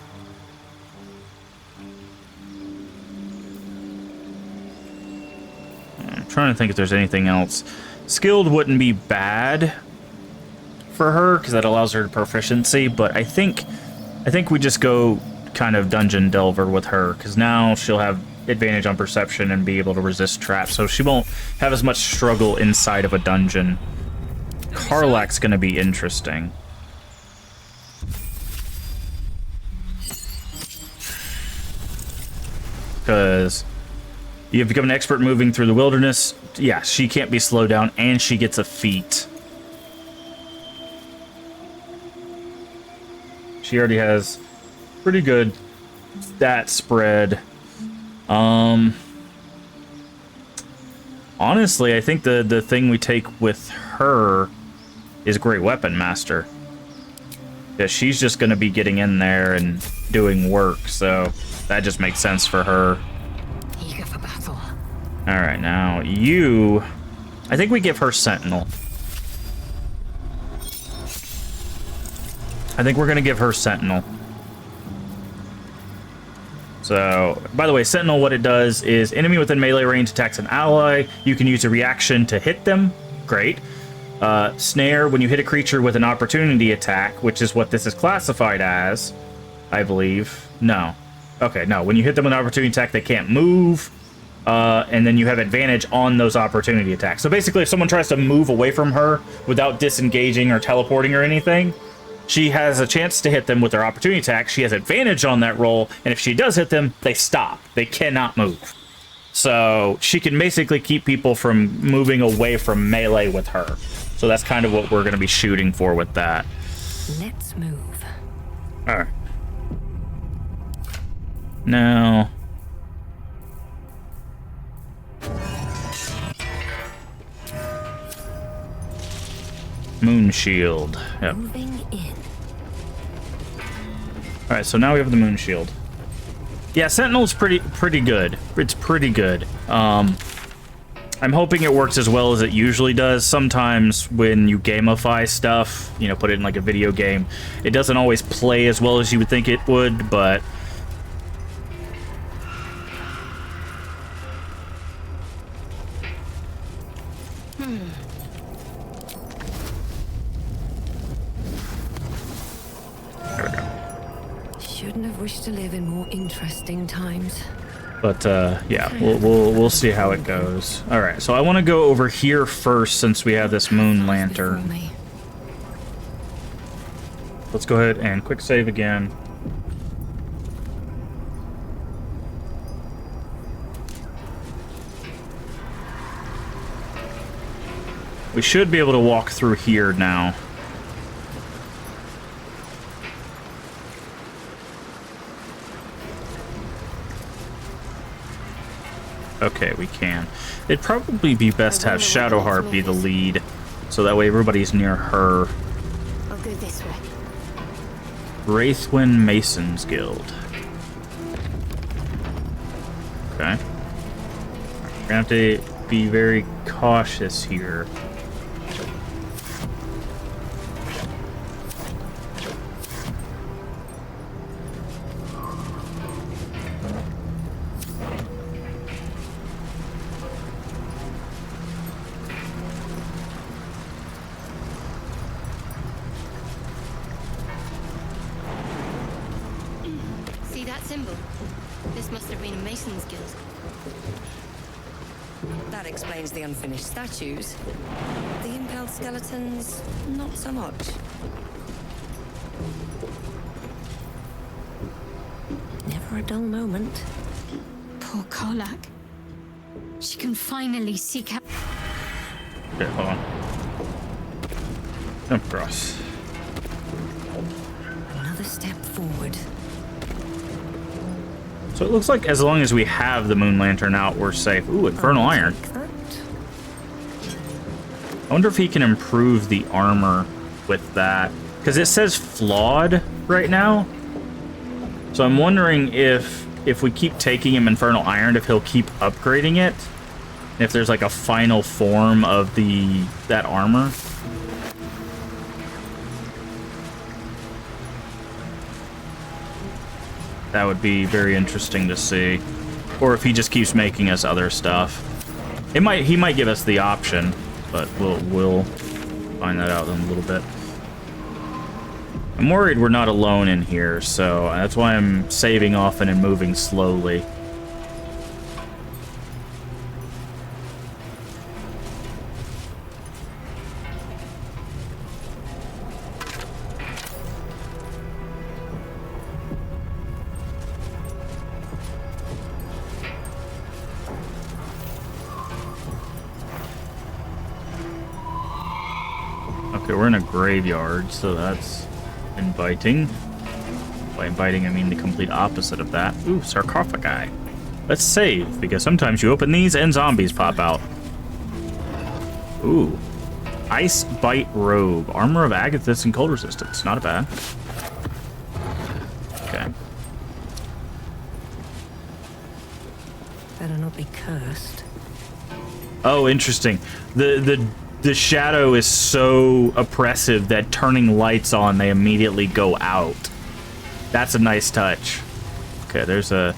I'm trying to think if there's anything else. Skilled wouldn't be bad for her because that allows her proficiency, but I think we just go kind of Dungeon Delver with her because now she'll have advantage on perception and be able to resist traps, so she won't have as much struggle inside of a dungeon. Karlach's gonna be interesting. Because you become an expert moving through the wilderness. Yeah, she can't be slowed down, and she gets a feat. She already has pretty good stat spread. Honestly, I think the thing we take with her is Great Weapon Master. Yeah, she's just going to be getting in there and doing work, so that just makes sense for her. Eager for battle. All right, now you... I think we give her Sentinel. I think we're going to give her Sentinel. So, by the way, Sentinel, what it does is enemy within melee range attacks an ally. You can use a reaction to hit them. Great. Snare, when you hit a creature with an opportunity attack, which is what this is classified as, I believe. No. Okay, no. When you hit them with an opportunity attack, they can't move. And then you have advantage on those opportunity attacks. So basically, if someone tries to move away from her without disengaging or teleporting or anything, she has a chance to hit them with their opportunity attack. She has advantage on that roll, and if she does hit them, they stop. They cannot move. So she can basically keep people from moving away from melee with her. So that's kind of what we're going to be shooting for with that. Let's move. All right. Now... Moon Shield. Yep. Moving in. All right, so now we have the Moon Shield. Yeah, Sentinel's pretty good. It's pretty good. I'm hoping it works as well as it usually does. Sometimes when you gamify stuff, you know, put it in like a video game, it doesn't always play as well as you would think it would, but Shouldn't have wished to live in more interesting times. But yeah, we'll see how it goes. All right, so I want to go over here first since we have this moon lantern. Let's go ahead and quick save again. We should be able to walk through here now. Okay, we can. It'd probably be best to have Shadowheart be the lead, so that way everybody's near her. I'll go this way. Wraithwind Masons Guild. Okay. We're gonna have to be very cautious here. See that symbol? This must have been a Mason's Guild. That explains the unfinished statues. The impaled skeletons, not so much. Never a dull moment. Poor Karlak. She can finally seek out. Okay, hold on. Jump across. Another step forward. So it looks like as long as we have the moon lantern out, we're safe. Ooh, Infernal Iron. I wonder if he can improve the armor with that. Because it says flawed right now. So I'm wondering if we keep taking him Infernal Iron, if he'll keep upgrading it. If there's like a final form of that armor. That would be very interesting to see. Or if he just keeps making us other stuff. He might give us the option, but we'll find that out in a little bit. I'm worried we're not alone in here, so that's why I'm saving often and moving slowly. Okay, we're in a graveyard, so that's inviting. By inviting, I mean the complete opposite of that. Ooh, sarcophagi. Let's save, because sometimes you open these and zombies pop out. Ooh. Ice Bite Robe. Armor of Agathis and cold resistance. Not bad. Okay. Better not be cursed. Oh, interesting. The shadow is so oppressive that turning lights on, they immediately go out. That's a nice touch. Okay, there's a...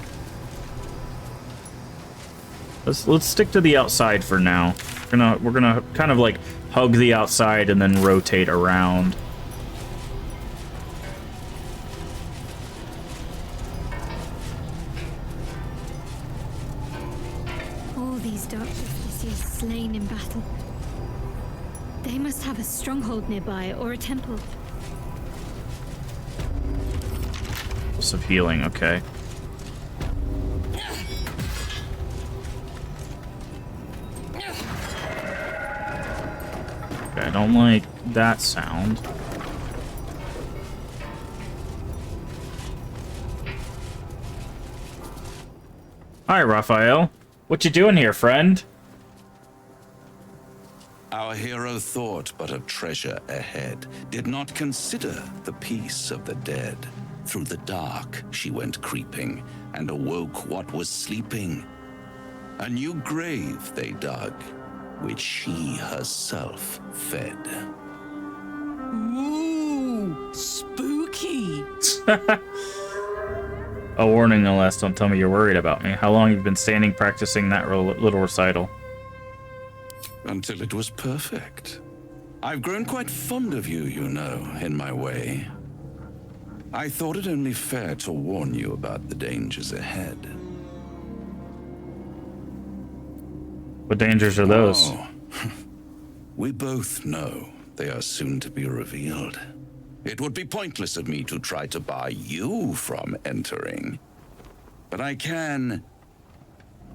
Let's stick to the outside for now. We're gonna kind of like hug the outside and then rotate around. All these dark Justices slain in battle. They must have a stronghold nearby or a temple. Pulse of healing, okay. Okay, I don't like that sound. Hi, Raphael. What you doing here, friend? Our hero thought but of treasure ahead, did not consider the peace of the dead. Through the dark she went creeping, and awoke what was sleeping. A new grave they dug, which she herself fed. Ooh, spooky. A warning, no less. Don't tell me you're worried about me. How long have you been standing practicing that little recital? Until it was perfect. I've grown quite fond of you, you know, in my way. I thought it only fair to warn you about the dangers ahead. What dangers are those? Oh. We both know they are soon to be revealed. It would be pointless of me to try to bar you from entering. But I can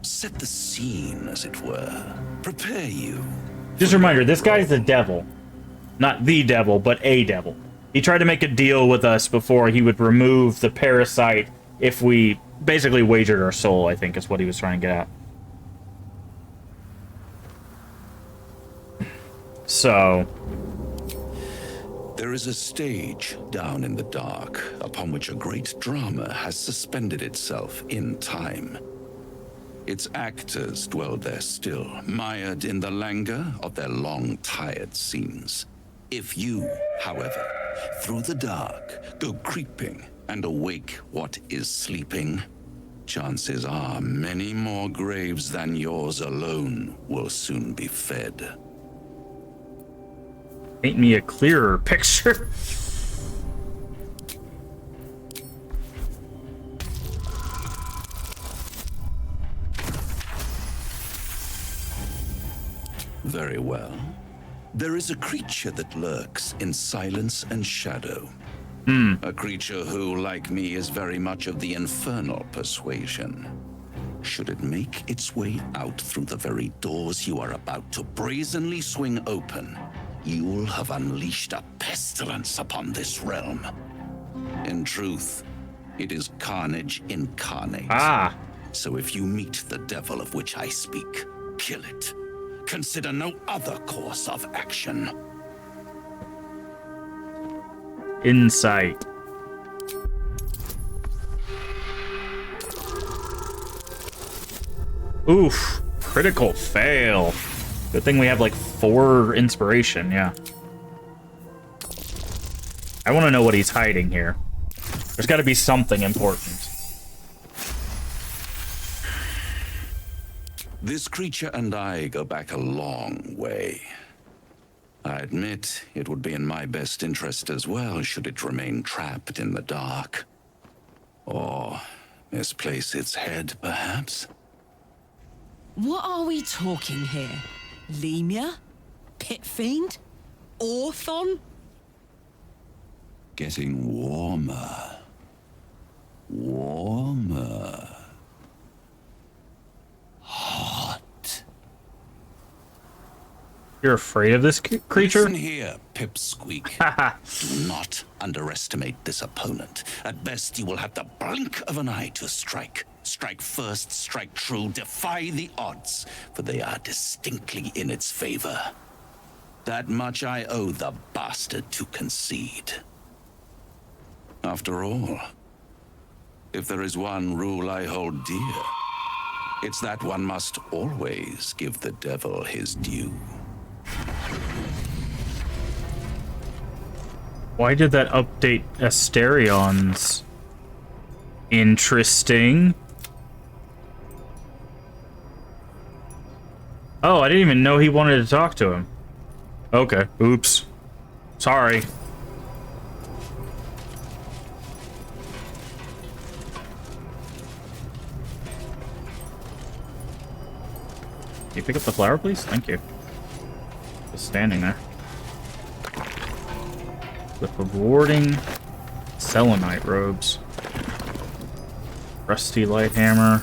set the scene, as it were. Prepare you. Just a reminder, this guy's the devil. Not the devil, but a devil. He tried to make a deal with us before he would remove the parasite if we basically wagered our soul, I think is what he was trying to get at. So... There is a stage down in the dark upon which a great drama has suspended itself in time. Its actors dwell there still, mired in the languor of their long, tired scenes. If you, however, through the dark, go creeping and awake what is sleeping, chances are many more graves than yours alone will soon be fed. Paint me a clearer picture. Very well. There is a creature that lurks in silence and shadow. A creature who, like me, is very much of the infernal persuasion. Should it make its way out through the very doors you are about to brazenly swing open, you'll have unleashed a pestilence upon this realm. In truth, it is carnage incarnate. So if you meet the devil of which I speak, kill it. Consider no other course of action. Insight. Oof. Critical fail. Good thing we have like 4 inspiration, yeah. I want to know what he's hiding here. There's got to be something important. This creature and I go back a long way. I admit it would be in my best interest as well should it remain trapped in the dark. Or misplace its head, perhaps? What are we talking here? Lemur? Pit Fiend? Orthon? Getting warmer. Warmer. Hot. You're afraid of this creature? Listen here, Pipsqueak. Do not underestimate this opponent. At best, you will have the blink of an eye to strike. Strike first, strike true, defy the odds, for they are distinctly in its favor. That much I owe the bastard to concede. After all, if there is one rule I hold dear, it's that one must always give the devil his due. Why did that update Asterions? Interesting. Oh, I didn't even know he wanted to talk to him. Okay, oops. Sorry. Can you pick up the flower, please? Thank you. Just standing there. Clip of warding. Selenite robes. Rusty light hammer.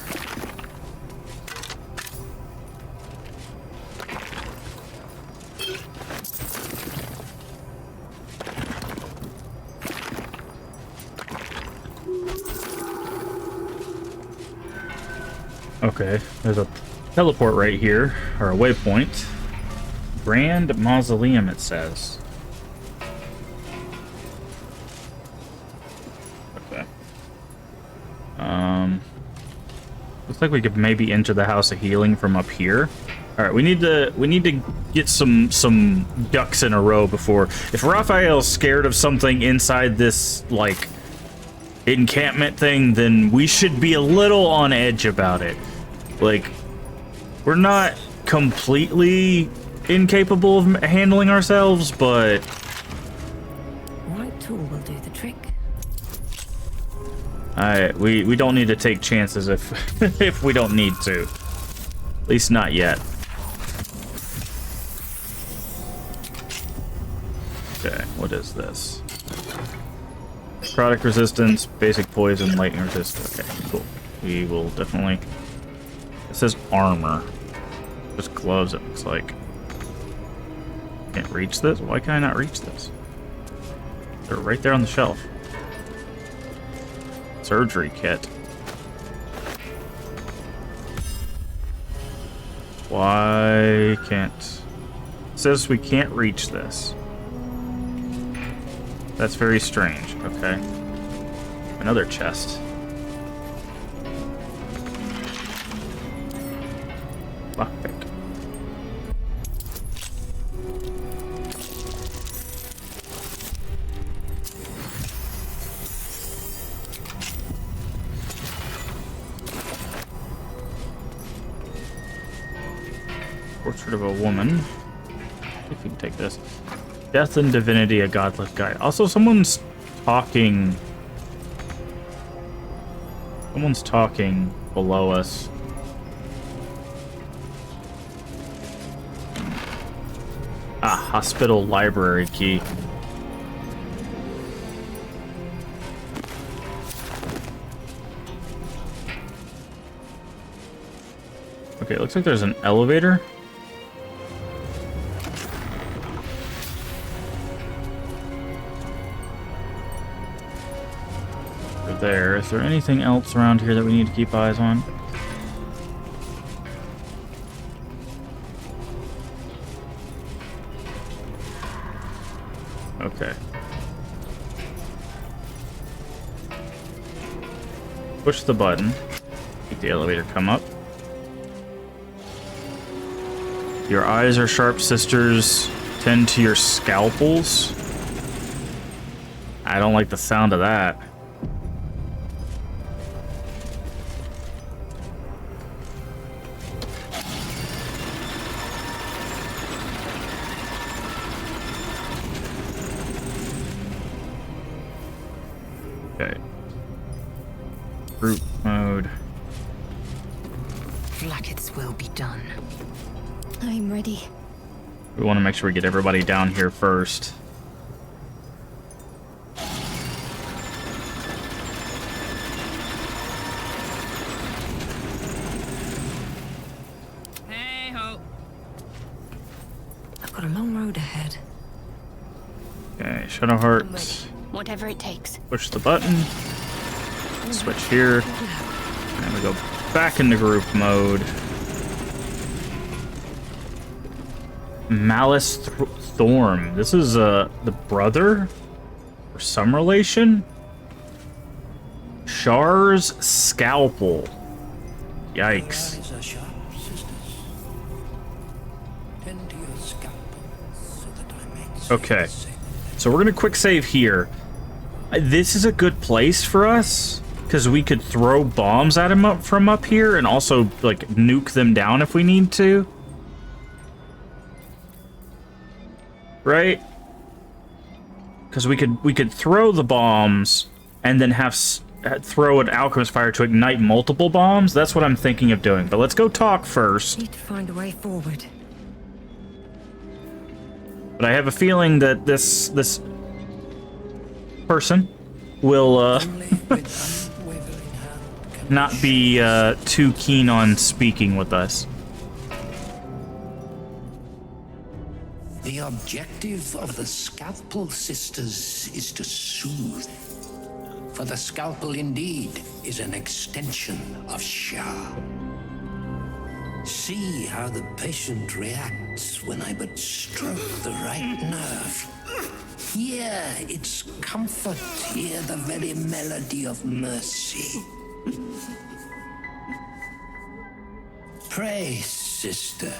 Okay, there's a teleport right here, or a waypoint. Grand Mausoleum, it says. Okay. Looks like we could maybe enter the House of Healing from up here. All right, we need to get some ducks in a row before. If Raphael's scared of something inside this like encampment thing, then we should be a little on edge about it. Like, we're not completely incapable of handling ourselves, but Right tool will do the trick. We don't need to take chances if if we don't need to. At least not yet. Okay, what is this? Product resistance, basic poison, lightning resistance. Okay, cool. We will definitely... It says armor. Just gloves, it looks like. Can't reach this? Why can I not reach this? They're right there on the shelf. Surgery kit. Why can't... It says we can't reach this. That's very strange. Okay. Another chest. Lockpick. Portrait of a woman. If you can take this. Death and Divinity, a Godless Guide. Also, someone's talking. Someone's talking below us. Ah, hospital library key. Okay, it looks like there's an elevator. There. Is there anything else around here that we need to keep eyes on? Okay. Push the button. Make the elevator come up. Your eyes are sharp, sisters. Tend to your scalpels. I don't like the sound of that. Brute mode. Blackets will be done. I'm ready. We want to make sure we get everybody down here first. Hey ho. I've got a long road ahead. Okay, Shadowheart. Whatever it takes. Push the button. Switch here. And we go back into group mode. Malice Thorm. This is the brother? Or some relation? Char's Scalpel. Yikes. Okay. So we're gonna quick save here. This is a good place for us. Because we could throw bombs at him from up here and also, like, nuke them down if we need to. Right? Because we could throw the bombs and then throw an alchemist fire to ignite multiple bombs. That's what I'm thinking of doing. But let's go talk first. Need to find a way forward. But I have a feeling that this person will not be too keen on speaking with us. The objective of the Scalpel Sisters is to soothe. For the Scalpel indeed is an extension of Shah. See how the patient reacts when I but stroke the right nerve. Hear its comfort, hear the very melody of mercy. Pray, sister,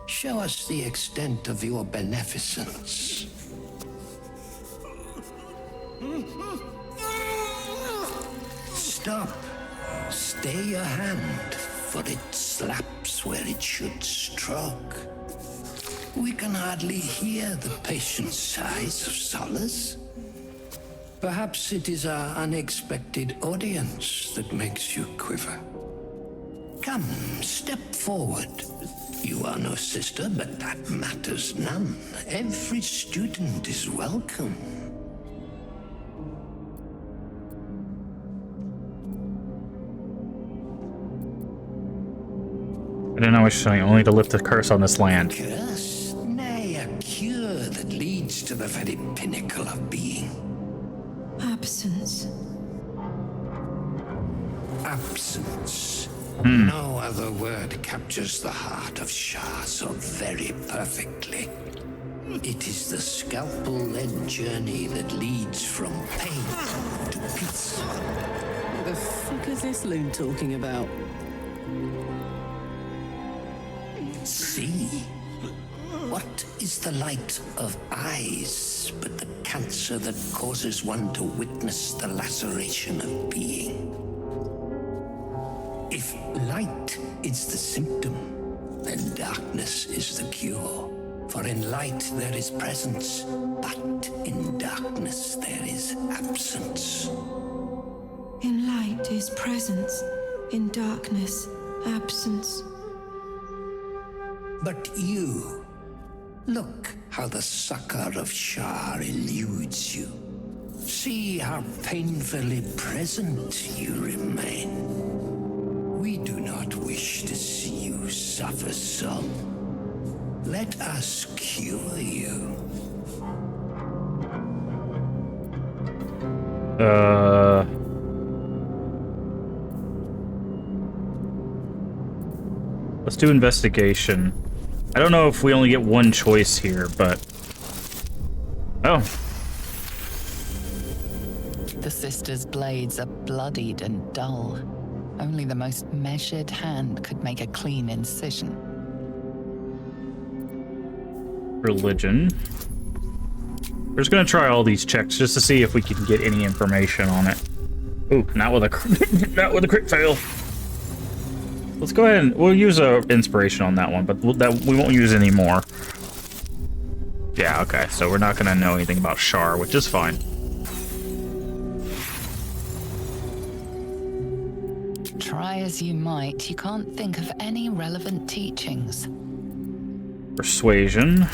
show us the extent of your beneficence. Stop. Stay your hand, for it slaps where it should stroke. We can hardly hear the patient's sighs of solace. Perhaps it is our unexpected audience that makes you quiver. Come, step forward. You are no sister, but that matters none. Every student is welcome. I didn't know what you're saying, only to lift the curse on this land. Curse? Nay, a cure that leads to the very pinnacle of being. Absence. Absence. No other word captures the heart of Shah so very perfectly. It is the scalpel-led journey that leads from pain to peace. What the fuck is this loon talking about? See? What is the light of eyes but the cancer that causes one to witness the laceration of being? If light is the symptom, then darkness is the cure. For in light there is presence, but in darkness there is absence. In light is presence, in darkness, absence. But you, look how the succor of Shah eludes you. See how painfully present you remain. We do not wish to see you suffer so. Let us cure you. Let's do investigation. I don't know if we only get one choice here, but... Oh. The sisters' blades are bloodied and dull. Only the most measured hand could make a clean incision. Religion. We're just gonna try all these checks just to see if we can get any information on it. Ooh, not with a not with a crit fail. Let's go ahead and we'll use a inspiration on that one, but we won't use any more. Yeah, okay, so we're not gonna know anything about Shar, which is fine. Try as you might, you can't think of any relevant teachings. Persuasion.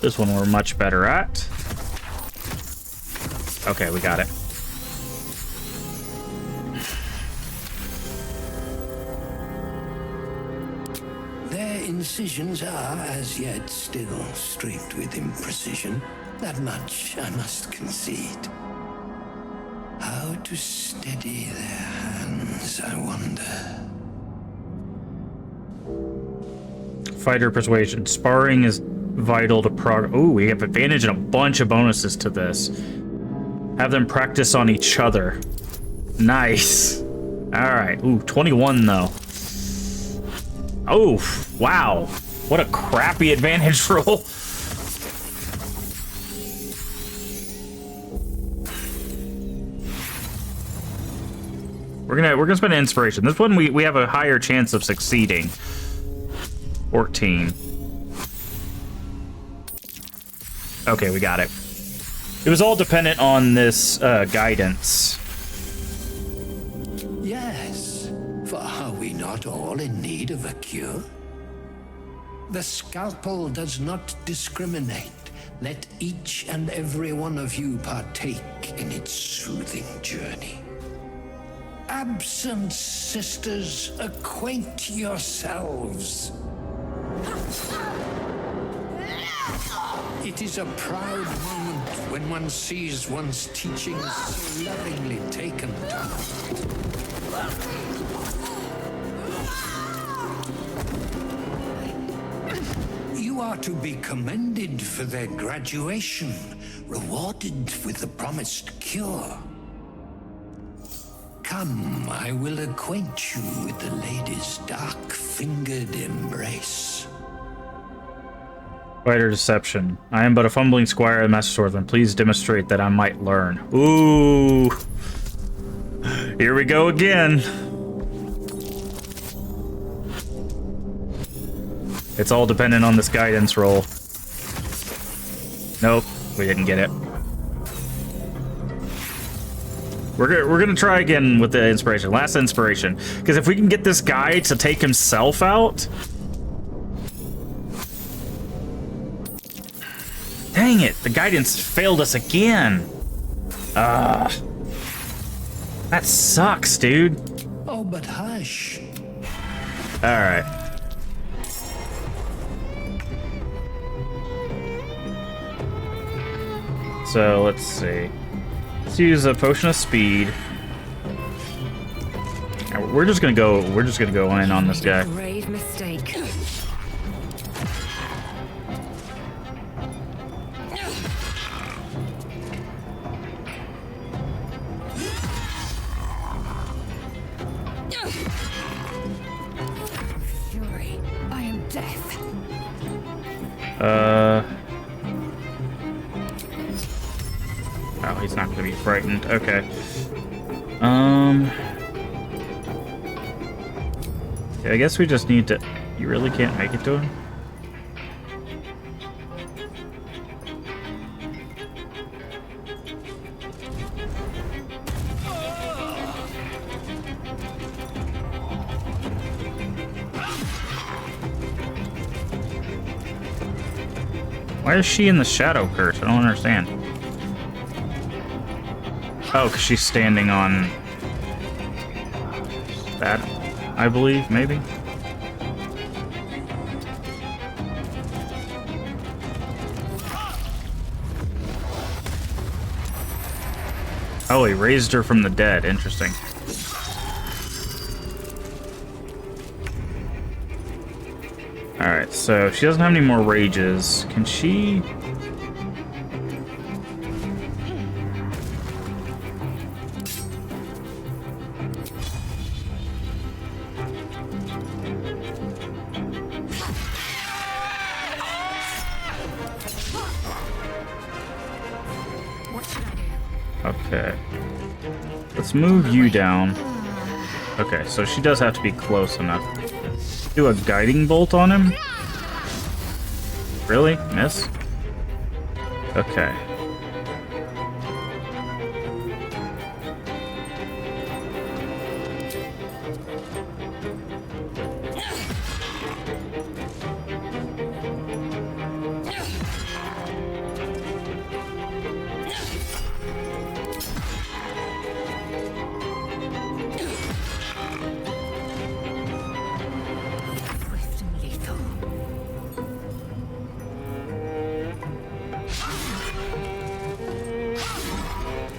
This one we're much better at. Okay, we got it. Their incisions are, as yet, still streaked with imprecision. That much I must concede. How to steady their hands, I wonder. Fighter persuasion. Sparring is vital to Ooh, we have advantage and a bunch of bonuses to this. Have them practice on each other. Nice. Alright. Ooh, 21 though. Oh, wow. What a crappy advantage roll. We're gonna spend inspiration. This one we have a higher chance of succeeding. 14. Okay, we got it. It was all dependent on this guidance. Yes, for are we not all in need of a cure? The scalpel does not discriminate. Let each and every one of you partake in its soothing journey. Absence, sisters, acquaint yourselves. It is a proud moment when one sees one's teachings so lovingly taken to heart. You are to be commended for their graduation, rewarded with the promised cure. Come, I will acquaint you with the lady's dark-fingered embrace. Fighter deception. I am but a fumbling squire and master swordsman. Please demonstrate that I might learn. Ooh. Here we go again. It's all dependent on this guidance roll. Nope. We didn't get it. We're gonna try again with the inspiration. Last inspiration. Because if we can get this guy to take himself out... Dang it! The guidance failed us again! That sucks, dude. Oh, but hush. Alright. So, let's see. Let's use a potion of speed. We're just gonna go in on this guy. Grave mistake. Fury, I am death. Oh, he's not gonna be frightened. Okay. Yeah, I guess we just need to... You really can't make it to him? Why is she in the shadow curse? I don't understand. Oh, because she's standing on that, I believe, maybe? Oh, he raised her from the dead. Interesting. Alright, so she doesn't have any more rages. Can she... Okay. Let's move you down. Okay, so she does have to be close enough. Do a guiding bolt on him? Really? Miss? Okay.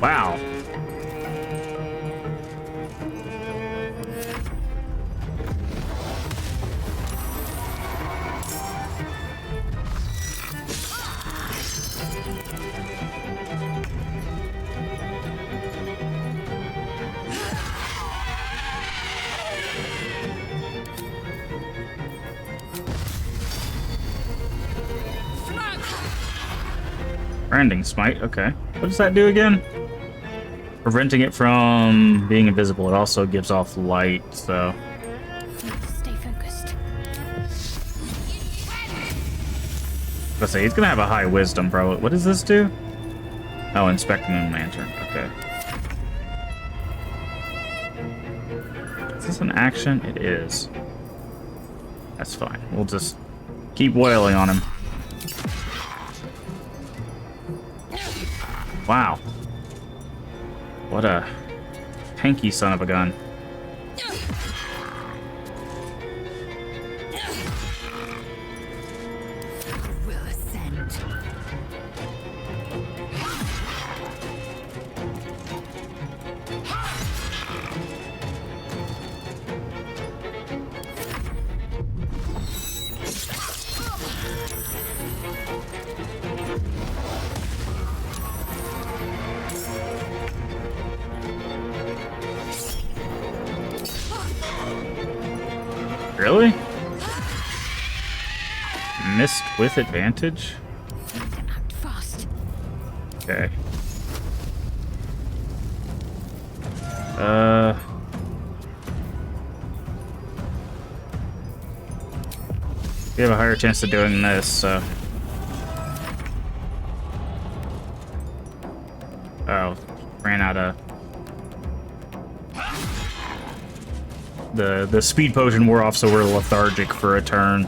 Wow. Branding smite, okay. What does that do again? Preventing it from being invisible. It also gives off light, so... Stay focused. Let's say he's gonna have a high wisdom, bro. What does this do? Oh, inspect Moon Lantern. Okay. Is this an action? It is. That's fine. We'll just keep wailing on him. Wow. What a tanky son of a gun. Will ascend. Really? Missed with advantage? Fast. Okay. We have a higher chance of doing this, so... Oh, ran out of... The speed potion wore off, so we're lethargic for a turn.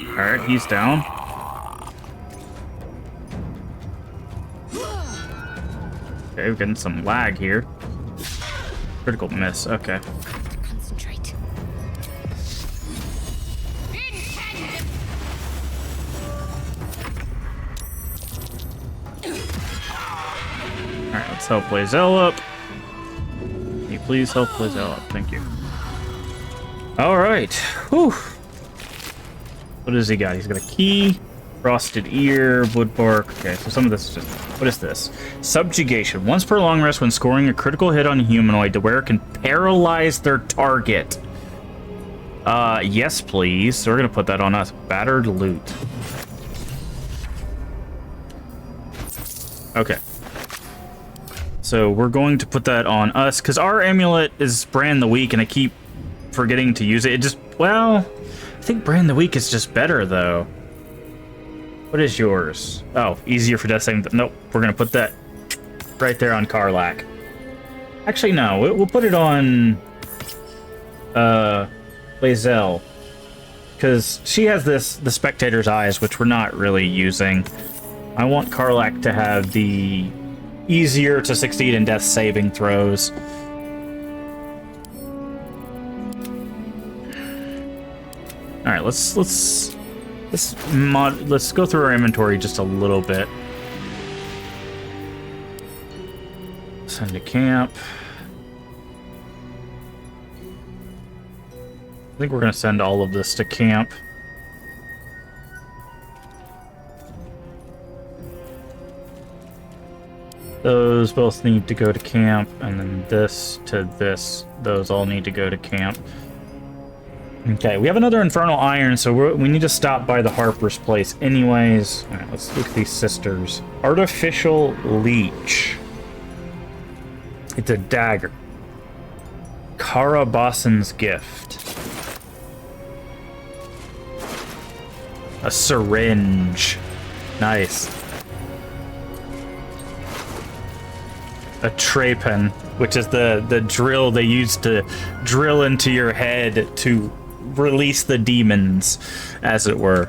Alright, he's down. Okay, we're getting some lag here. Critical miss, okay. Concentrate. Alright, let's help Blazel up. Can you please help Blazel up? Thank you. Alright. Whew. What does he got? He's got a key, frosted ear, wood bark. Okay, so some of this is just... What is this? Subjugation. Once per long rest, when scoring a critical hit on a humanoid, the wearer can paralyze their target. Yes, please. So we're gonna put that on us. Battered loot. Okay. So we're going to put that on us, because our amulet is Brand the Weak, and I keep forgetting to use it. It just... Well... I think Brand the Weak is just better, though. What is yours? Oh, easier for death saving. Nope, we're gonna put that right there on Karlach. Actually, no, we'll put it on Blazel, because she has the Spectator's Eyes, which we're not really using. I want Karlach to have the easier to succeed in death saving throws. All right, let's go through our inventory just a little bit. Send to camp. I think we're gonna send all of this to camp. Those both need to go to camp, and then this to this. Those all need to go to camp. Okay, we have another Infernal Iron, so we need to stop by the Harper's place anyways. All right, let's look at these sisters. Artificial Leech. It's a dagger. Karabassan's Gift. A syringe. Nice. A Trapen, which is the drill they use to drill into your head to release the demons, as it were.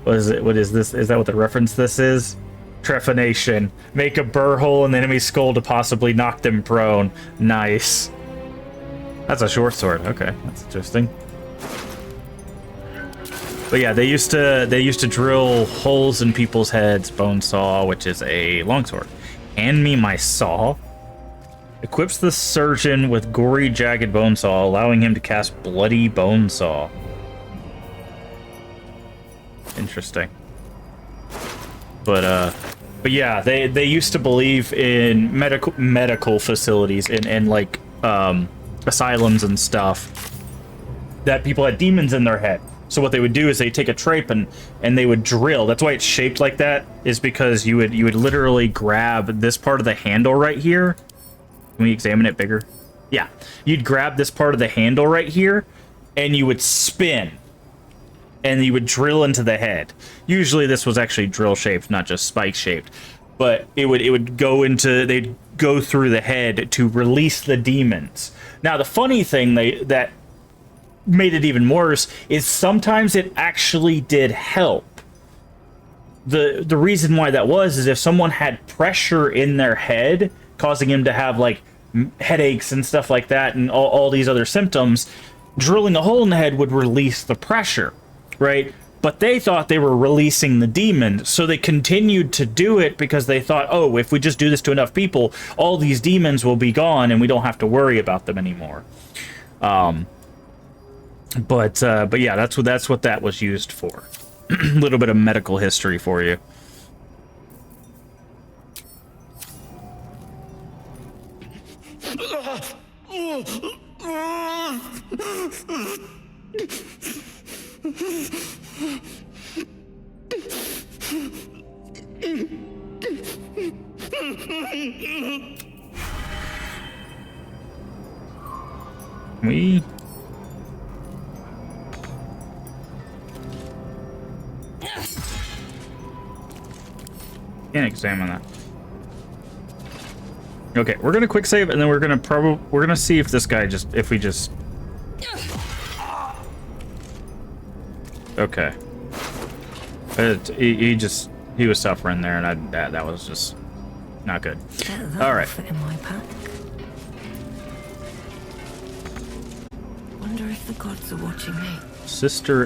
What is this? Is that what the reference this is? Trephination. Make a burr hole in the enemy's skull to possibly knock them prone. Nice. That's a short sword. Okay, that's interesting. But yeah, they used to drill holes in people's heads. Bone saw, which is a longsword. Hand me my saw. Equips the surgeon with gory, jagged bone saw, allowing him to cast bloody bone saw. Interesting. But yeah, they used to believe in medical facilities and like asylums and stuff that people had demons in their head. So what they would do is they take a trape and they would drill. That's why it's shaped like that, is because you would literally grab this part of the handle right here. Can we examine it bigger? Yeah. You'd grab this part of the handle right here and you would spin and you would drill into the head. Usually this was actually drill shaped, not just spike shaped. But it would go into, they'd go through the head to release the demons. Now the funny thing that made it even worse is sometimes it actually did help. The reason why that was is if someone had pressure in their head, causing him to have like headaches and stuff like that and all these other symptoms, drilling a hole in the head would release the pressure, right? But they thought they were releasing the demon, so they continued to do it because they thought, oh, if we just do this to enough people, all these demons will be gone and we don't have to worry about them anymore. But yeah, that's what that was used for. A little bit of medical history for you. We can't examine that. Okay, we're gonna quick save, and then we're gonna see if this guy Okay. He was suffering there, and that was just not good. All right. Fit in my pack. Wonder if the gods are watching me. Sister